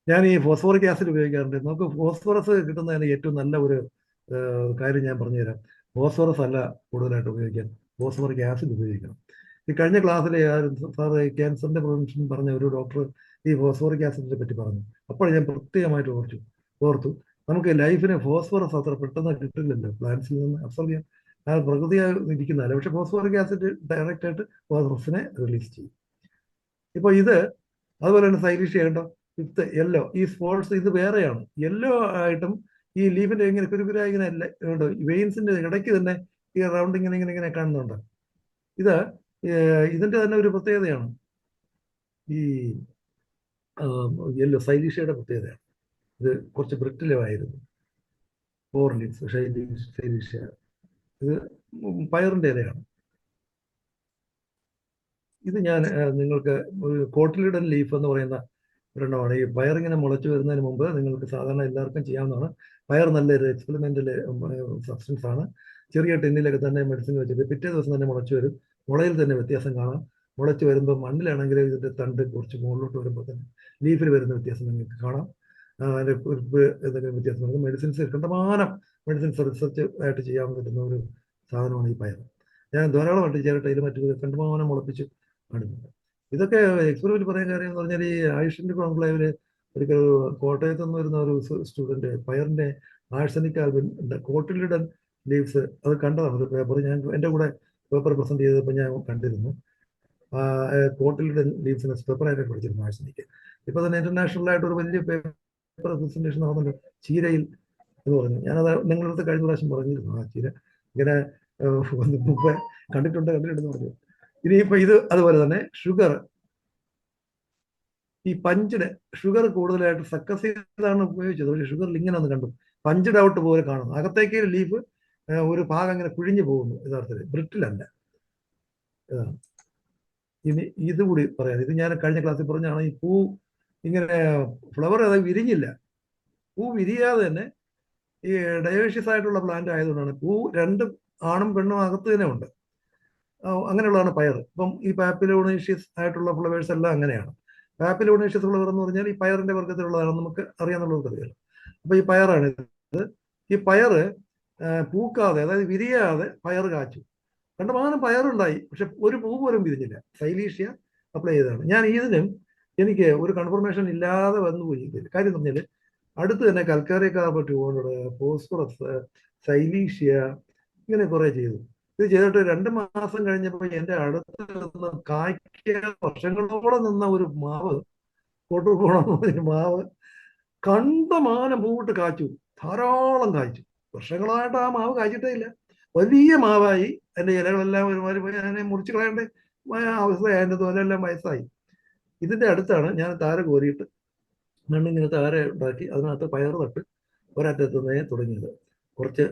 ഞാൻ ഈ ഫോസ്ഫോറിക് ആസിഡ് ഉപയോഗിക്കാറുണ്ട്. നമുക്ക് ഫോസ്ഫറസ് കിട്ടുന്നതിന് ഏറ്റവും നല്ല ഒരു കാര്യം ഞാൻ പറഞ്ഞുതരാം. ഫോസ്ഫറസ് അല്ല കൂടുതലായിട്ട് ഉപയോഗിക്കാൻ, ഫോസ്ഫോറിക് ആസിഡ് ഉപയോഗിക്കണം. ഈ കഴിഞ്ഞ ക്ലാസ്സിൽ സാറ് ക്യാൻസറിന്റെ പ്രിവെൻഷൻ പറഞ്ഞ ഒരു ഡോക്ടർ ഈ ഫോസ്ഫോറിക് ആസിഡിനെ പറ്റി പറഞ്ഞു. അപ്പോൾ ഞാൻ പ്രത്യേകമായിട്ട് ഓർത്തു നമുക്ക് ലൈഫിന് ഫോസ്ഫറസ് അത്ര പെട്ടെന്ന് കിട്ടില്ലല്ലോ, പ്ലാന്റ്സിൽ നിന്ന് അബ്സോർബ് ചെയ്യാൻ പ്രകൃതിയായി ഇരിക്കുന്നതല്ല. പക്ഷെ ഫോസ്ഫോറിക് ആസിഡ് ഡയറക്റ്റ് ആയിട്ട് ഫോസ്ഫറസിനെ റിലീസ് ചെയ്യും. ഇപ്പൊ ഇത് അതുപോലെ തന്നെ സൈലിഷ് ചെയ്യേണ്ട വിത്ത് യെല്ലോ, ഈ സ്പോട്സ് ഇത് വേറെയാണ്. യെല്ലോ ആയിട്ടും ഈ ലീഫിന്റെ ഇങ്ങനെ കുരുകുര ഇങ്ങനെ ഉണ്ട്. വെയിൻസിന്റെ ഇടയ്ക്ക് തന്നെ ഈ റൗണ്ട് ഇങ്ങനെ ഇങ്ങനെ ഇങ്ങനെ കാണുന്നുണ്ട്. ഇത് ഇതിന്റെ തന്നെ ഒരു പ്രത്യേകതയാണ്. ഈ യെല്ലോ സൈലിഷയുടെ പ്രത്യേകതയാണ്. ഇത് കുറച്ച് ബ്രിട്ടിലുമായിരുന്നു. 4 ലീവ്സ് സൈലിഷ. ഇത് പയറിന്റെ ഇലയാണ്. ഇത് ഞാൻ നിങ്ങൾക്ക് കോട്ടിലിഡൻ ലീഫ് എന്ന് പറയുന്ന ഒരെണ്ണമാണ്. ഈ പയറിങ്ങനെ മുളച്ചു വരുന്നതിന് മുമ്പ് നിങ്ങൾക്ക് സാധാരണ എല്ലാവർക്കും ചെയ്യാവുന്നതാണ്. പയർ നല്ലൊരു എക്സ്പെരിമെന്റൽ സബ്സ്റ്റൻസ് ആണ്. ചെറിയ ടിന്നിലൊക്കെ തന്നെ മെഡിസിൻ വെച്ചിട്ട് പിറ്റേ ദിവസം തന്നെ മുളച്ചു വരും. മുളയിൽ തന്നെ വ്യത്യാസം കാണാം. മുളച്ചു വരുമ്പോൾ മണ്ണിലാണെങ്കിൽ ഇതിന്റെ തണ്ട് കുറച്ച് മുകളിലോട്ട് വരുമ്പോൾ തന്നെ ലീഫിൽ വരുന്ന വ്യത്യാസം നിങ്ങൾക്ക് കാണാം. അതിന്റെ കുറിപ്പ് എന്തെങ്കിലും വ്യത്യാസം വരുന്നത് മെഡിസിൻസ് കണ്ടമാനം മെഡിസിൻസ് റിസർച്ച് ആയിട്ട് ചെയ്യാൻ പറ്റുന്ന ഒരു സാധനമാണ് ഈ പയർ. ഞാൻ ധാരാളമായിട്ട് ചേരട്ടയിൽ മറ്റു കണ്ടമാനം മുളപ്പിച്ച് കാണുന്നുണ്ട്. ഇതൊക്കെ എക്സ്പെരിമെന്റ് പറയാൻ കാര്യം എന്ന് പറഞ്ഞാൽ ഈ ആയുഷിന്റെ കോൺക്ലേവില് ഒരിക്കൽ കോട്ടയത്ത് നിന്ന് വരുന്ന ഒരു സ്റ്റുഡന്റ് പയറിന്റെ ആഴ്സനിക് ആൽബിൻ കോട്ടിലിഡൻ ലീവ്സ് അത് കണ്ടതാണ്. ഒരു പേപ്പർ ഞാൻ എൻ്റെ കൂടെ പേപ്പർ പ്രസന്റ് ചെയ്തപ്പോൾ ഞാൻ കണ്ടിരുന്നു. കോട്ടിലിഡൻ ലീവ്സിനെ പേപ്പറായിട്ട് പഠിച്ചിരുന്നു ആഴ്സനിക്ക്. ഇപ്പൊ തന്നെ ഇന്റർനാഷണൽ ആയിട്ട് ഒരു വലിയ പേപ്പർ പ്രസന്റേഷൻ നടന്നുണ്ട് ചീരയിൽ എന്ന് പറഞ്ഞു. ഞാനത് നിങ്ങളുടെ അടുത്ത് കഴിഞ്ഞ പ്രാവശ്യം പറഞ്ഞിരുന്നു. ആ ചീര ഇങ്ങനെ മുമ്പ് കണ്ടിട്ടുണ്ടെന്ന് പറഞ്ഞു. ഇനിയിപ്പോ ഇത് അതുപോലെ തന്നെ ഷുഗർ, ഈ പഞ്ചിന് ഷുഗർ കൂടുതലായിട്ട് സക്കസ് ചെയ്താണ് ഉപയോഗിച്ചത്. പക്ഷേ ഷുഗറിൽ ഇങ്ങനെ ഒന്ന് കണ്ടു പഞ്ച് ഔട്ട് പോലെ കാണുന്നു. അകത്തേക്ക് ലീഫ് ഒരു ഭാഗം ഇങ്ങനെ കുഴിഞ്ഞു പോകുന്നു. യഥാർത്ഥത്തിൽ ബ്രിട്ടിലല്ല. ഇതാണ്. ഇനി ഇതുകൂടി പറയാം. ഇത് ഞാൻ കഴിഞ്ഞ ക്ലാസ്സിൽ പറഞ്ഞാണ്. ഈ പൂ ഇങ്ങനെ ഫ്ലവർ അത് വിരിഞ്ഞില്ല, പൂ വിരിയാതെ തന്നെ ഈ ഡയോഷ്യസ് ആയിട്ടുള്ള പ്ലാന്റ് ആയതുകൊണ്ടാണ് പൂ രണ്ട് ആണും പെണ്ണും അകത്ത് തന്നെ ഉണ്ട്. അങ്ങനെയുള്ളതാണ് പയർ. ഇപ്പം ഈ പാപ്പിലോണേഷ്യസ് ആയിട്ടുള്ള ഫ്ലവേഴ്സ് എല്ലാം അങ്ങനെയാണ്. പാപ്പിലോണേഷ്യസ് ഫ്ലവർ എന്ന് പറഞ്ഞാൽ ഈ പയറിന്റെ വർഗ്ഗത്തിലുള്ളതാണ്, നമുക്ക് അറിയാന്നുള്ളവർക്ക് അറിയാലോ. അപ്പൊ ഈ പയറാണ് ഇത്. ഈ പയറ് പൂക്കാതെ, അതായത് വിരിയാതെ പയർ കാച്ചു. കണ്ടമാനം പയറുണ്ടായി, പക്ഷെ ഒരു പൂ പോലും വിരിഞ്ഞില്ല. സൈലീഷ്യ അപ്ലൈ ചെയ്തതാണ്. ഞാൻ ഇതിനും എനിക്ക് ഒരു കൺഫർമേഷൻ ഇല്ലാതെ വന്നുപോയി. കാര്യം എന്ന് പറഞ്ഞാൽ അടുത്ത് തന്നെ കൽക്കാരി കാർബറ്റ്, ഫോസ്ഫറസ്, സൈലീഷ്യ, ഇങ്ങനെ കുറെ ചെയ്തു. ഇത് ചെയ്തിട്ട് 2 മാസം കഴിഞ്ഞപ്പോൾ എൻ്റെ അടുത്ത് നിന്ന് കായ്ക്ക വർഷങ്ങളോളം നിന്ന ഒരു മാവ്, കോട്ടൂർക്കോണം ഒരു മാവ് കണ്ടമാനം പൂവിട്ട് കാച്ചു, ധാരാളം കായ്ച്ചു. വർഷങ്ങളായിട്ട് ആ മാവ് കായ്ച്ചിട്ടേ ഇല്ല. വലിയ മാവായി, അതിന്റെ ഇലകളെല്ലാം ഒരുമാതിരി പോയി, അതിനെ മുറിച്ച് കളയേണ്ട അവസ്ഥയായി, അതിൻ്റെ തോലെല്ലാം വയസ്സായി. ഇതിന്റെ അടുത്താണ് ഞാൻ താര കോരിയിട്ട് മണ്ണിങ്ങനെ താര ഉണ്ടാക്കി അതിനകത്ത് പയർ നട്ട് ഒരറ്റത്തുനിന്നേ തുടങ്ങിയത്. കുറച്ച്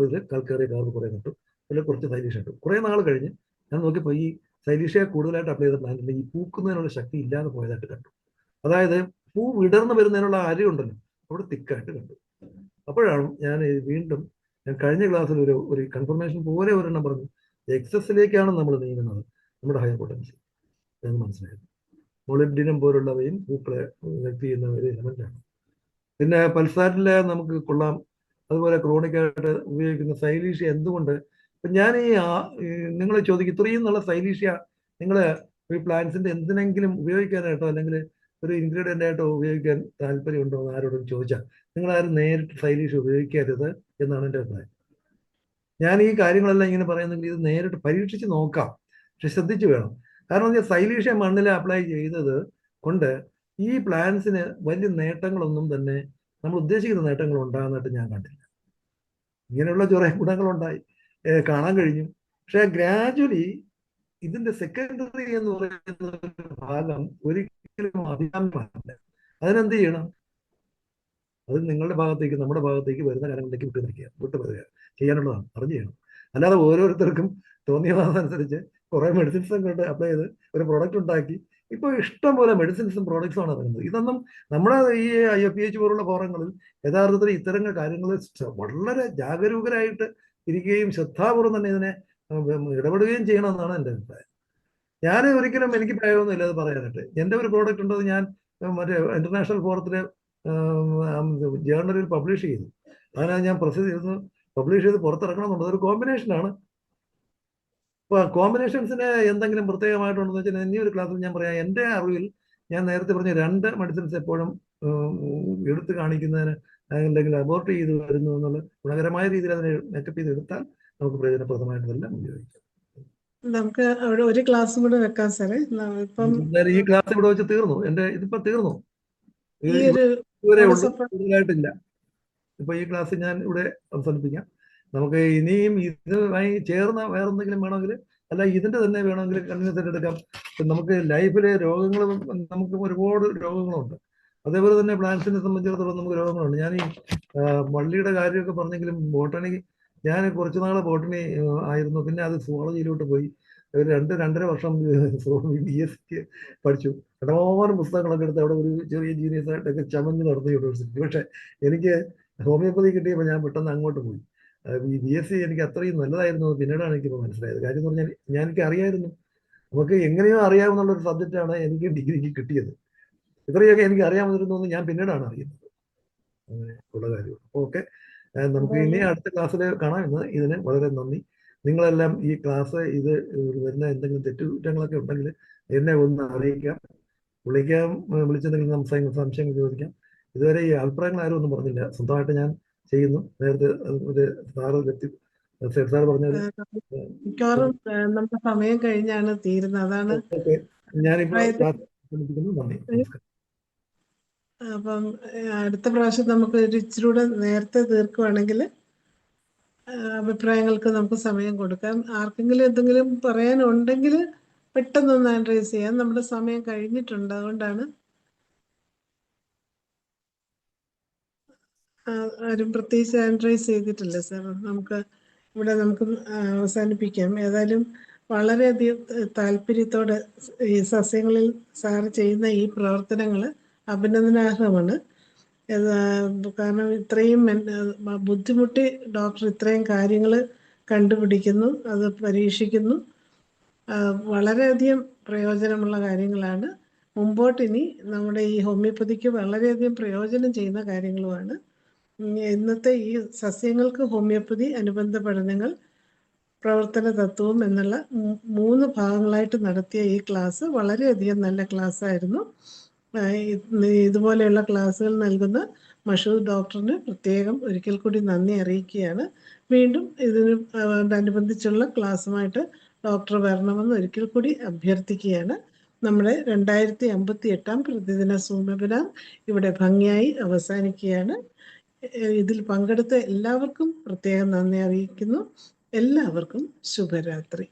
ഇത് കൽക്കറി കാർബ് കുറെ നട്ടു, അതിൽ കുറച്ച് സൈലീഷ ഇട്ടു. കുറെ നാൾ കഴിഞ്ഞ് ഞാൻ നോക്കിയപ്പോൾ ഈ സൈലീഷ കൂടുതലായിട്ട് അപ്ലൈ ചെയ്ത പ്ലാന്റിൽ ഈ പൂക്കുന്നതിനുള്ള ശക്തി ഇല്ലാതെ പോയതായിട്ട് കണ്ടു. അതായത് പൂ വിടർന്ന് വരുന്നതിനുള്ള അരി ഉണ്ടല്ലോ, അവിടെ തിക്കായിട്ട് കണ്ടു. അപ്പോഴാണ് ഞാൻ കഴിഞ്ഞ ക്ലാസ്സിൽ ഒരു കൺഫർമേഷൻ പോലെ ഒരെണ്ണം പറഞ്ഞു, എക്സസിലേക്കാണ് നമ്മൾ നീങ്ങുന്നത് നമ്മുടെ ഹയർ പൊട്ടൻഷ്യൽ എന്ന് മനസ്സിലായത്. മൊളിബ്ഡിനം പോലുള്ളവയും പൂക്കളെ വ്യക്തി ചെയ്യുന്ന ഒരു എലമെന്റാണ്. പിന്നെ പൾസാറ്റില് നമുക്ക് കൊള്ളാം. അതുപോലെ ക്രോണിക്കായിട്ട് ഉപയോഗിക്കുന്ന സൈലീഷ്യ എന്തുകൊണ്ട്, ഞാൻ നിങ്ങൾ ചോദിക്കും ഇത്രയും നല്ല സൈലീഷ്യ നിങ്ങൾ ഈ പ്ലാന്റ്സിന്റെ എന്തിനെങ്കിലും ഉപയോഗിക്കാനായിട്ടോ അല്ലെങ്കിൽ ഒരു ഇൻഗ്രീഡിയൻ്റ് ആയിട്ടോ ഉപയോഗിക്കാൻ താല്പര്യമുണ്ടോ എന്ന് ആരോടും ചോദിച്ചാൽ നിങ്ങൾ ആരും നേരിട്ട് സൈലീഷ്യ ഉപയോഗിക്കരുത് എന്നാണ് എൻ്റെ അഭിപ്രായം. ഞാൻ ഈ കാര്യങ്ങളെല്ലാം ഇങ്ങനെ പറയുന്നെങ്കിൽ ഇത് നേരിട്ട് പരീക്ഷിച്ച് നോക്കാം, പക്ഷെ ശ്രദ്ധിച്ചു വേണം. കാരണം സൈലീഷ്യ മണ്ണിൽ അപ്ലൈ ചെയ്തത് കൊണ്ട് ഈ പ്ലാന്റ്സിന് വലിയ നേട്ടങ്ങളൊന്നും തന്നെ നമ്മൾ ഉദ്ദേശിക്കുന്ന നേട്ടങ്ങൾ ഉണ്ടാകുന്നതായിട്ട് ഞാൻ കണ്ടില്ല. ഇങ്ങനെയുള്ള ചെറിയ ഗുണങ്ങളുണ്ടായി, കാണാൻ കഴിഞ്ഞു. പക്ഷെ ഗ്രാജുവലി ഇതിന്റെ സെക്കൻഡറി എന്ന് പറയുന്ന ഒരു ഭാഗം ഒരിക്കലും അഭികാമ്യമല്ല. അതിനെന്ത് ചെയ്യണം? അത് നിങ്ങളുടെ ഭാഗത്തേക്ക് നമ്മുടെ ഭാഗത്തേക്ക് വരുന്ന കാര്യങ്ങളിലേക്ക് വിട്ടുവരിക ചെയ്യാനുള്ളതാണ്, അറിഞ്ഞു ചെയ്യണം. അല്ലാതെ ഓരോരുത്തർക്കും തോന്നിയതനുസരിച്ച് കുറെ മെഡിസിൻസും കൊണ്ട് അപ്ലൈ ചെയ്ത് ഒരു പ്രോഡക്റ്റ് ഉണ്ടാക്കി ഇപ്പോൾ ഇഷ്ടം പോലെ മെഡിസിൻസും പ്രോഡക്ട്സും ആണ് ഇറങ്ങുന്നത്. ഇതൊന്നും നമ്മുടെ ഈ IFPH പോലുള്ള ഫോറങ്ങളിൽ യഥാർത്ഥത്തിൽ ഇത്തരം കാര്യങ്ങൾ വളരെ ജാഗരൂകരായിട്ട് ഇരിക്കുകയും ശ്രദ്ധാപൂർവ്വം തന്നെ ഇതിനെ ഇടപെടുകയും ചെയ്യണമെന്നാണ് എൻ്റെ അഭിപ്രായം. ഞാൻ ഒരിക്കലും എനിക്ക് ഭയമൊന്നുമില്ല അത് പറയാനായിട്ട്. എൻ്റെ ഒരു പ്രോഡക്റ്റ് ഉണ്ടത് ഞാൻ മറ്റേ ഇന്റർനാഷണൽ ഫോറത്തിൽ ജേർണലിൽ പബ്ലിഷ് ചെയ്തു. അതിനകത്ത് ഞാൻ പ്രൊസസ് ചെയ്ത് പബ്ലിഷ് ചെയ്ത് പുറത്തിറക്കണമെന്നുള്ളത് ഒരു കോമ്പിനേഷനാണ്. അപ്പോൾ കോമ്പിനേഷൻസിന് എന്തെങ്കിലും പ്രത്യേകമായിട്ടുണ്ടെന്ന് വെച്ചാൽ ഇനി ഒരു ക്ലാസ്സിൽ ഞാൻ പറയാം. എൻ്റെ അറിവിൽ ഞാൻ നേരത്തെ പറഞ്ഞ 2 മെഡിസിൻസ് എപ്പോഴും എടുത്ത് കാണിക്കുന്നതിന് അല്ലെങ്കിൽ അബോർട്ട് ചെയ്ത് വരുന്നു എന്നുള്ള ഗുണകരമായ രീതിയിൽ അതിനെ മേക്കപ്പ് ചെയ്ത് എടുത്താൽ നമുക്ക് പ്രയോജനപ്രദമായിട്ടെല്ലാം ഉപയോഗിക്കാം. നമുക്ക് അവിടെ ഒരു ക്ലാസ്സും കൂടെ വെക്കാം സാറേ. ഇപ്പം ഈ ക്ലാസ് ഇവിടെ വെച്ച് തീർന്നു. ഇതിപ്പോ തീർന്നു. ഈ ഒരു ഇതുവരെ കൂടുതലായിട്ടില്ല. ഇപ്പൊ ഈ ക്ലാസ് ഞാൻ ഇവിടെ അവസാനിപ്പിക്കാം. നമുക്ക് ഇനിയും ഇതുമായി ചേർന്ന വേറെന്തെങ്കിലും വേണമെങ്കിൽ, അല്ല ഇതിന്റെ തന്നെ വേണമെങ്കിൽ കണ്ടിന്യൂസ് ആയിട്ട് എടുക്കാം. നമുക്ക് ലൈഫിലെ രോഗങ്ങൾ, നമുക്ക് ഒരുപാട് രോഗങ്ങളുണ്ട്. അതേപോലെ തന്നെ പ്ലാന്റ്സിനെ സംബന്ധിച്ചിടത്തോളം നമുക്ക് രോഗങ്ങളുണ്ട്. ഞാൻ ഈ വള്ളിയുടെ കാര്യമൊക്കെ പറഞ്ഞെങ്കിലും ബോട്ടണി, ഞാൻ കുറച്ച് നാൾ ബോട്ടണി ആയിരുന്നു. പിന്നെ അത് സുവോളജിയിലോട്ട് പോയി. 2-2.5 വർഷം BSc പഠിച്ചു. കടമാനം പുസ്തകങ്ങളൊക്കെ എടുത്ത് അവിടെ ഒരു ചെറിയ ജീനിയസ് ആയിട്ടൊക്കെ ചമഞ്ഞ് നടന്നു യൂണിവേഴ്സിറ്റി. പക്ഷെ എനിക്ക് ഹോമിയോപ്പതി കിട്ടിയപ്പോൾ ഞാൻ പെട്ടെന്ന് അങ്ങോട്ട് പോയി. ഈ BSc എനിക്ക് അത്രയും നല്ലതായിരുന്നു പിന്നീടാണ് എനിക്കിപ്പോൾ മനസ്സിലായത്. കാര്യം എന്ന് പറഞ്ഞാൽ എനിക്ക് അറിയായിരുന്നു, നമുക്ക് എങ്ങനെയോ അറിയാവുന്ന ഒരു സബ്ജക്റ്റാണ് എനിക്ക് ഡിഗ്രിക്ക് കിട്ടിയത്. ഇത്രയൊക്കെ എനിക്ക് അറിയാമെന്നിരുന്നു എന്ന് ഞാൻ പിന്നീടാണ് അറിയുന്നത്. അങ്ങനെ ഉള്ള കാര്യം. ഓക്കെ, നമുക്ക് ഇനി അടുത്ത ക്ലാസ്സിൽ കാണാം. ഇതിന് വളരെ നന്ദി. നിങ്ങളെല്ലാം ഈ ക്ലാസ് വരുന്ന എന്തെങ്കിലും തെറ്റുകുറ്റങ്ങളൊക്കെ ഉണ്ടെങ്കിൽ എന്നെ ഒന്ന് അറിയിക്കാം, വിളിച്ചെന്തെങ്കിലും സംശയങ്ങൾ ചോദിക്കാം. ഇതുവരെ ഈ അഭിപ്രായങ്ങൾ ആരും ഒന്നും പറഞ്ഞില്ല, സ്വന്തമായിട്ട് ഞാൻ ചെയ്യുന്നു. നേരത്തെ സാർ പറഞ്ഞത് മിക്കവാറും നമ്മുടെ സമയം കഴിഞ്ഞാണ് തീരുന്നത്. അതാണ് ഞാനിപ്പോൾ നന്ദി. അപ്പം അടുത്ത പ്രാവശ്യം നമുക്ക് ഒരു ഇച്ചിരി കൂടെ നേരത്തെ തീർക്കുവാണെങ്കിൽ അഭിപ്രായങ്ങൾക്ക് നമുക്ക് സമയം കൊടുക്കാം. ആർക്കെങ്കിലും എന്തെങ്കിലും പറയാനുണ്ടെങ്കിൽ പെട്ടെന്നൊന്ന് ആൻഡ്രൈസ് ചെയ്യാം. നമ്മുടെ സമയം കഴിഞ്ഞിട്ടുണ്ട്, അതുകൊണ്ടാണ്. ആരും പ്രത്യേകിച്ച് ആൻഡ്രൈസ് ചെയ്തിട്ടില്ല സാർ. നമുക്ക് അവസാനിപ്പിക്കാം. ഏതായാലും വളരെയധികം താല്പര്യത്തോടെ ഈ സസ്യങ്ങളിൽ സാർ ചെയ്യുന്ന ഈ പ്രവർത്തനങ്ങൾ അഭിനന്ദനാർഹമാണ്. കാരണം ഇത്രയും ബുദ്ധിമുട്ടി ഡോക്ടർ ഇത്രയും കാര്യങ്ങൾ കണ്ടുപിടിക്കുന്നു, അത് പരീക്ഷിക്കുന്നു. വളരെയധികം പ്രയോജനമുള്ള കാര്യങ്ങളാണ്. മുമ്പോട്ടിനി നമ്മുടെ ഈ ഹോമിയോപ്പതിക്ക് വളരെയധികം പ്രയോജനം ചെയ്യുന്ന കാര്യങ്ങളുമാണ്. ഇന്നത്തെ ഈ സസ്യങ്ങൾക്ക് ഹോമിയോപ്പതി അനുബന്ധ പഠനങ്ങൾ, പ്രവർത്തന തത്വവും എന്നുള്ള 3 ഭാഗങ്ങളായിട്ട് നടത്തിയ ഈ ക്ലാസ് വളരെയധികം നല്ല ക്ലാസ്സായിരുന്നു. ഇതുപോലെയുള്ള ക്ലാസ്സുകൾ നൽകുന്ന മഷൂദ് ഡോക്ടറിന് പ്രത്യേകം ഒരിക്കൽ കൂടി നന്ദി അറിയിക്കുകയാണ്. വീണ്ടും ഇതിനോടനുബന്ധിച്ചുള്ള ക്ലാസ്സുമായിട്ട് ഡോക്ടർ വരണമെന്ന് ഒരിക്കൽ കൂടി അഭ്യർത്ഥിക്കുകയാണ്. നമ്മുടെ 2058 പ്രതിദിന സൂം വെബിനാർ ഇവിടെ ഭംഗിയായി അവസാനിക്കുകയാണ്. ഇതിൽ പങ്കെടുത്ത എല്ലാവർക്കും പ്രത്യേകം നന്ദി അറിയിക്കുന്നു. എല്ലാവർക്കും ശുഭരാത്രി.